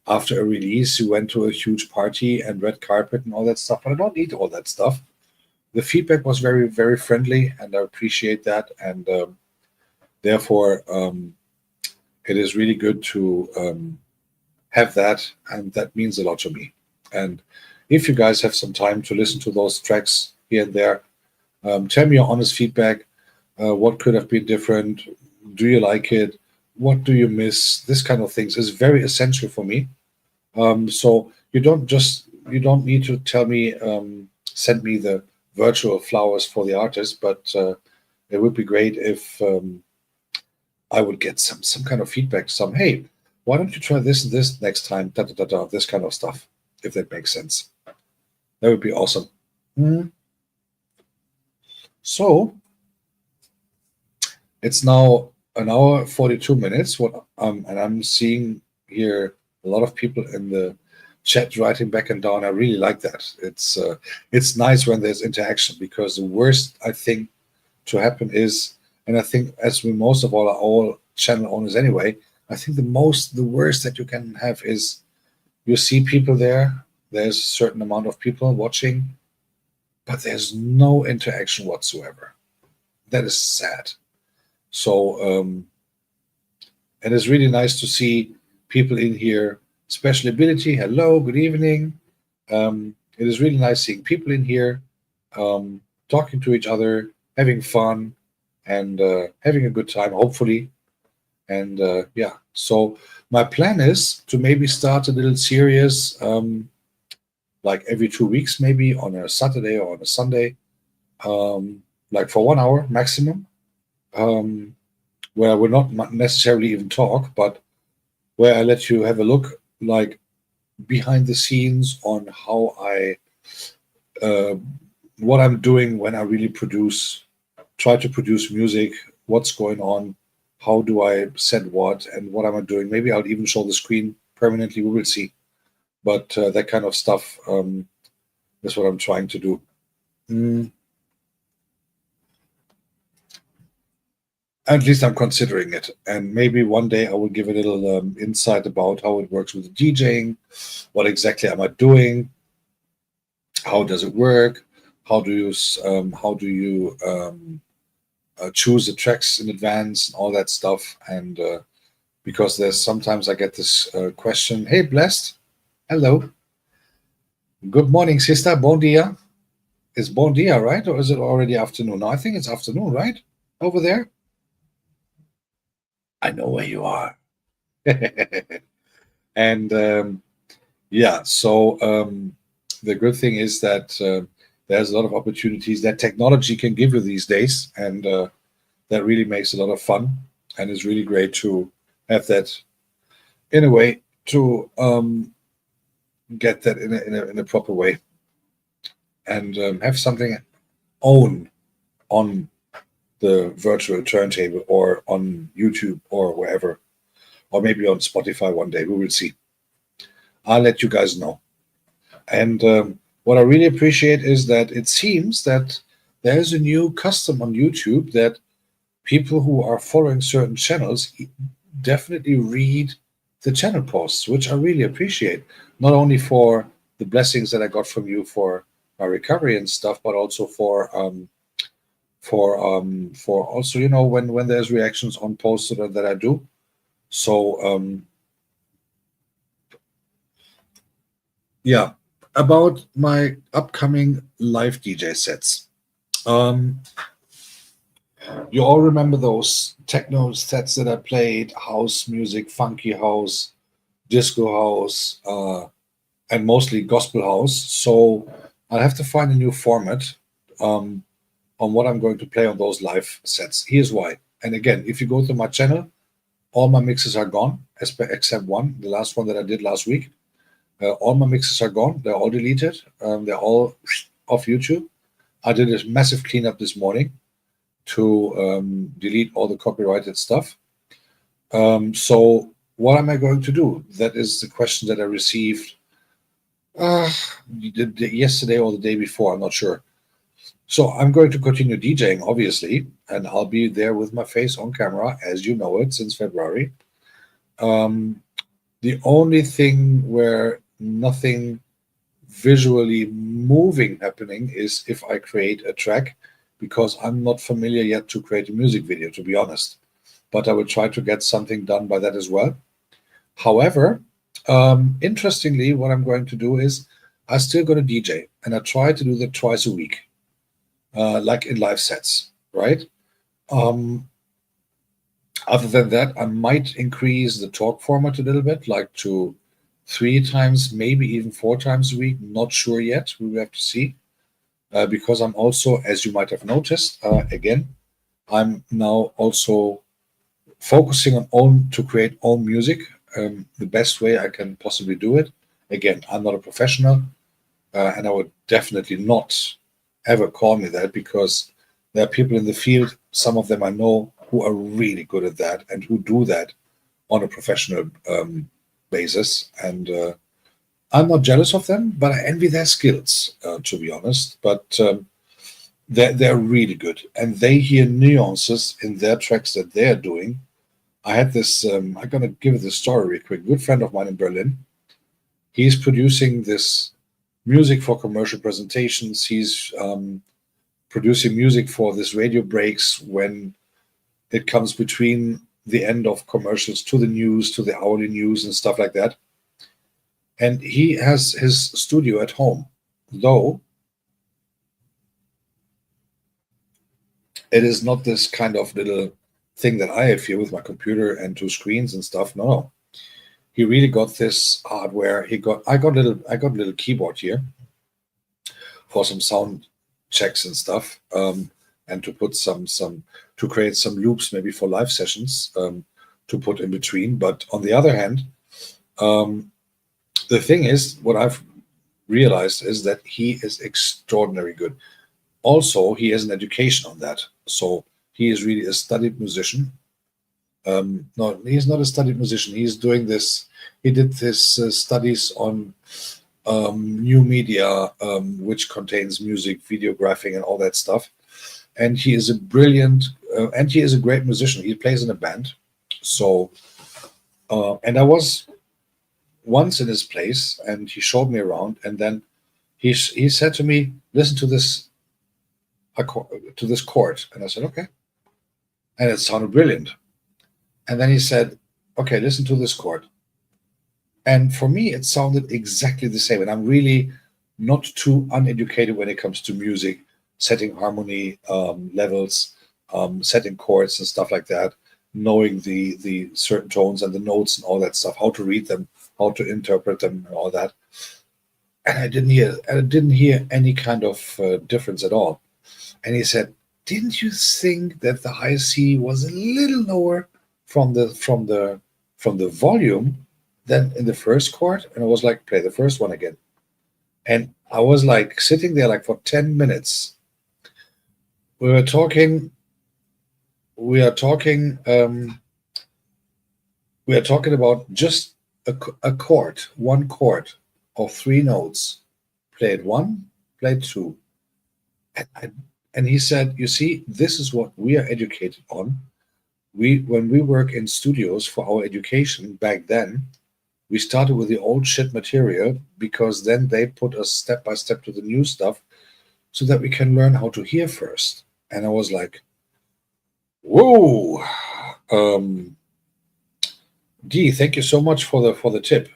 after a release you went to a huge party and red carpet and all that stuff. But I don't need all that stuff. The feedback was very, very friendly, and I appreciate that. And therefore, it is really good to have that, and that means a lot to me. And if you guys have some time to listen to those tracks here and there, tell me your honest feedback. What could have been different? Do you like it? What do you miss? This kind of things is very essential for me. So you don't need to tell me, send me the virtual flowers for the artist, but it would be great if I would get some kind of feedback. Some, hey, why don't you try this and this next time? Da da da da. This kind of stuff, if that makes sense. That would be awesome. So it's now an hour 42 minutes. And I'm seeing here a lot of people in the chat writing back and down. I really like that. It's nice when there's interaction, because the worst I think to happen is, and I think as we most of all channel owners anyway, I think the worst that you can have is you see people there. There's a certain amount of people watching, but there's no interaction whatsoever. That is sad. So, and it's really nice to see people in here, Special Ability. Hello, good evening. It is really nice seeing people in here, talking to each other, having fun, and having a good time, hopefully. And yeah, so my plan is to maybe start a little series, like every 2 weeks, maybe on a Saturday or on a Sunday, like for 1 hour maximum, where I will not necessarily even talk, but where I let you have a look, like behind the scenes on how what I'm doing when I really try to produce music, what's going on, how do I set what, and what am I doing. Maybe I'll even show the screen permanently. We will see. But that kind of stuff is what I'm trying to do. At least I'm considering it. And maybe one day I will give a little insight about how it works with DJing. What exactly am I doing? How does it work? How do you choose the tracks in advance and all that stuff? And because there's sometimes I get this question, hey, Blessed, hello. Good morning, sister. Bon dia. It's bon dia, right? Or is it already afternoon? No, I think it's afternoon, right? Over there? I know where you are. And yeah, so the good thing is that there's a lot of opportunities that technology can give you these days, and that really makes a lot of fun, and it's really great to have that in a way to get that in a proper way, and have something own on the virtual turntable or on YouTube or wherever, or maybe on Spotify one day. We will see. I'll let you guys know. And What I really appreciate is that it seems that there's a new custom on YouTube that people who are following certain channels definitely read the channel posts, which I really appreciate. Not only for the blessings that I got from you for my recovery and stuff, but also for also, when there's reactions on posts that I do. So yeah, about my upcoming live DJ sets. Um, you all remember those techno sets that I played, house music, funky house, disco house, and mostly gospel house. So I'll have to find a new format um, on what I'm going to play on those live sets. Here's why. And again, if you go to my channel, all my mixes are gone, except one, the last one that I did last week. All my mixes are gone. They're all deleted. They're all off YouTube. I did a massive cleanup this morning to delete all the copyrighted stuff. So what am I going to do? That is the question that I received yesterday or the day before. I'm not sure. So I'm going to continue DJing, obviously, and I'll be there with my face on camera, as you know it, since February. Um, the only thing where nothing visually moving happening is if I create a track, because I'm not familiar yet to create a music video, to be honest. But I will try to get something done by that as well. However, interestingly, what I'm going to do is I'm still going to DJ, and I try to do that twice a week, like in live sets, right? Um, Other than that, I might increase the talk format a little bit, like to 3 times, maybe even 4 times a week. Not sure yet. We will have to see. Because I'm also, as you might have noticed, again, I'm now also focusing on own to create own music, the best way I can possibly do it. Again, I'm not a professional, and I would definitely not ever call me that, because there are people in the field, some of them I know, who are really good at that and who do that on a professional basis. And I'm not jealous of them, but I envy their skills, to be honest. But they're really good, and they hear nuances in their tracks that they're doing. I had this. I'm gonna give this story real quick. Good friend of mine in Berlin. He's producing this music for commercial presentations. He's producing music for this radio breaks when it comes between the end of commercials to the news, to the hourly news and stuff like that. And he has his studio at home, though it is not this kind of little thing that I have here with my computer and 2 screens and stuff. No, no. He really got this hardware. I got a little keyboard here for some sound checks and stuff, and to put some to create some loops maybe for live sessions, to put in between. But on the other hand, um, the thing is, what I've realized is that he is extraordinarily good. Also, he has an education on that, so he is really a studied musician. No, he's not a studied musician. He's doing this. He did his studies on new media, which contains music, videographing, and all that stuff. And he is a brilliant, and he is a great musician. He plays in a band. So, and I was once in his place, and he showed me around, and then he said to me, "Listen to this chord," and I said, "Okay," and it sounded brilliant. And then he said, "Okay, listen to this chord." And for me, it sounded exactly the same. And I'm really not too uneducated when it comes to music, setting harmony levels, setting chords and stuff like that, knowing the certain tones and the notes and all that stuff, how to read them, how to interpret them, and all that. And I didn't hear any kind of difference at all. And he said, "Didn't you think that the high C was a little lower from the volume than in the first chord?" And I was like, "Play the first one again." And I was like sitting there like for 10 minutes. We were talking, we are talking, we are talking about just a chord, one chord of 3 notes played one, played two. And, and he said, you see, this is what we are educated on. When we work in studios for our education back then, we started with the old shit material because then they put us step by step to the new stuff so that we can learn how to hear first. And I was like, whoa. Um, D, thank you so much for the tip.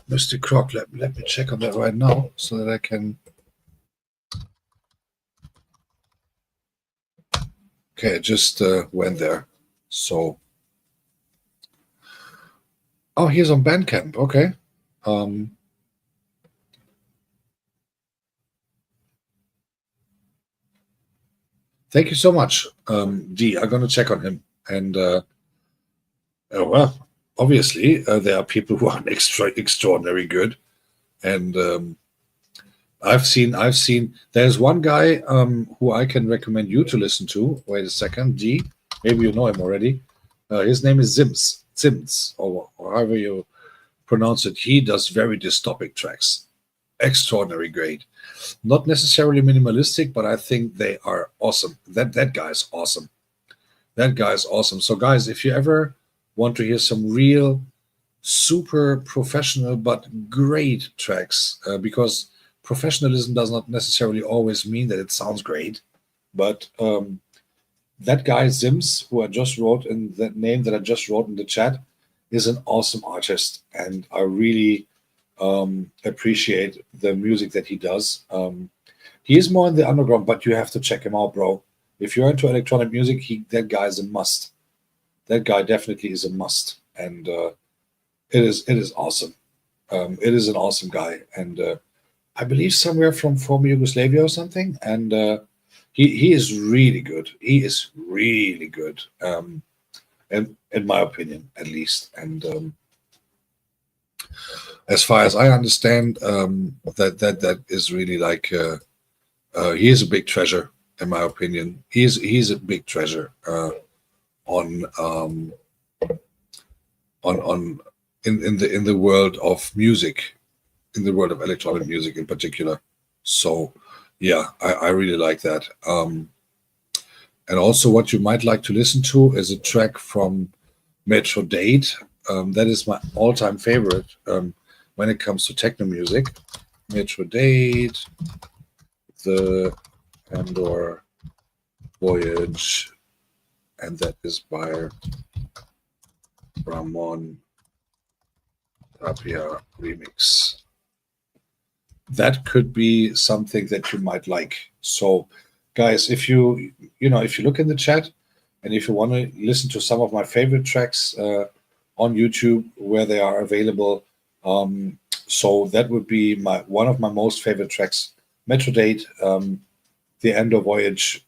Mr. Croc, let me check on that right now so that I can. Okay, I just went there. So, oh, he's on Bandcamp. Okay. Um, Thank you so much, D. I'm gonna check on him. And well, obviously, there are people who are extraordinary good, and I've seen. There's one guy who I can recommend you to listen to. Wait a second, D. Maybe you know him already. His name is Zims, or however you pronounce it. He does very dystopic tracks, extraordinary great. Not necessarily minimalistic, but I think they are awesome. That guy's awesome. That guy's awesome. So, guys, if you ever want to hear some real, super professional but great tracks, because professionalism does not necessarily always mean that it sounds great, but that guy Zims, who I just wrote in that name that I just wrote in the chat, is an awesome artist, and I really appreciate the music that he does. He is more in the underground, but you have to check him out, bro. If you're into electronic music, that guy is a must. That guy definitely is a must, and it is awesome. It is an awesome guy, and I believe somewhere from former Yugoslavia or something. And he is really good. He is really good, in my opinion, at least. And as far as I understand, that is really like he is a big treasure, in my opinion. He's a big treasure on on in the world of music, in the world of electronic music in particular. So yeah, I really like that. And also, what you might like to listen to is a track from Metro Date. That is my all-time favorite when it comes to techno music. Metro Date, the Pandora Voyage, and that is by Ramon Tapia remix. That could be something that you might like. So, guys, if if you look in the chat and if you want to listen to some of my favorite tracks on YouTube where they are available, so that would be one of my most favorite tracks. Metro Date, The Endor Voyage,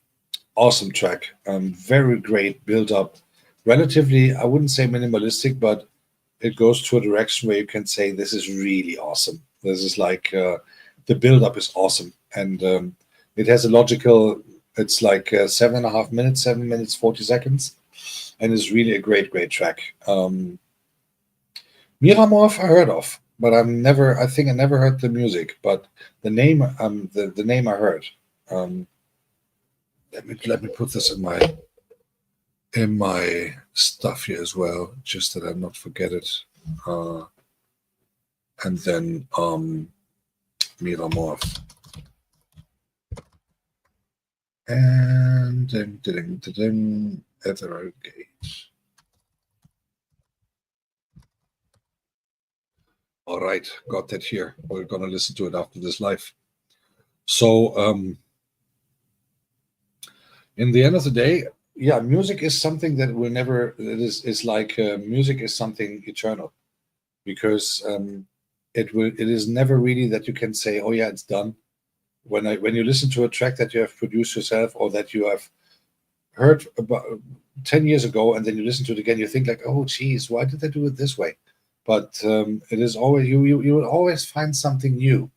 awesome track, very great build up. Relatively, I wouldn't say minimalistic, but it goes to a direction where you can say this is really awesome. This is like the build up is awesome, and it has a logical. It's like 7.5 minutes, 7 minutes 40 seconds, and it's really a great track. Miramorph I heard of, but I think I never heard the music, but the name I heard. Um, let me put this in my stuff here as well, just that I not forget it. And then Miramorph. And Ethereal Gate. All right, got that here. We're gonna listen to it after this live. So in the end of the day, yeah, music is something that will never. It is like music is something eternal, because it is never really that you can say, oh yeah, it's done. When you listen to a track that you have produced yourself or that you have heard about 10 years ago, and then you listen to it again, you think like, oh geez, why did they do it this way? But it is always you will always find something new.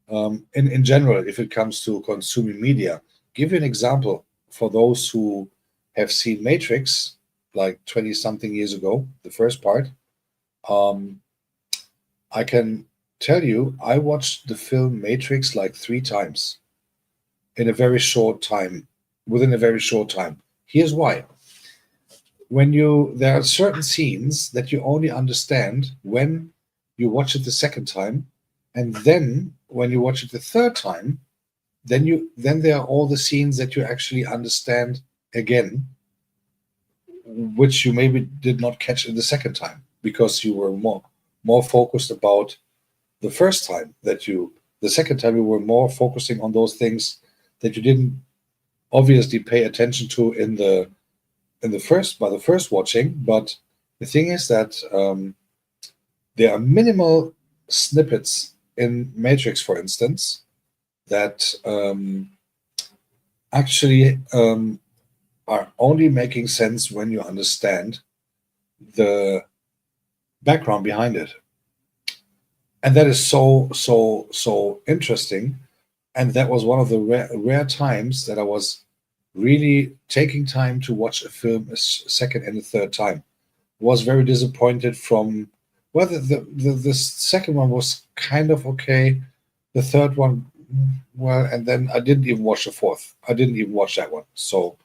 In general, if it comes to consuming media, give you an example for those who have seen Matrix like 20 something years ago, the first part. I can tell you, I watched the film Matrix like 3 times in a very short time, within a very short time. Here's why. There are certain scenes that you only understand when you watch it the second time, and then when you watch it the third time, then there are all the scenes that you actually understand again, which you maybe did not catch in the second time because you were more focused about the first time the second time you were more focusing on those things that you didn't obviously pay attention to in the first watching. But the thing is that there are minimal snippets in Matrix, for instance, that actually are only making sense when you understand the background behind it. And that is so interesting. And that was one of the rare times that I was really taking time to watch a film a second and a third time. Was very disappointed from the second one was kind of okay. The third one, well, and then I didn't even watch the fourth. I didn't even watch that one. So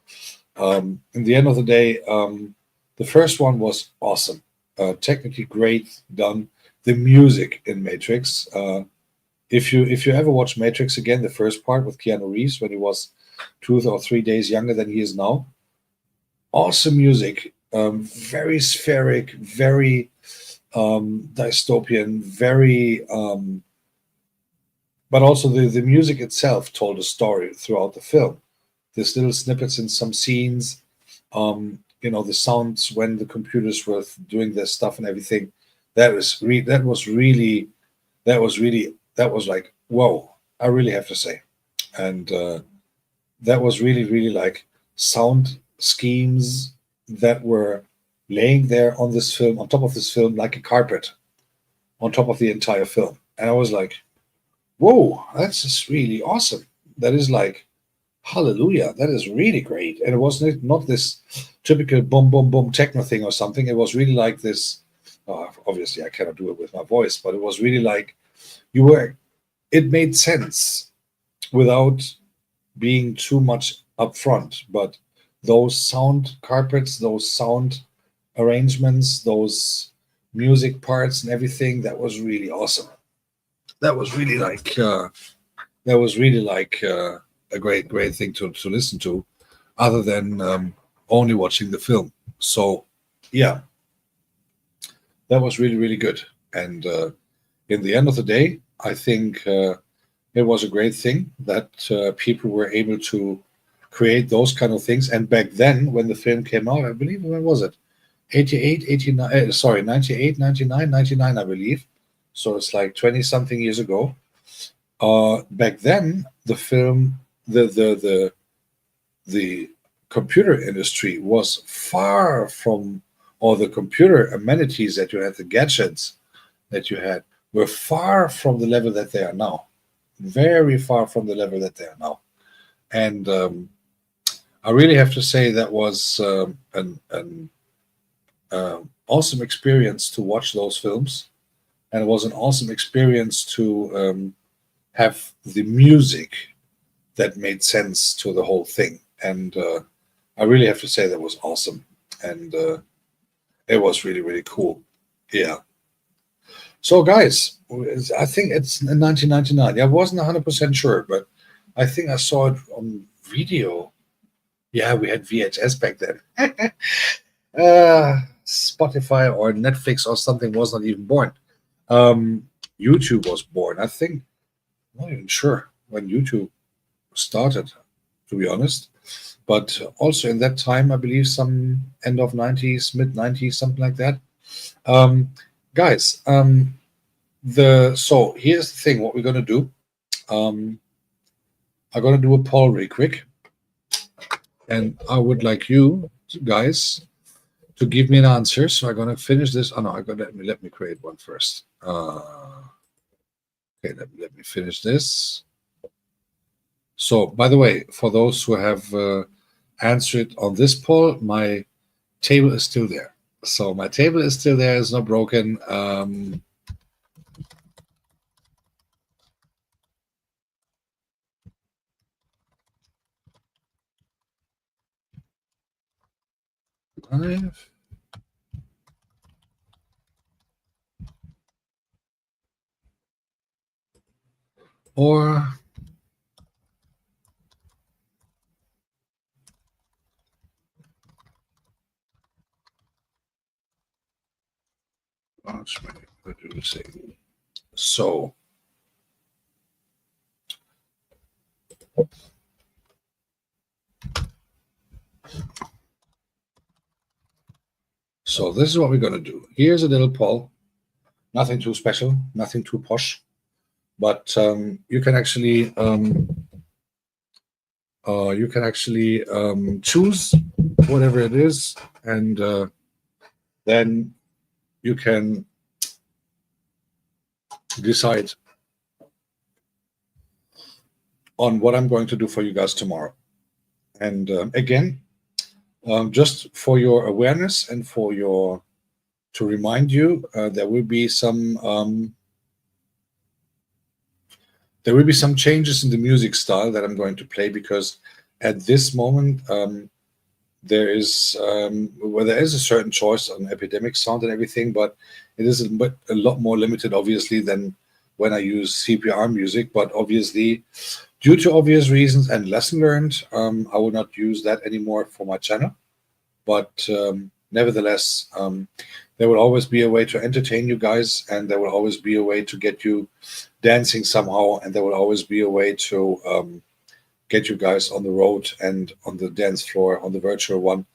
in the end of the day, the first one was awesome, technically great done. The music in Matrix. If you ever watch Matrix again, the first part with Keanu Reeves when he was 2 or 3 days younger than he is now, awesome music, very spheric, very dystopian, very. But also the music itself told a story throughout the film. There's little snippets in some scenes, the sounds when the computers were doing their stuff and everything. That was like, whoa, I really have to say. And that was really like sound schemes that were laying there on top of this film, like a carpet on top of the entire film. And I was like, whoa, that's just really awesome. That is like, hallelujah, that is really great. And it wasn't not this typical boom, boom, boom techno thing or something. It was really like this. Obviously, I cannot do it with my voice, but it was really like it made sense without being too much upfront. But those sound carpets, those sound arrangements, those music parts and everything, that was really awesome. That was really like a great thing to listen to, other than only watching the film. So yeah, that was really good. And in the end of the day, I think it was a great thing that people were able to create those kind of things. And back then, when the film came out, I believe, when was it? 88, 89, 98, 99, 99, I believe. So it's like 20 something years ago. Back then, the film, the computer industry was far from, or the computer amenities that you had, the gadgets that you had, were far from the level that they are now. Very far from the level that they are now. And I really have to say that was an awesome experience to watch those films. And it was an awesome experience to have the music that made sense to the whole thing. And I really have to say that was awesome. And it was really cool. Yeah. So, guys, I think it's in 1999. I wasn't 100% sure, but I think I saw it on video. Yeah, we had VHS back then. Spotify or Netflix or something was not even born. YouTube was born. I think, I'm not even sure when YouTube started, to be honest. But also in that time, I believe some end of 90s, mid 90s, something like that. Guys, so here's the thing. What we're gonna do? I'm gonna do a poll real quick, and I would like you guys to give me an answer. So I'm gonna finish this. Oh no, let me create one first. Okay, let me finish this. So, by the way, for those who have answered on this poll, my table is still there. So my table is still there. It's not broken. Live. Or producing. So this is what we're going to do. Here's a little poll. Nothing too special, nothing too posh, but you can actually choose whatever it is, and then you can decide on what I'm going to do for you guys tomorrow. And again, just for your awareness and to remind you, there will be some changes in the music style that I'm going to play, because at this moment there is a certain choice on epidemic sound and everything, but it is a lot more limited, obviously, than when I use CPR music. But obviously, due to obvious reasons and lesson learned, I will not use that anymore for my channel. But nevertheless, there will always be a way to entertain you guys, and there will always be a way to get you dancing somehow, and there will always be a way to get you guys on the road and on the dance floor, on the virtual one.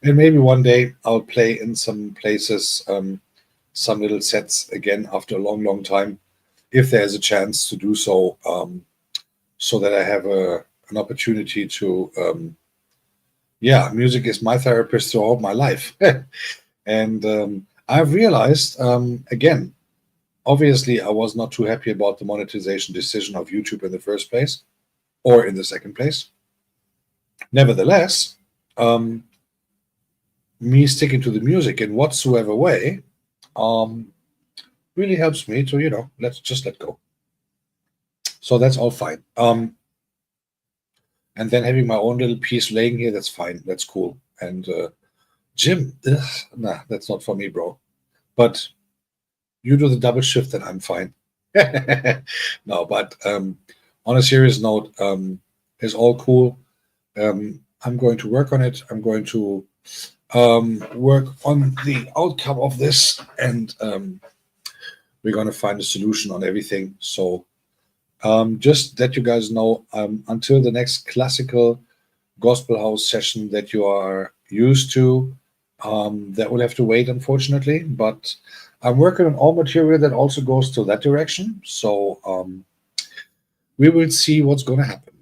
And maybe one day I'll play in some places some little sets again after a long, long time, if there's a chance to do so, so that I have an opportunity to music is my therapist throughout my life. And I've realized, again, obviously I was not too happy about the monetization decision of YouTube in the first place, or in the second place. Nevertheless, me sticking to the music in whatsoever way really helps me to, let's just let go. So that's all fine. And then having my own little piece laying here, that's fine. That's cool. And Jim, nah, that's not for me, bro. But you do the double shift and I'm fine. No, but on a serious note, it's all cool. I'm going to work on it. I'm going to work on the outcome of this, and we're going to find a solution on everything. So just that you guys know, until the next classical gospel house session that you are used to, that will have to wait, unfortunately. But I'm working on all material that also goes to that direction. So we will see what's going to happen.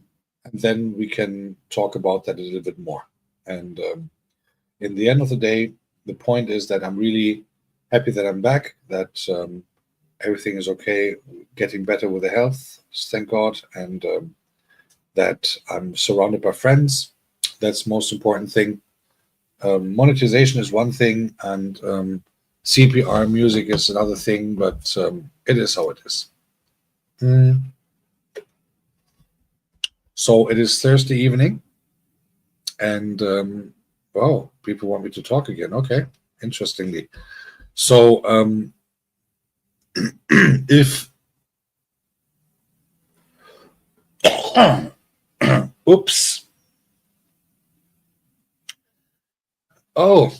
And then we can talk about that a little bit more. And in the end of the day, the point is that I'm really happy that I'm back, that everything is okay, getting better with the health, thank God, and that I'm surrounded by friends. That's the most important thing. Monetization is one thing, and CPR music is another thing, but it is how it is. So it is Thursday evening, and people want me to talk again. Okay, interestingly. So if oops. Oh.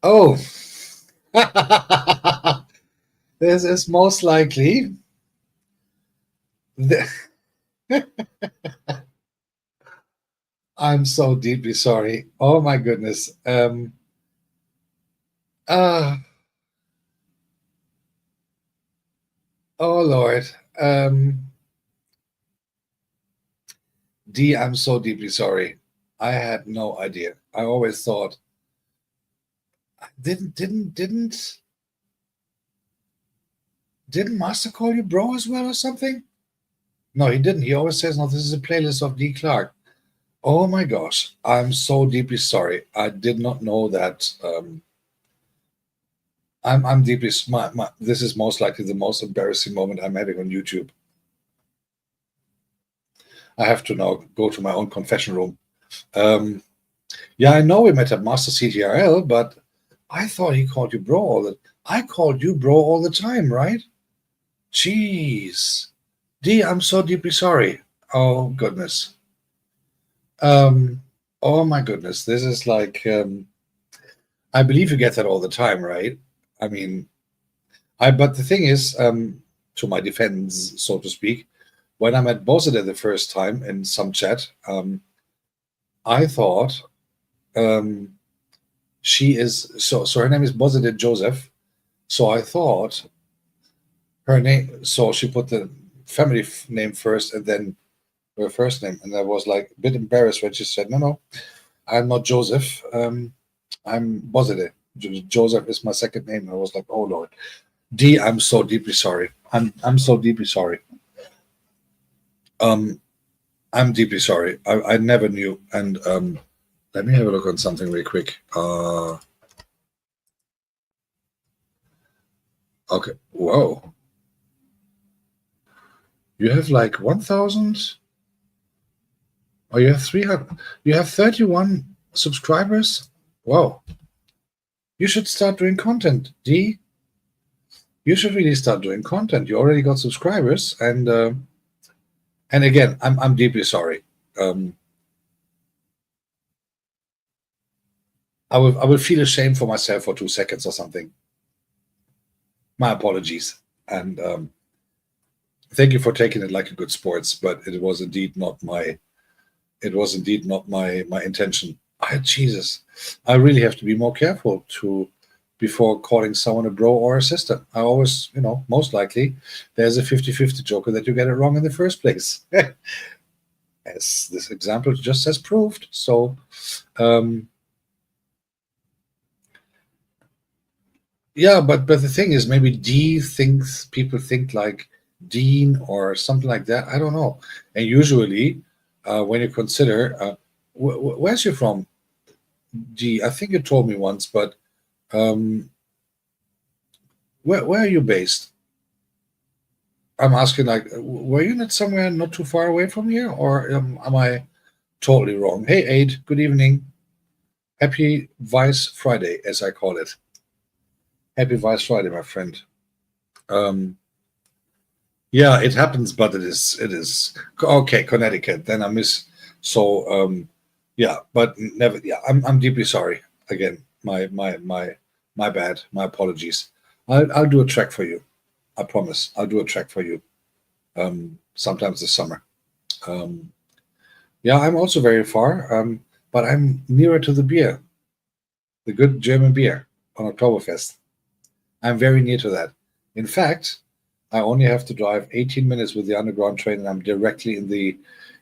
Oh. This is most likely I'm so deeply sorry. Oh my goodness. Oh Lord. D, I'm so deeply sorry. I had no idea. I always thought didn't Master call you bro as well or something? No, he didn't. He always says, no, this is a playlist of D Clark. Oh my gosh. I'm so deeply sorry. I did not know that. I'm deeply this is most likely the most embarrassing moment I'm having on YouTube. I have to now go to my own confession room. Um, yeah, I know we met at Master CTRL, but I thought he called you bro all the. I called you bro all the time, right? Jeez, D, I'm so deeply sorry. Oh goodness. Um, oh my goodness, this is like. I believe you get that all the time, right? I mean, I. But the thing is, to my defense, so to speak, when I met Bosida the first time in some chat, I thought um, she is so. So her name is Bosida Joseph. So I thought her name. So she put the family name first and then her first name, and I was like a bit embarrassed when she said, "No, no, I'm not Joseph. I'm Boside. Joseph is my second name." I was like, "Oh Lord, D, I'm so deeply sorry. I'm so deeply sorry. Um, I'm deeply sorry. I never knew." And let me have a look on something real quick. Okay. Whoa. You have like 1,000. Oh, you have 300. You have 31 subscribers. Wow. You should start doing content, D. You should really start doing content. You already got subscribers, and again, I'm deeply sorry. Um, I will feel ashamed for myself for 2 seconds or something. My apologies, and thank you for taking it like a good sports. But it was indeed not my intention. Jesus, I really have to be more careful to before calling someone a bro or a sister. I always, most likely there's a 50-50 joker that you get it wrong in the first place. As this example just has proved. So, um, yeah, but the thing is, maybe D thinks people think like Dean or something like that. I don't know. And usually, when you consider, where's you from, D? I think you told me once, but um, where are you based? I'm asking, like, were you not somewhere not too far away from here, or am I totally wrong? Hey, Aid, good evening. Happy Vice Friday, as I call it. Happy Vice Friday, my friend. Um, yeah, it happens, but it is okay. Connecticut. Then I miss. So yeah, but never. Yeah, I'm deeply sorry. Again, my bad. My apologies. I'll do a track for you. I promise. I'll do a track for you. Sometimes this summer. Um, yeah, I'm also very far. But I'm nearer to the beer, the good German beer on Oktoberfest. I'm very near to that. In fact, I only have to drive 18 minutes with the underground train, and I'm directly in the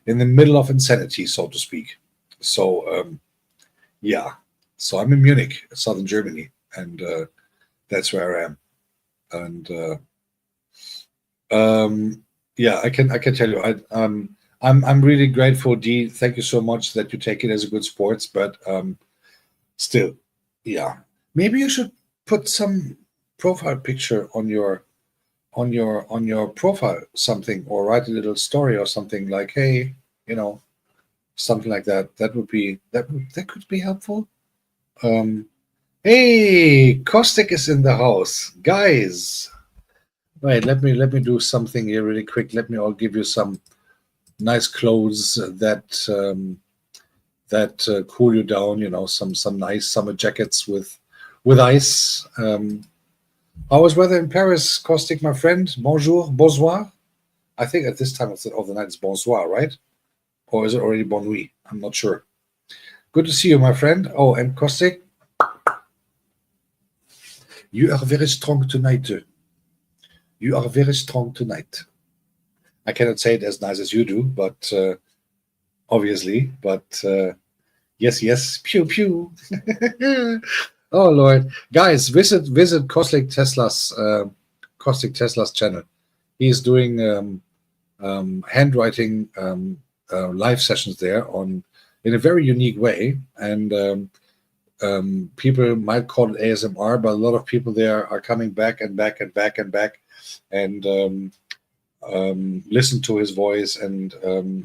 middle of insanity, so to speak. So yeah, so I'm in Munich, southern Germany, and that's where I am. And yeah, I can tell you, I'm really grateful, D. Thank you so much that you take it as a good sports, but still, yeah, maybe you should put some profile picture on your profile, something, or write a little story or something like, hey, you know something like that. That could be helpful. um hey, Kostik is in the house, guys. Right, let me do something here really quick. Let me all give you some nice clothes that cool you down, some nice summer jackets with ice. How was weather in Paris, Kostik, my friend? Bonjour, bonsoir. I think at this time of the night it's bonsoir, right? Or is it already bon nuit? I'm not sure. Good to see you, my friend. Oh, and Kostik, you are very strong tonight. You are very strong tonight. I cannot say it as nice as you do, but obviously. But yes, yes, pew pew. Oh Lord, guys, visit Kostik Tesla's channel. He's doing handwriting live sessions there on in a very unique way, and people might call it ASMR, but a lot of people there are coming back and back and back and back, and listen to his voice and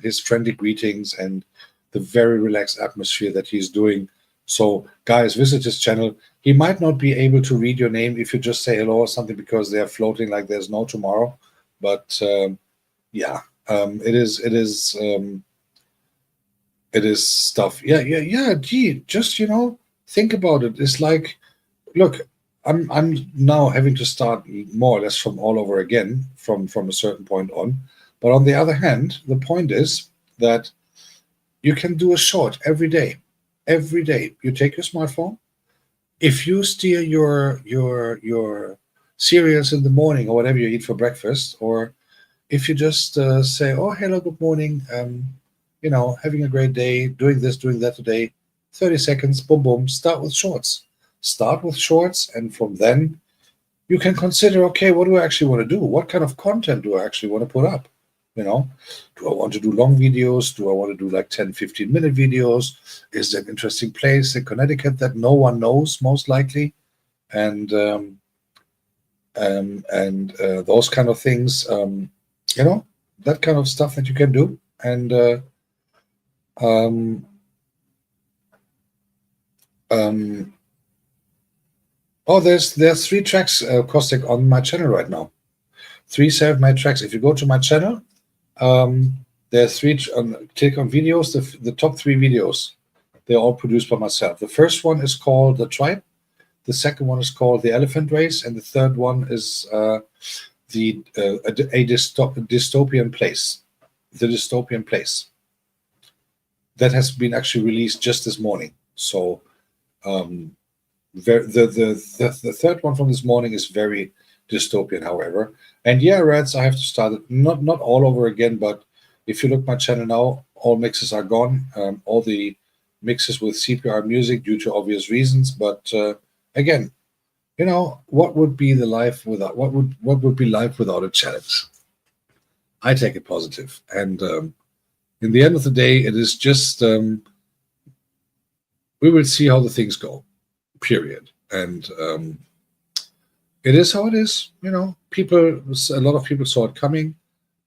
his friendly greetings and the very relaxed atmosphere that he's doing. So, guys, visit his channel. He might not be able to read your name if you just say hello or something because they are floating like there's no tomorrow. But yeah, it is stuff. Yeah. Gee, just think about it. It's like, look, I'm now having to start more or less from all over again from a certain point on. But on the other hand, the point is that you can do a short every day. Every day, you take your smartphone. If you steer your cereals in the morning or whatever you eat for breakfast, or if you just say, "Oh, hello, good morning," having a great day, doing this, doing that today, 30 seconds, boom, boom, start with shorts. Start with shorts, and from then you can consider, okay, what do I actually want to do? What kind of content do I actually want to put up? Do I want to do long videos? Do I want to do like 10, 15-minute videos? Is there an interesting place in Connecticut that no one knows, most likely? And those kind of things, that kind of stuff that you can do. And there's 3 tracks, Caustic, on my channel right now. 3 self-made tracks. If you go to my channel, there's 3. Click on videos. The top 3 videos, they're all produced by myself. The first one is called The Tribe. The second one is called The Elephant Race, and the third one is a dystopian place. The Dystopian Place. That has been actually released just this morning. So the third one from this morning is very dystopian, however. And yeah, Reds, I have to start it not all over again, but if you look my channel now, all mixes are gone. All the mixes with CPR music due to obvious reasons. But again, what would be the life without what would be life without a challenge? I take it positive, and in the end of the day, it is just we will see how the things go. Period. And it is how it is. A lot of people saw it coming,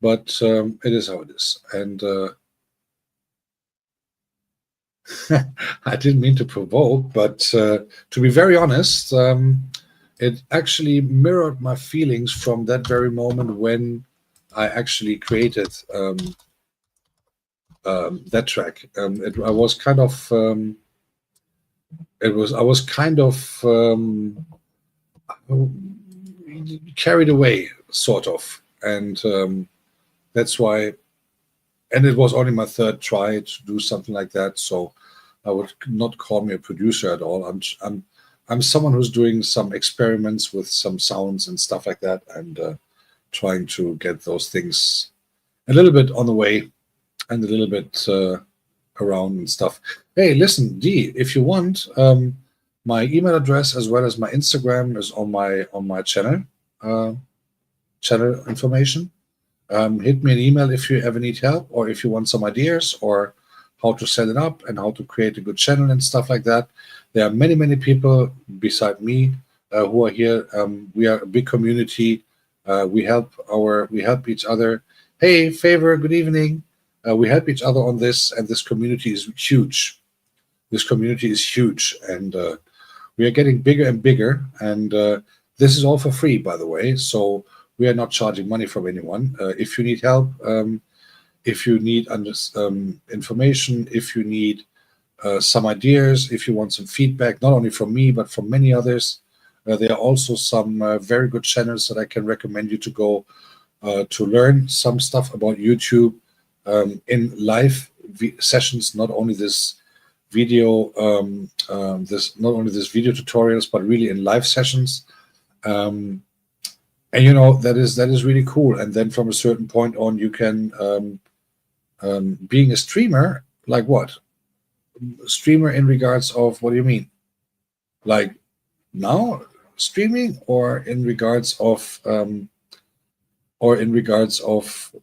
but it is how it is. And I didn't mean to provoke, but to be very honest, it actually mirrored my feelings from that very moment when I actually created that track. I was kind of carried away, sort of, and that's why. And it was only my 3rd try to do something like that, so I would not call me a producer at all. I'm someone who's doing some experiments with some sounds and stuff like that, and trying to get those things a little bit on the way and a little bit around and stuff. Hey, listen, D, if you want, my email address as well as my Instagram is on my channel information. Hit me an email if you ever need help, or if you want some ideas, or how to set it up and how to create a good channel and stuff like that. There are many people beside me who are here. We are a big community. We help each other. Hey, Favor, good evening. We help each other on this, and this community is huge. This community is huge, and we are getting bigger and bigger. And this is all for free, by the way. So we are not charging money from anyone. If you need help, if you need information, if you need some ideas, if you want some feedback, not only from me, but from many others, there are also some very good channels that I can recommend you to go to learn some stuff about YouTube in live sessions, not only this video tutorials, but really in live sessions. And that is really cool. And then from a certain point on, you can being a streamer, like what? Streamer in regards of, what do you mean? Like now streaming, or in regards of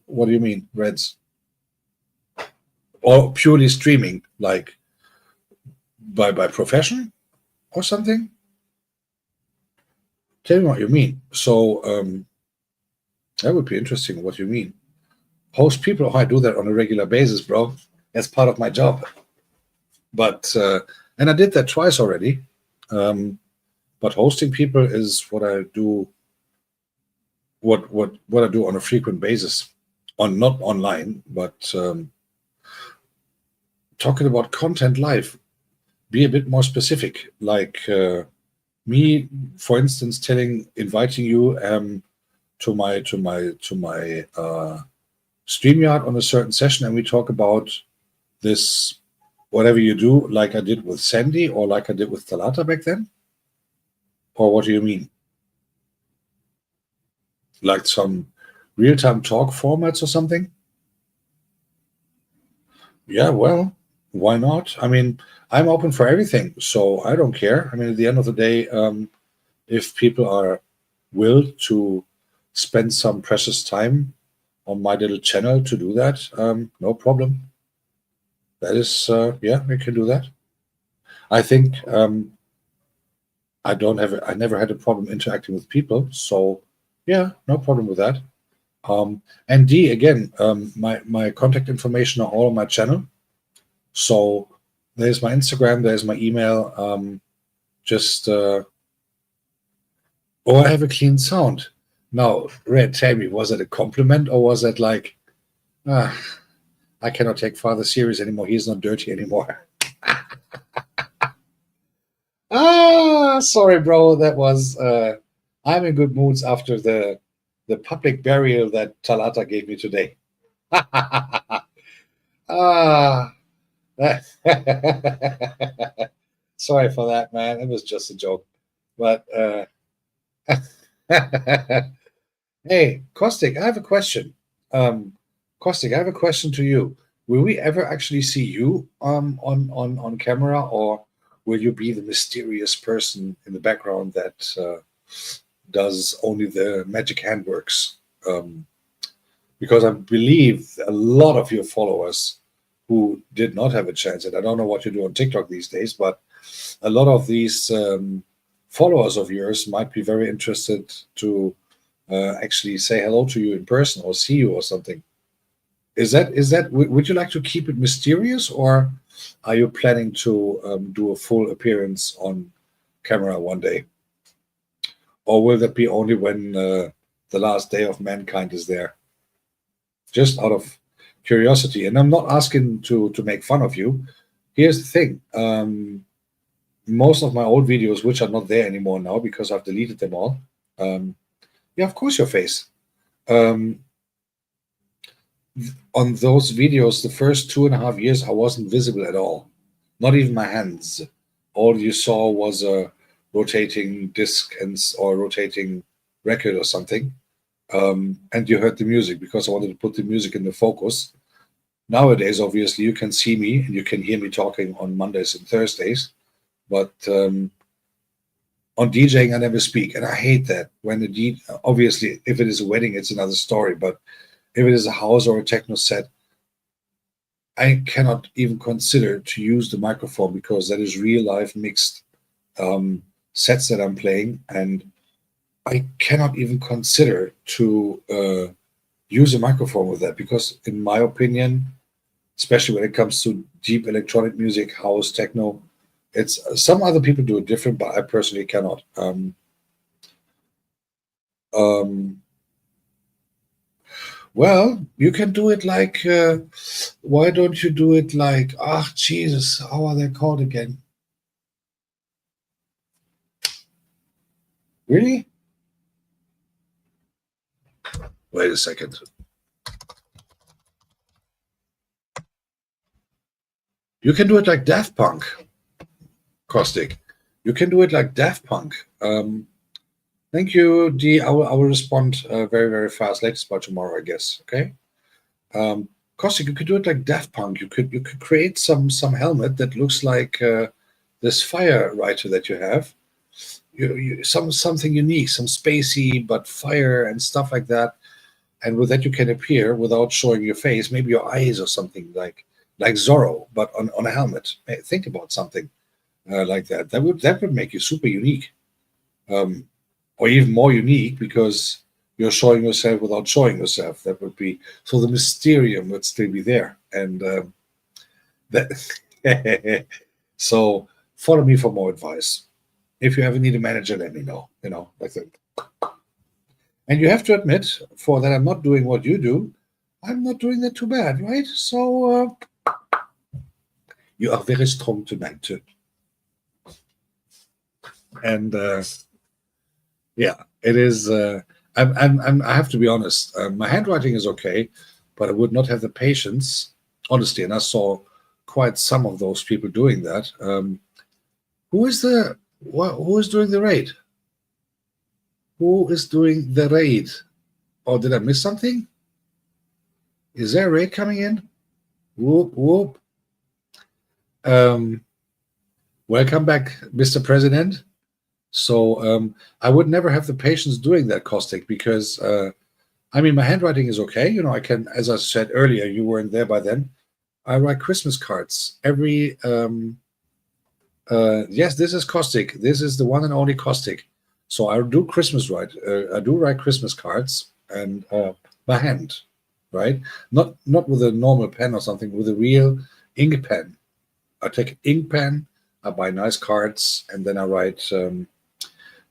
what do you mean, Reds? Or purely streaming, like by profession or something? Tell me what you mean. So That would be interesting. What you mean? Host people? Oh, I do that on a regular basis, bro. That's part of my job. But and I did that twice already. Um, but hosting people is what I do. What I do on a frequent basis, on not online, but talking about content live. Be a bit more specific. Like me, for instance, inviting you to my StreamYard on a certain session, and we talk about this, whatever you do, like I did with Sandy or like I did with Talata back then? Or what do you mean? Like some real time talk formats or something? Yeah, well, why not? I mean, I'm open for everything, so I don't care. I mean, at the end of the day, if people are will to spend some precious time on my little channel to do that, no problem. That is, yeah, we can do that. I think I never had a problem interacting with people, so yeah, no problem with that. And D, again, my contact information are all on my channel. So there's my Instagram, there's my email. Just I have a clean sound. Now, Red, tell me, was it a compliment or was it like, ah, I cannot take Father serious anymore. He's not dirty anymore. Sorry, bro. That was. I'm in good moods after the public burial that Talata gave me today. ah, sorry for that, man. It was just a joke. But hey, Kostik, I have a question. Um, Kostik, I have a question to you. Will we ever actually see you on camera, or will you be the mysterious person in the background that does only the magic handworks? Um, because I believe a lot of your followers who did not have a chance, and I don't know what you do on TikTok these days, but a lot of these followers of yours might be very interested to actually say hello to you in person or see you or something. Would you like to keep it mysterious, or are you planning to do a full appearance on camera one day? Or will that be only when the last day of mankind is there? Just out of curiosity. And I'm not asking to make fun of you. Here's the thing. Most of my old videos, which are not there anymore now because I've deleted them all, yeah, of course, your face. Um, on those videos, the first 2.5 years, I wasn't visible at all. Not even my hands. All you saw was a rotating disc or rotating record or something. And you heard the music because I wanted to put the music in the focus. Nowadays, obviously, you can see me and you can hear me talking on Mondays and Thursdays. But on DJing, I never speak. And I hate that. Obviously, if it is a wedding, it's another story. But if it is a house or a techno set, I cannot even consider to use the microphone because that is real life mixed sets that I'm playing, and I cannot even consider to use a microphone with that because, in my opinion, especially when it comes to deep electronic music, house, techno, it's some other people do it different, but I personally cannot. Um, Well, you can do it like, why don't you do it like, Jesus, how are they called again? Really? Wait a second. You can do it like Daft Punk, Caustic. You can do it like Daft Punk. Thank you, D. I will respond very, very fast. Latest by tomorrow, I guess. Okay. Caustic, you could do it like Daft Punk. You could create some helmet that looks like this fire writer that you have. Something unique, some spacey but fire and stuff like that. And with that, you can appear without showing your face, maybe your eyes or something like Zorro, but on a helmet. Think about something like that. That would make you super unique, or even more unique because you're showing yourself without showing yourself. That would be so the mysterium would still be there, and that. So follow me for more advice. If you ever need a manager, let me know. Like that. And you have to admit, for that I'm not doing what you do, I'm not doing that too bad, right? So you are very strong tonight too. And yeah, it is. I have to be honest. My handwriting is okay, but I would not have the patience, honestly. And I saw quite some of those people doing that. Who is doing the raid? Who is doing the raid? Or did I miss something? Is there a raid coming in? Whoop whoop. Welcome back, Mr. President. So I would never have the patience doing that, Caustic, because I mean, my handwriting is okay. I can, as I said earlier, you weren't there by then. I write Christmas cards every. Yes, this is Caustic. This is the one and only Caustic. So I do I do write Christmas cards and by hand, right? Not with a normal pen or something, with a real ink pen. I take an ink pen. I buy nice cards, and then I write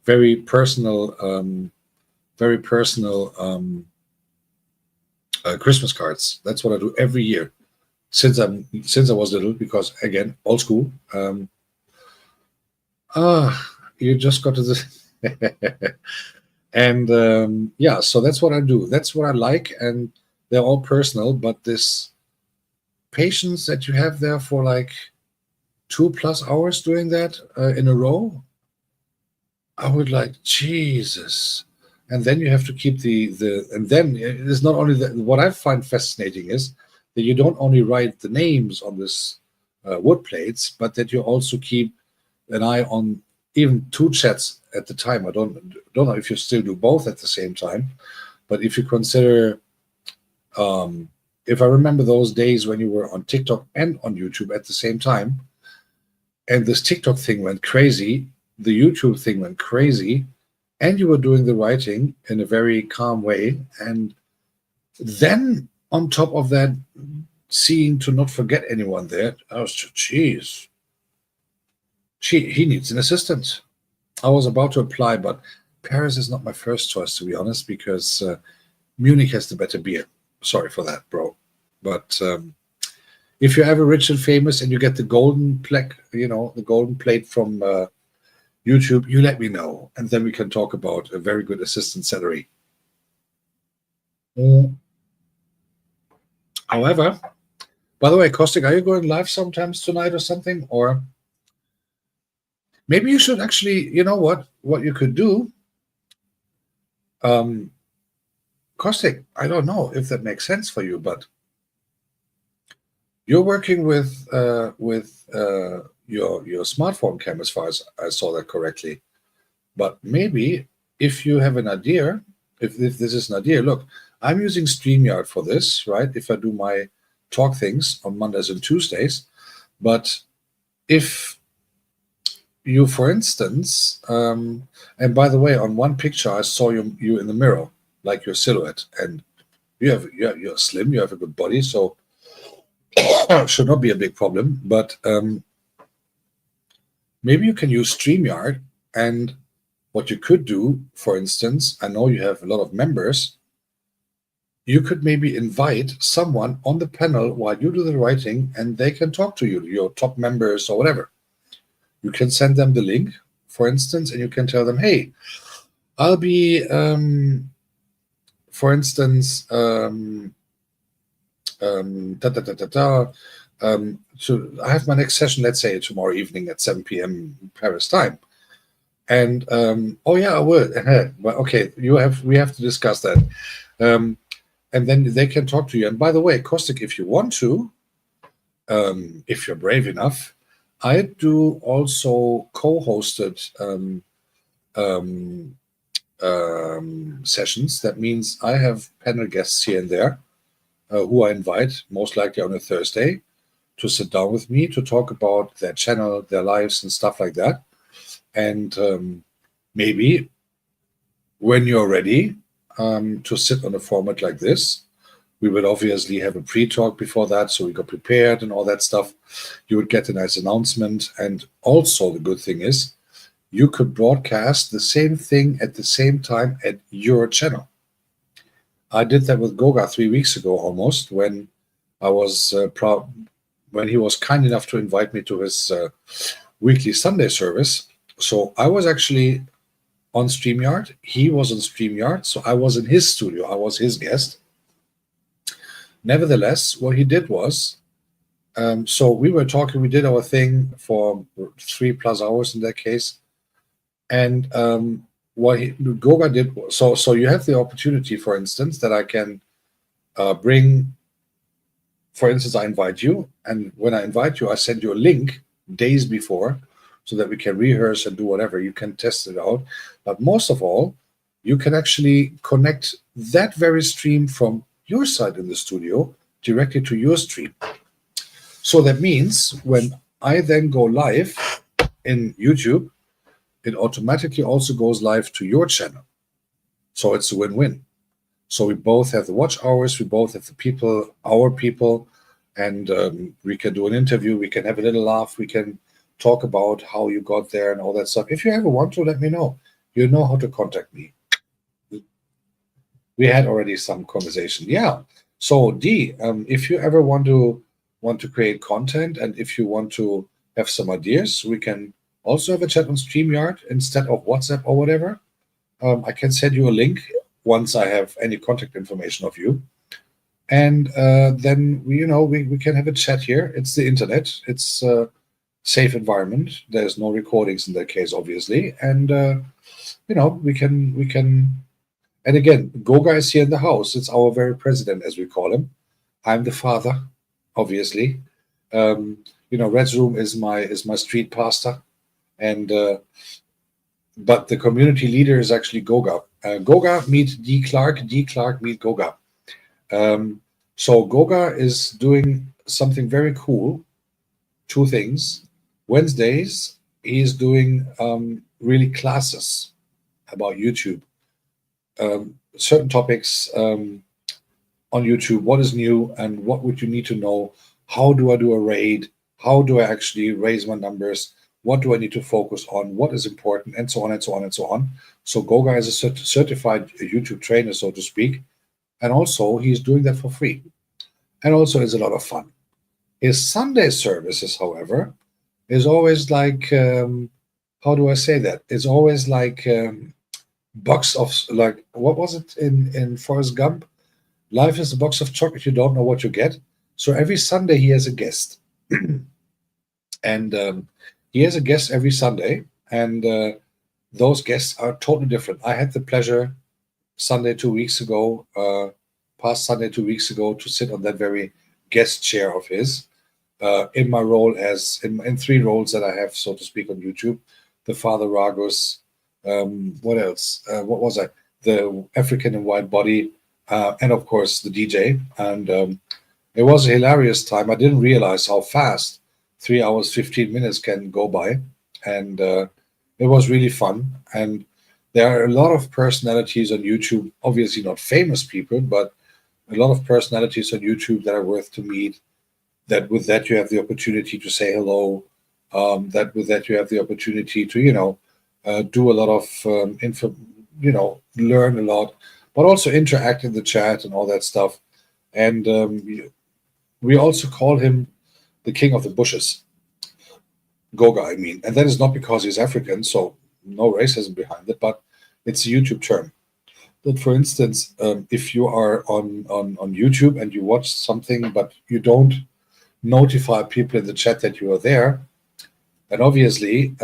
very personal Christmas cards. That's what I do every year since I was little. Because again, old school. You just got to this, and yeah. So that's what I do. That's what I like, and they're all personal. But this patience that you have there for like 2+ hours doing that in a row, I would like, Jesus. And then you have to keep and then it's not only that. What I find fascinating is that you don't only write the names on this wood plates, but that you also keep an eye on even 2 chats at the time. I don't know if you still do both at the same time, but if you consider, if I remember those days when you were on TikTok and on YouTube at the same time, and this TikTok thing went crazy, the YouTube thing went crazy, and you were doing the writing in a very calm way, and then on top of that, seeing to not forget anyone there, I was just, geez, he needs an assistant. I was about to apply, but Paris is not my first choice, to be honest, because Munich has the better beer. Sorry for that, bro. But if you're ever rich and famous and you get the golden plaque, the golden plate from YouTube, you let me know, and then we can talk about a very good assistant salary. However, by the way, Kostik, are you going live sometimes tonight or something? Or maybe you should actually, what you could do, Kostik, I don't know if that makes sense for you, but you're working with your smartphone cam, as far as I saw that correctly. But maybe if you have an idea, if this is an idea, look, I'm using StreamYard for this, right? If I do my talk things on Mondays and Tuesdays, but if you, for instance, and by the way, on one picture I saw you in the mirror, like your silhouette, and you're slim, you have a good body, so should not be a big problem. But maybe you can use StreamYard, and what you could do, for instance, I know you have a lot of members, you could maybe invite someone on the panel while you do the writing, and they can talk to you, your top members or whatever. You can send them the link, for instance, and you can tell them, hey, I'll be, for instance, so I have my next session, let's say tomorrow evening at 7 p.m. Paris time. And oh yeah, I would. But okay, we have to discuss that. And then they can talk to you. And by the way, Kostik, if you want to, if you're brave enough, I do also co-hosted sessions. That means I have panel guests here and there who I invite, most likely on a Thursday, to sit down with me to talk about their channel, their lives, and stuff like that. And maybe when you're ready, to sit on a format like this. We would obviously have a pre-talk before that, so we got prepared and all that stuff. You would get a nice announcement. And also the good thing is you could broadcast the same thing at the same time at your channel. I did that with Goga 3 weeks ago almost, when I was when he was kind enough to invite me to his weekly Sunday service. So I was actually on StreamYard. He was on StreamYard. So I was in his studio. I was his guest. Nevertheless, what he did was, so we were talking, we did our thing for 3+ hours in that case. And what Goga did, so you have the opportunity, for instance, that I can bring, for instance, I invite you, and when I invite you, I send you a link days before so that we can rehearse and do whatever. You can test it out. But most of all, you can actually connect that very stream from your side in the studio directly to your stream. So that means when I then go live in YouTube, it automatically also goes live to your channel. So it's a win-win. So we both have the watch hours, we both have the people, our people, and we can do an interview, we can have a little laugh, we can talk about how you got there and all that stuff. If you ever want to, let me know. You know how to contact me. We had already some conversation. Yeah. So D, if you ever want to create content, and if you want to have some ideas, we can also have a chat on StreamYard instead of WhatsApp or whatever. I can send you a link once I have any contact information of you, and then we can have a chat here. It's the internet. It's a safe environment. There's no recordings in that case, obviously, and we can. And again, Goga is here in the house. It's our very president, as we call him. I'm the father, obviously. Red's Room is my street pastor, and but the community leader is actually Goga. Goga meet D Clark. D Clark meet Goga. So Goga is doing something very cool. Two things. Wednesdays, he is doing really classes about YouTube. Certain topics on YouTube, what is new and what would you need to know? How do I do a raid? How do I actually raise my numbers? What do I need to focus on? What is important? And so on and so on and so on. So Goga is a certified YouTube trainer, so to speak. And also he's doing that for free. And also it's a lot of fun. His Sunday services, however, is always like, how do I say that? It's always like box of, like, what was it in Forrest Gump? Life is a box of chocolate, you don't know what you get. So every Sunday he has a guest. And he has a guest every Sunday, and those guests are totally different. I had the pleasure past Sunday 2 weeks ago, to sit on that very guest chair of his, in my role as in 3 roles that I have, so to speak, on YouTube: the father Ragus, what else? What was I? The African in White Body, and of course the DJ. And it was a hilarious time. I didn't realize how fast 3 hours 15 minutes can go by, and it was really fun. And there are a lot of personalities on YouTube, obviously not famous people, but a lot of personalities on YouTube that are worth to meet. That with that you have the opportunity to say hello. That with that you have the opportunity to do a lot of info, learn a lot, but also interact in the chat and all that stuff. And we also call him the king of the bushes, Goga, I mean. And that is not because he's African, so no racism behind it, but it's a YouTube term. That, for instance, if you are on YouTube and you watch something, but you don't notify people in the chat that you are there, and obviously,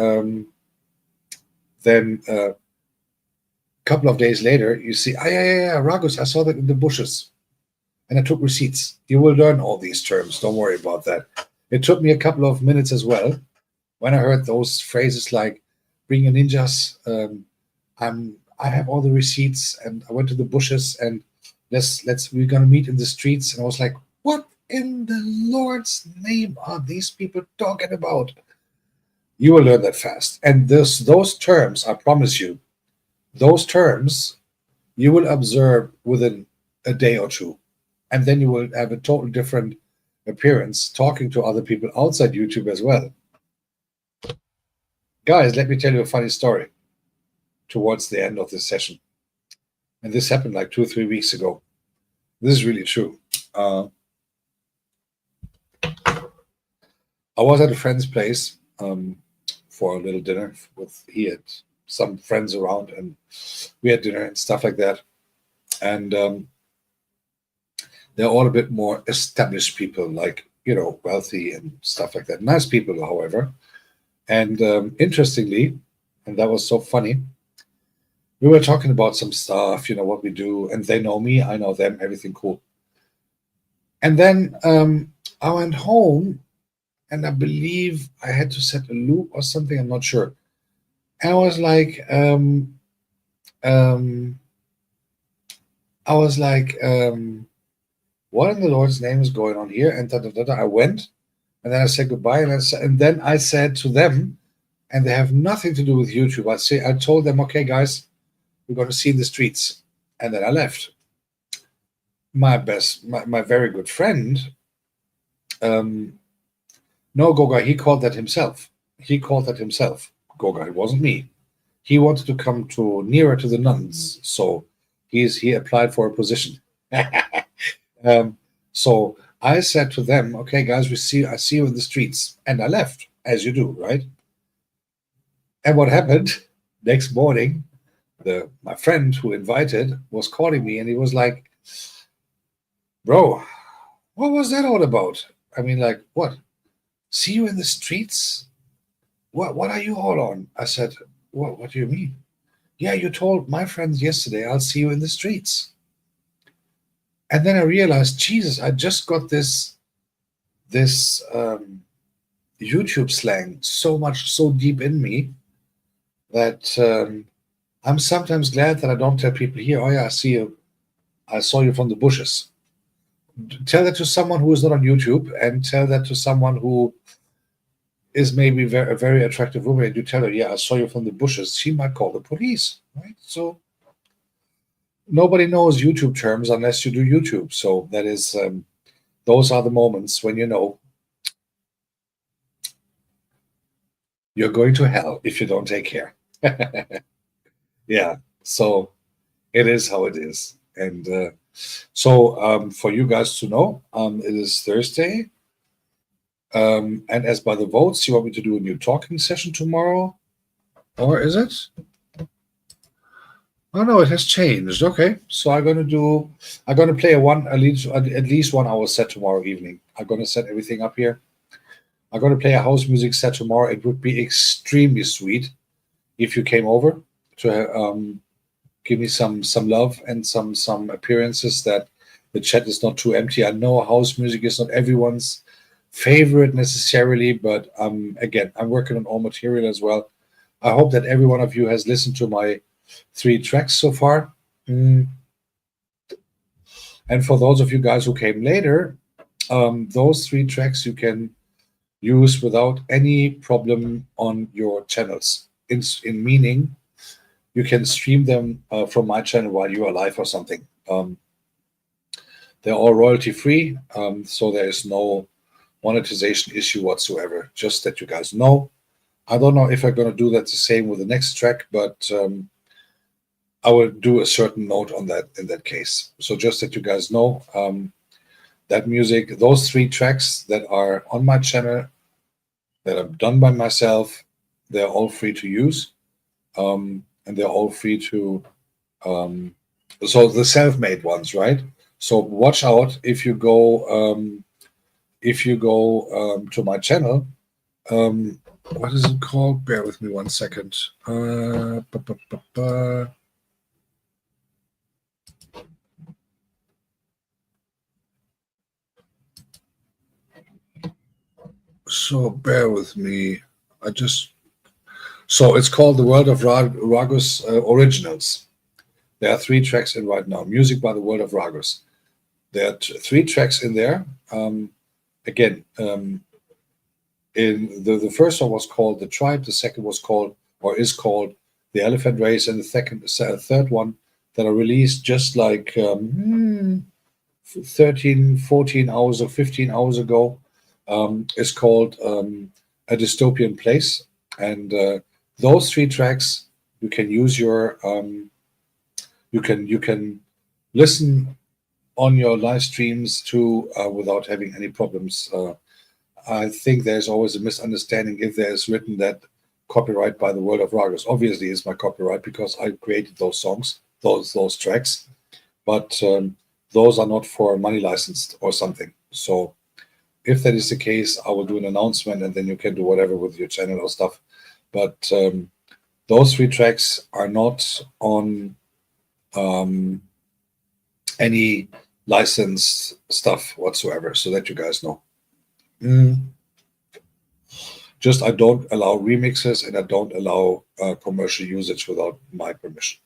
then a couple of days later, you see, yeah, Ragus, I saw that in the bushes, and I took receipts. You will learn all these terms. Don't worry about that. It took me a couple of minutes as well when I heard those phrases like "bring your ninjas." I have all the receipts, and I went to the bushes, and we're gonna meet in the streets. And I was like, what in the Lord's name are these people talking about? You will learn that fast. And those terms, I promise you, those terms you will observe within a day or two, and then you will have a total different appearance talking to other people outside YouTube as well. Guys, let me tell you a funny story towards the end of this session. And this happened like 2 or 3 weeks ago. This is really true. I was at a friend's place for a little dinner with he had some friends around, and we had dinner and stuff like that. And they're all a bit more established people, like, wealthy and stuff like that. Nice people, however. And interestingly, and that was so funny, we were talking about some stuff, what we do, and they know me, I know them, everything cool. And then I went home, and I believe I had to set a loop or something, I'm not sure. And I was like, what in the Lord's name is going on here? And I went, and then I said goodbye, and then I said to them, and they have nothing to do with YouTube. I told them, okay, guys, we're going to see in the streets, and then I left. My very good friend, no, Goga, he called that himself. Goga, it wasn't me. He wanted to come nearer to the nuns, so he applied for a position. So I said to them, okay, guys, I see you in the streets, and I left, as you do, right? And what happened next morning? My friend who invited was calling me, and he was like, bro, what was that all about? I mean, like, what? See you in the streets? What are you all on? I said, what do you mean? Yeah, you told my friends yesterday, I'll see you in the streets. And then I realized, Jesus, I just got this YouTube slang so deep in me that I'm sometimes glad that I don't tell people here, oh yeah, I saw you from the bushes. Tell that to someone who is not on YouTube, and tell that to someone who is maybe a very attractive woman, and you tell her, yeah, I saw you from the bushes. She might call the police, right? So nobody knows YouTube terms unless you do YouTube. So that is, those are the moments when you know you're going to hell if you don't take care. Yeah, so it is how it is. And so for you guys to know, it is Thursday. And as by the votes, you want me to do a new talking session tomorrow? Or is it? Oh no, it has changed. Okay, so I'm gonna play at least 1 hour set tomorrow evening. I'm gonna set everything up here. I'm gonna play a house music set tomorrow. It would be extremely sweet if you came over to give me some love and some appearances, that the chat is not too empty. I know house music is not everyone's favorite necessarily, but again, I'm working on all material as well. I hope that every one of you has listened to my 3 tracks so far. And for those of you guys who came later, those 3 tracks you can use without any problem on your channels. In meaning, you can stream them from my channel while you are live or something. They're all royalty free, so there is no monetization issue whatsoever. Just that you guys know. I don't know if I'm going to do that the same with the next track, but I will do a certain note on that in that case. So just that you guys know, that music, those 3 tracks that are on my channel, that are done by myself, they're all free to use. And they're all free to, so the self-made ones, right? So watch out if you go to my channel. What is it called? Bear with me 1 second. So bear with me. So it's called The World of Ragus Originals. There are 3 tracks in right now. Music by The World of Ragus. There are 3 tracks in there. Again, in the first one was called The Tribe. The second was called, or is called, The Elephant Race, and the third one, that are released just like 13, 14 hours or 15 hours ago. Is called A Dystopian Place. And those 3 tracks, you can use your, you can listen on your live streams too without having any problems. I think there's always a misunderstanding if there's written that copyright by the World of Ragus. Obviously, it's my copyright because I created those songs, those tracks, but those are not for money licensed or something. So if that is the case, I will do an announcement and then you can do whatever with your channel or stuff. But those 3 tracks are not on any licensed stuff whatsoever, so that you guys know. Just I don't allow remixes and I don't allow commercial usage without my permission.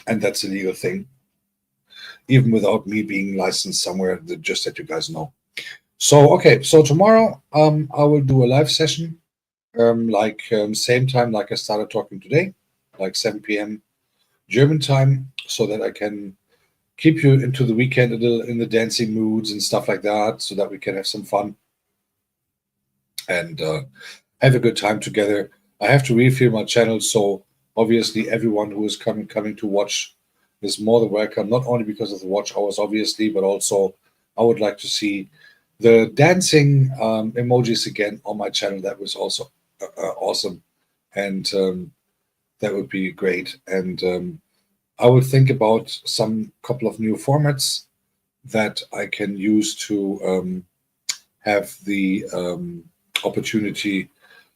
And that's a legal thing, even without me being licensed somewhere, just that you guys know. So, okay, so tomorrow I will do a live session, same time like I started talking today, like 7 p.m. German time, so that I can keep you into the weekend a little in the dancing moods and stuff like that, so that we can have some fun and have a good time together. I have to refill my channel, so obviously everyone who is coming to watch is more than welcome, not only because of the watch hours, obviously, but also I would like to see the dancing emojis again on my channel. That was also awesome, and that would be great. And I would think about some couple of new formats that I can use to have the opportunity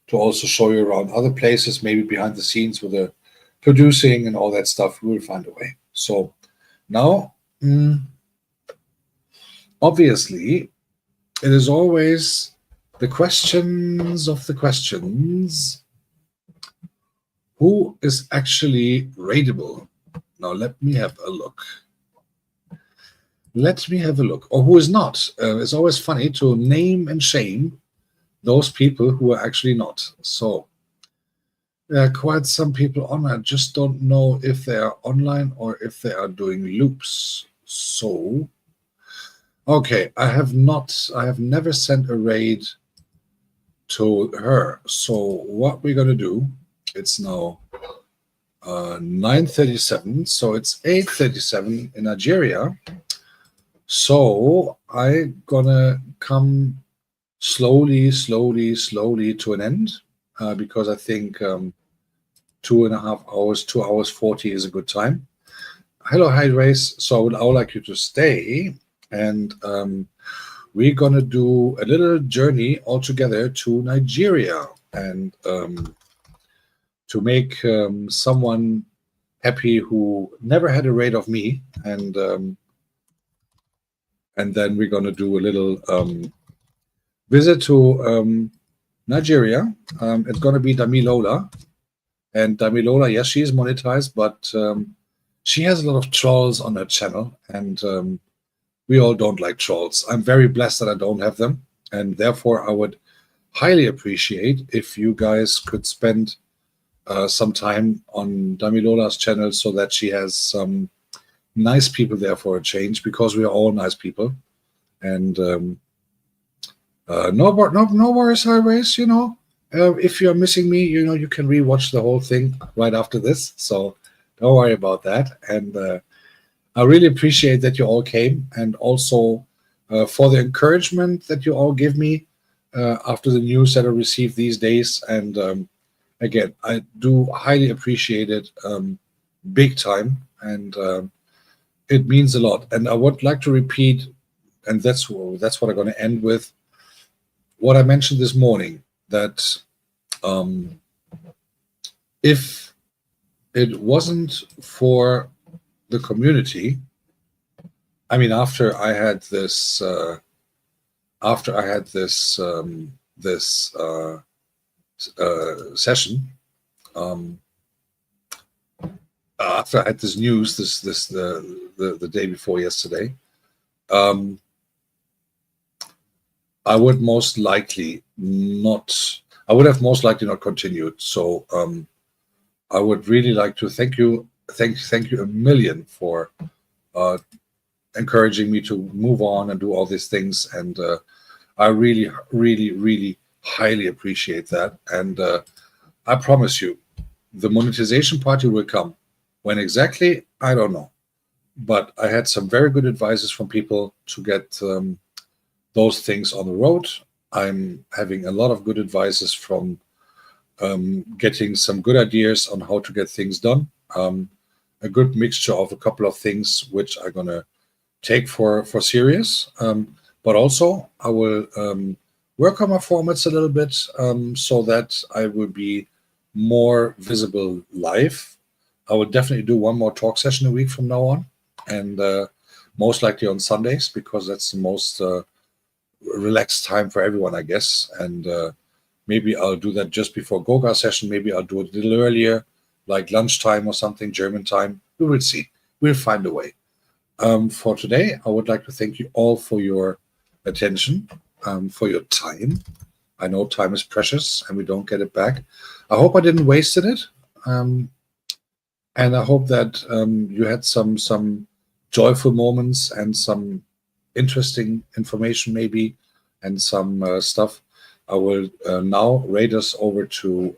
to also show you around other places, maybe behind the scenes with the producing and all that stuff. We will find a way. So now, obviously, it is always the questions of the questions. Who is actually raidable? Now, let me have a look. Let me have a look. Or who is not? It's always funny to name and shame those people who are actually not. So there are quite some people on. I just don't know if they are online or if they are doing loops. So, okay, I have never sent a raid to her. So what we're going to do, it's now 9:37, so it's 8:37 in Nigeria. So I'm gonna come slowly to an end because I think 2.5 hours, 2 hours 40 is a good time. Hello, hi Race. So I would like you to stay, and we're gonna do a little journey all together to Nigeria, and to make someone happy who never had a raid of me, and then we're gonna do a little visit to Nigeria. It's gonna be Damilola, and Damilola, yes, she is monetized, but she has a lot of trolls on her channel, and we all don't like trolls. I'm very blessed that I don't have them, and therefore I would highly appreciate if you guys could spend some time on Damilola's channel so that she has some nice people there for a change, because we are all nice people. And no worries, Highways. If you're missing me, you can rewatch the whole thing right after this. So don't worry about that. And I really appreciate that you all came, and also for the encouragement that you all give me after the news that I received these days. And again, I do highly appreciate it, big time, and it means a lot. And I would like to repeat, and that's what I'm going to end with, what I mentioned this morning, that if it wasn't for the community, I mean, after I had this session, after I had this news, the day before yesterday, I would have most likely not continued. So I would really like to thank you thank you a million for encouraging me to move on and do all these things. And I really, really, really highly appreciate that. And I promise you, the monetization party will come. When exactly, I don't know. But I had some very good advices from people to get those things on the road. I'm having a lot of good advices from getting some good ideas on how to get things done. A good mixture of a couple of things which I'm gonna take for serious. But also I will work on my formats a little bit so that I will be more visible live. I will definitely do one more talk session a week from now on, and most likely on Sundays, because that's the most relaxed time for everyone, I guess. And maybe I'll do that just before Goga session. Maybe I'll do it a little earlier, like lunchtime or something, German time. We will see. We'll find a way. For today, I would like to thank you all for your attention, for your time. I know time is precious and we don't get it back. I hope I didn't waste it. And I hope that you had some joyful moments and some interesting information maybe, and some stuff. I will now raid us over to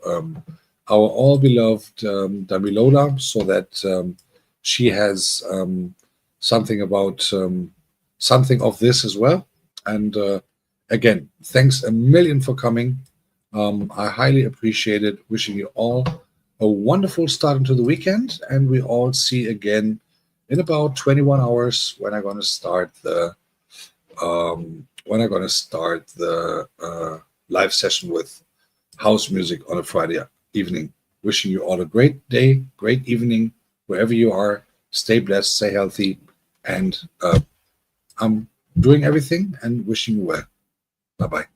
our all beloved Damilola, so that she has something about something of this as well. And again, thanks a million for coming. I highly appreciate it. Wishing you all a wonderful start into the weekend, and we all see again in about 21 hours when I'm going to start the live session with house music on a Friday evening. Wishing you all a great day, great evening, wherever you are. Stay blessed, stay healthy, and I'm doing everything and wishing you well. Bye-bye.